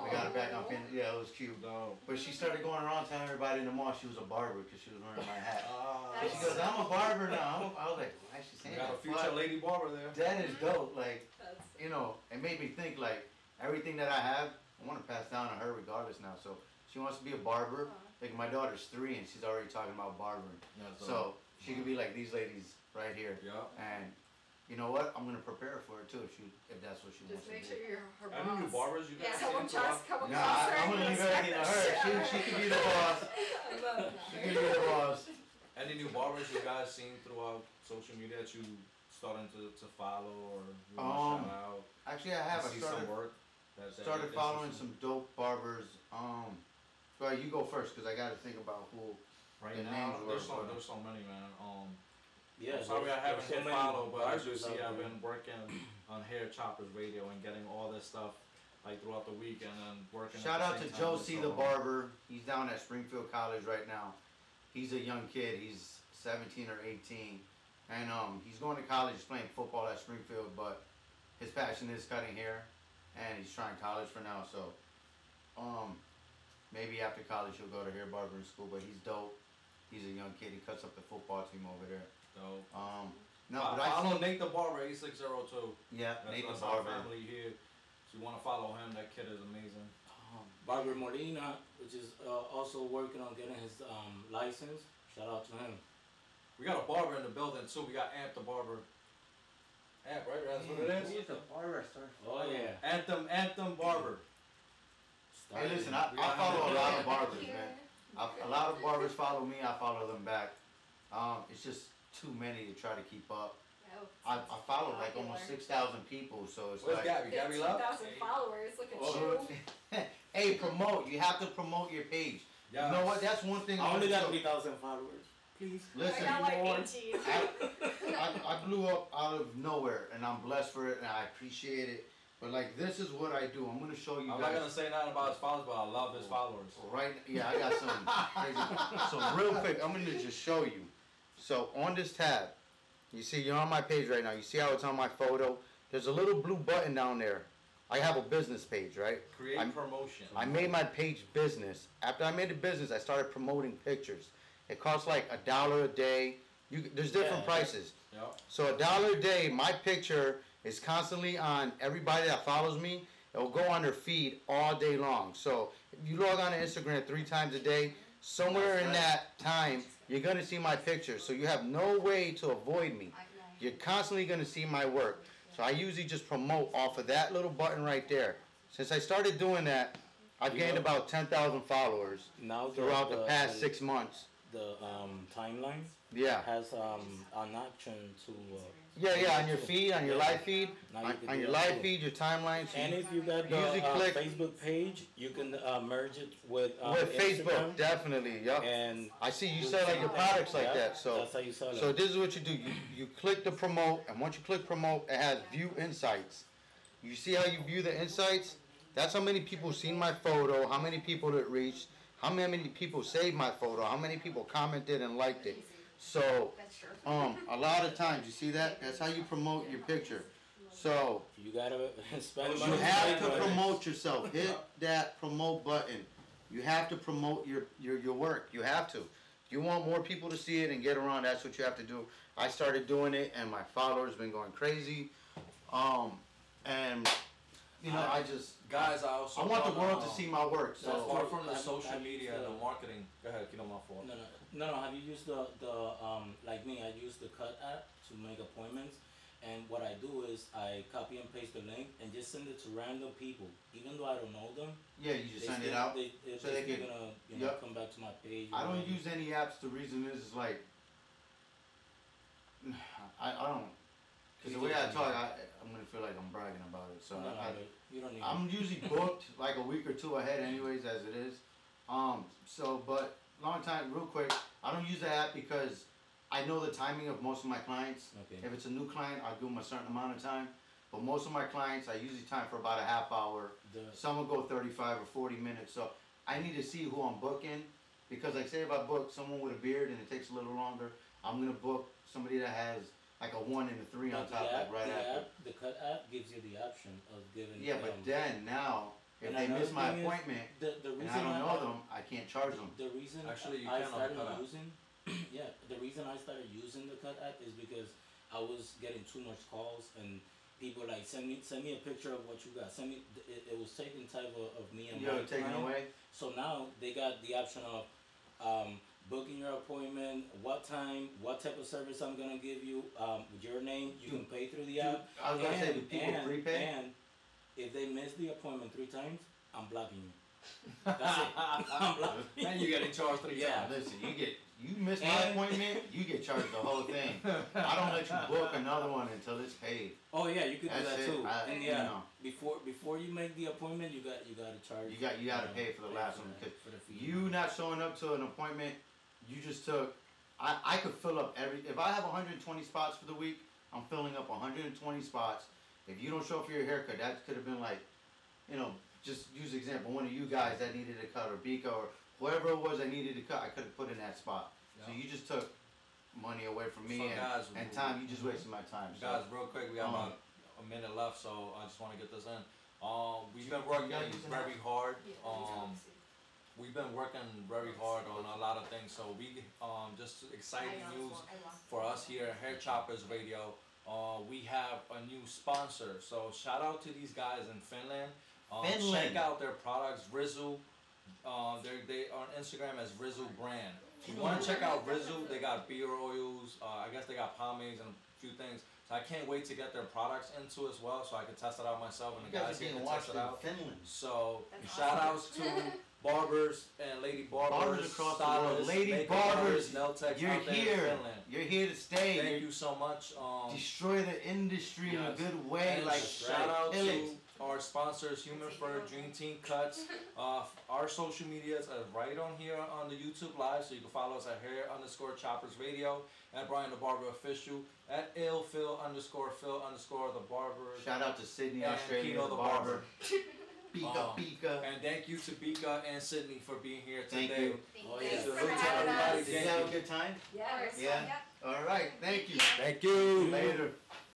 Speaker 2: We got it back on Pandora. Yeah, it was cute.
Speaker 1: No.
Speaker 2: But she started going around telling everybody in the mall she was a barber because she was wearing my hat.
Speaker 1: Ah.
Speaker 2: And she goes, I'm a barber now. I was like, why is she
Speaker 1: We
Speaker 2: saying
Speaker 1: got a
Speaker 2: that?
Speaker 1: future
Speaker 2: But
Speaker 1: lady barber there.
Speaker 2: that is dope. Like,
Speaker 4: That's
Speaker 2: you know, it made me think like everything that I have, I want to pass down to her regardless now. So she wants to be a barber. Like my daughter's 3 and she's already talking about barbering.
Speaker 1: Yeah,
Speaker 2: So she could be like these ladies right here.
Speaker 1: yeah.
Speaker 2: And you know what? I'm gonna prepare her for it too if that's what she
Speaker 4: just
Speaker 2: wants
Speaker 4: make
Speaker 2: to
Speaker 4: sure
Speaker 2: do.
Speaker 4: you're her
Speaker 1: Any new
Speaker 4: boss.
Speaker 1: barbers you
Speaker 4: Yeah,
Speaker 1: guys
Speaker 4: someone
Speaker 1: seen
Speaker 4: just
Speaker 1: throughout?
Speaker 4: come
Speaker 2: Nah,
Speaker 4: across her
Speaker 2: I'm
Speaker 4: and
Speaker 2: gonna leave
Speaker 4: respect
Speaker 2: everything to
Speaker 4: the
Speaker 2: her.
Speaker 4: shit out of
Speaker 2: She can be the boss.
Speaker 4: I love that.
Speaker 2: She can be the boss.
Speaker 1: Any new barbers you guys seen throughout social media that you starting to follow or you want to shout out?
Speaker 2: Actually, I have. I
Speaker 1: See
Speaker 2: started
Speaker 1: some work. That
Speaker 2: started
Speaker 1: you're
Speaker 2: following
Speaker 1: interested
Speaker 2: some dope barbers. Well, you go first because I got to think about who.
Speaker 1: in? Right
Speaker 2: the
Speaker 1: now.
Speaker 2: names
Speaker 1: There's
Speaker 2: were,
Speaker 1: so many, man.
Speaker 3: Yeah,
Speaker 1: I'm sorry I haven't
Speaker 3: there's
Speaker 1: hit
Speaker 3: so many
Speaker 1: follow, but as you
Speaker 3: barbers
Speaker 1: see,
Speaker 3: out
Speaker 1: I've
Speaker 3: there.
Speaker 1: been working on Hair Chopperz Radio and getting all this stuff like throughout the week and then working.
Speaker 2: Shout
Speaker 1: at
Speaker 2: out
Speaker 1: the
Speaker 2: to
Speaker 1: same time
Speaker 2: Josie
Speaker 1: with
Speaker 2: the barber. He's down at Springfield College right now. He's a young kid. He's 17 or 18, and he's going to college. He's playing football at Springfield, but his passion is cutting hair, and he's trying college for now. So, maybe after college he'll go to hair barbering school. But he's dope. He's a young kid. He cuts up the football team over there.
Speaker 1: So,
Speaker 2: No, but I
Speaker 1: follow
Speaker 2: see.
Speaker 1: Nate the Barber 8602.
Speaker 2: Yeah,
Speaker 1: That's,
Speaker 2: Nate the
Speaker 1: that's our
Speaker 2: barber.
Speaker 1: family here. So you want to follow him? That kid is amazing.
Speaker 3: Barber Molina, which is also working on getting his license. Shout out to him.
Speaker 1: We got a barber in the building too. We got Amp the Barber. Amp, right? That's what it is.
Speaker 2: the barber I started
Speaker 3: Oh yeah.
Speaker 1: Anthem Barber.
Speaker 2: Hey, listen, I follow a lot of barbers, man. A lot of barbers follow me. I follow them back. It's just too many to try to keep up. I follow like almost 6,000 people, so it's
Speaker 1: Where's
Speaker 2: like.
Speaker 1: Gabby? Gabby love?
Speaker 4: 15,000 followers. Look at
Speaker 2: Oh,
Speaker 4: you.
Speaker 2: Hey, promote. You have to promote your page.
Speaker 1: Yeah.
Speaker 2: You know what? That's one thing.
Speaker 3: I only got
Speaker 2: so-
Speaker 3: 3,000 followers. Please.
Speaker 2: Listen,
Speaker 4: I got like
Speaker 3: Lord.
Speaker 4: 18.
Speaker 2: I blew up out of nowhere, and I'm blessed for it, and I appreciate it. But like, this is what I do. I'm gonna show you
Speaker 1: I'm
Speaker 2: guys.
Speaker 1: not gonna say nothing about his followers, but I love his followers.
Speaker 2: Right? Yeah, I got some crazy. So real quick, I'm gonna just show you. So on this tab, you see you're on my page right now. You see how it's on my photo? There's a little blue button down there. I have a business page, right?
Speaker 1: Create promotion.
Speaker 2: I made my page business. After I made it business, I started promoting pictures. It costs like $1 a day. There's different prices.
Speaker 1: Yep.
Speaker 2: So $1 a day, my picture is constantly on everybody that follows me. It will go on their feed all day long. So if you log on to Instagram 3 times a day, somewhere in that time, you're going to see my picture. So you have no way to avoid me. You're constantly going to see my work. So I usually just promote off of that little button right there. Since I started doing that, I've gained about 10,000 followers
Speaker 3: Now
Speaker 2: throughout the past 6 months.
Speaker 3: The timeline
Speaker 2: Yeah.
Speaker 3: has an option to.
Speaker 2: Yeah, on your feed, on your live feed,
Speaker 3: Now you can
Speaker 2: on
Speaker 3: do
Speaker 2: your
Speaker 3: that
Speaker 2: live
Speaker 3: too.
Speaker 2: feed, your timeline. So
Speaker 3: And if you got the
Speaker 2: usually click
Speaker 3: Facebook page, you can merge it with
Speaker 2: Facebook,
Speaker 3: Instagram.
Speaker 2: definitely. Yep.
Speaker 3: And
Speaker 2: I see you sell like your products like that. So
Speaker 3: that's how you sell it.
Speaker 2: So this is what you do. You click the promote, and once you click promote, it has view insights. You see how you view the insights? That's how many people seen my photo, how many people it reached, how many people saved my photo, how many people commented and liked it. So a lot of times, you see that? That's how you promote your picture. So
Speaker 3: you gotta spend
Speaker 2: you
Speaker 3: money.
Speaker 2: have to promote yourself. Hit that promote button. You have to promote your work. You have to. If you want more people to see it and get around, that's what you have to do. I started doing it, and my followers been going crazy. And you know,
Speaker 1: Guys, I
Speaker 2: want the world to see my work. So
Speaker 1: apart from the social media and the marketing, go ahead, get on my fault.
Speaker 3: No. Have you used the like me? I use the Cut app to make appointments, and what I do is I copy and paste the link and just send it to random people, even though I don't know them.
Speaker 2: yeah, you just send it out.
Speaker 3: So they can come back to my page.
Speaker 2: I don't use any apps. The reason is like I don't. Because the way I talk, I'm gonna feel like I'm bragging about it. So
Speaker 3: you don't need.
Speaker 2: I'm usually booked like a week or two ahead, anyways, as it is. But long time, real quick, I don't use the app because I know the timing of most of my clients.
Speaker 3: Okay.
Speaker 2: If it's a new client, I'll give them a certain amount of time. But most of my clients, I usually time for about a half hour. Some will go 35 or 40 minutes. So I need to see who I'm booking because, like, say if I book someone with a beard and it takes a little longer, I'm gonna book somebody that has like a 1 and a 3 on top, after.
Speaker 3: The Cut app gives you the option of giving.
Speaker 2: Yeah, but then now, if they miss my appointment
Speaker 3: the
Speaker 2: and
Speaker 3: reason
Speaker 2: I don't know them, I can't charge them.
Speaker 3: The reason
Speaker 1: Actually, you
Speaker 3: I
Speaker 1: can on the
Speaker 3: started
Speaker 1: Cut app.
Speaker 3: using, the reason I started using the Cut app is because I was getting too much calls and people like send me a picture of what you got. It was taking type of me and my
Speaker 2: Taken
Speaker 3: client.
Speaker 2: away.
Speaker 3: So now they got the option of booking your appointment, what time, what type of service I'm gonna give you, with your name. You can pay through the app.
Speaker 2: I was gonna say, do people prepay?
Speaker 3: And if they miss the appointment 3 times, I'm blocking you. That's it. I'm blocking you.
Speaker 1: And you get in charge 3
Speaker 3: Yeah.
Speaker 1: times.
Speaker 2: Listen, you miss my appointment, you get charged the whole thing. I don't let you book another one until it's paid.
Speaker 3: Oh yeah, you could do
Speaker 2: That's
Speaker 3: that
Speaker 2: it.
Speaker 3: too. And
Speaker 2: You
Speaker 3: yeah,
Speaker 2: know.
Speaker 3: before you make the appointment, you got to charge.
Speaker 2: You got to pay for the last one because
Speaker 3: for the fee.
Speaker 2: you not showing up to an appointment, you just took. I could fill up if I have 120 spots for the week, I'm filling up 120 spots. If you don't show up for your haircut, that could have been like, just use an example, one of you guys that needed a cut or Bika or whoever it was that needed a cut, I could have put in that spot. So you just took money away from me and time. You just wasted my time. So.
Speaker 1: Guys, real quick, we got about a minute left, so I just want to get this in. We've been working very hard. We've been working very hard on a lot of things. So we just exciting news for us here at Hair Chopperz Radio. We have a new sponsor. So shout out to these guys in Finland. Check out their products, Rizu. They on Instagram as Rizu Brand. If you want to check out Rizu, they got beard oils. I guess they got pomades and a few things. So I can't wait to get their products into as well, so I can test it out myself and the guys here can test it out.
Speaker 2: Finland.
Speaker 1: So shout outs to barbers and lady barbers
Speaker 2: across the world. Lady barbers, you're here. You're here to stay.
Speaker 1: Thank you so much.
Speaker 2: Destroy the industry in a good way.
Speaker 1: And shout out to our sponsors, Human Fur, Dream Team Cuts. Our social medias are right on here on the YouTube Live, so you can follow us at hair_Chopperz Radio, at Brian the Barber Official, at _Phil_the Barber.
Speaker 2: Shout out to Sydney,
Speaker 1: and
Speaker 2: Australia,
Speaker 1: Kino the Barber.
Speaker 2: Bika.
Speaker 1: And thank you to Bika and Sydney for being here today.
Speaker 2: Thank you.
Speaker 5: Thanks
Speaker 1: Salute
Speaker 5: for
Speaker 1: to
Speaker 5: having
Speaker 1: everybody.
Speaker 5: us.
Speaker 2: Did you have a good time?
Speaker 4: Yeah.
Speaker 2: Yeah. All right. Thank you.
Speaker 1: Thank you.
Speaker 2: Later.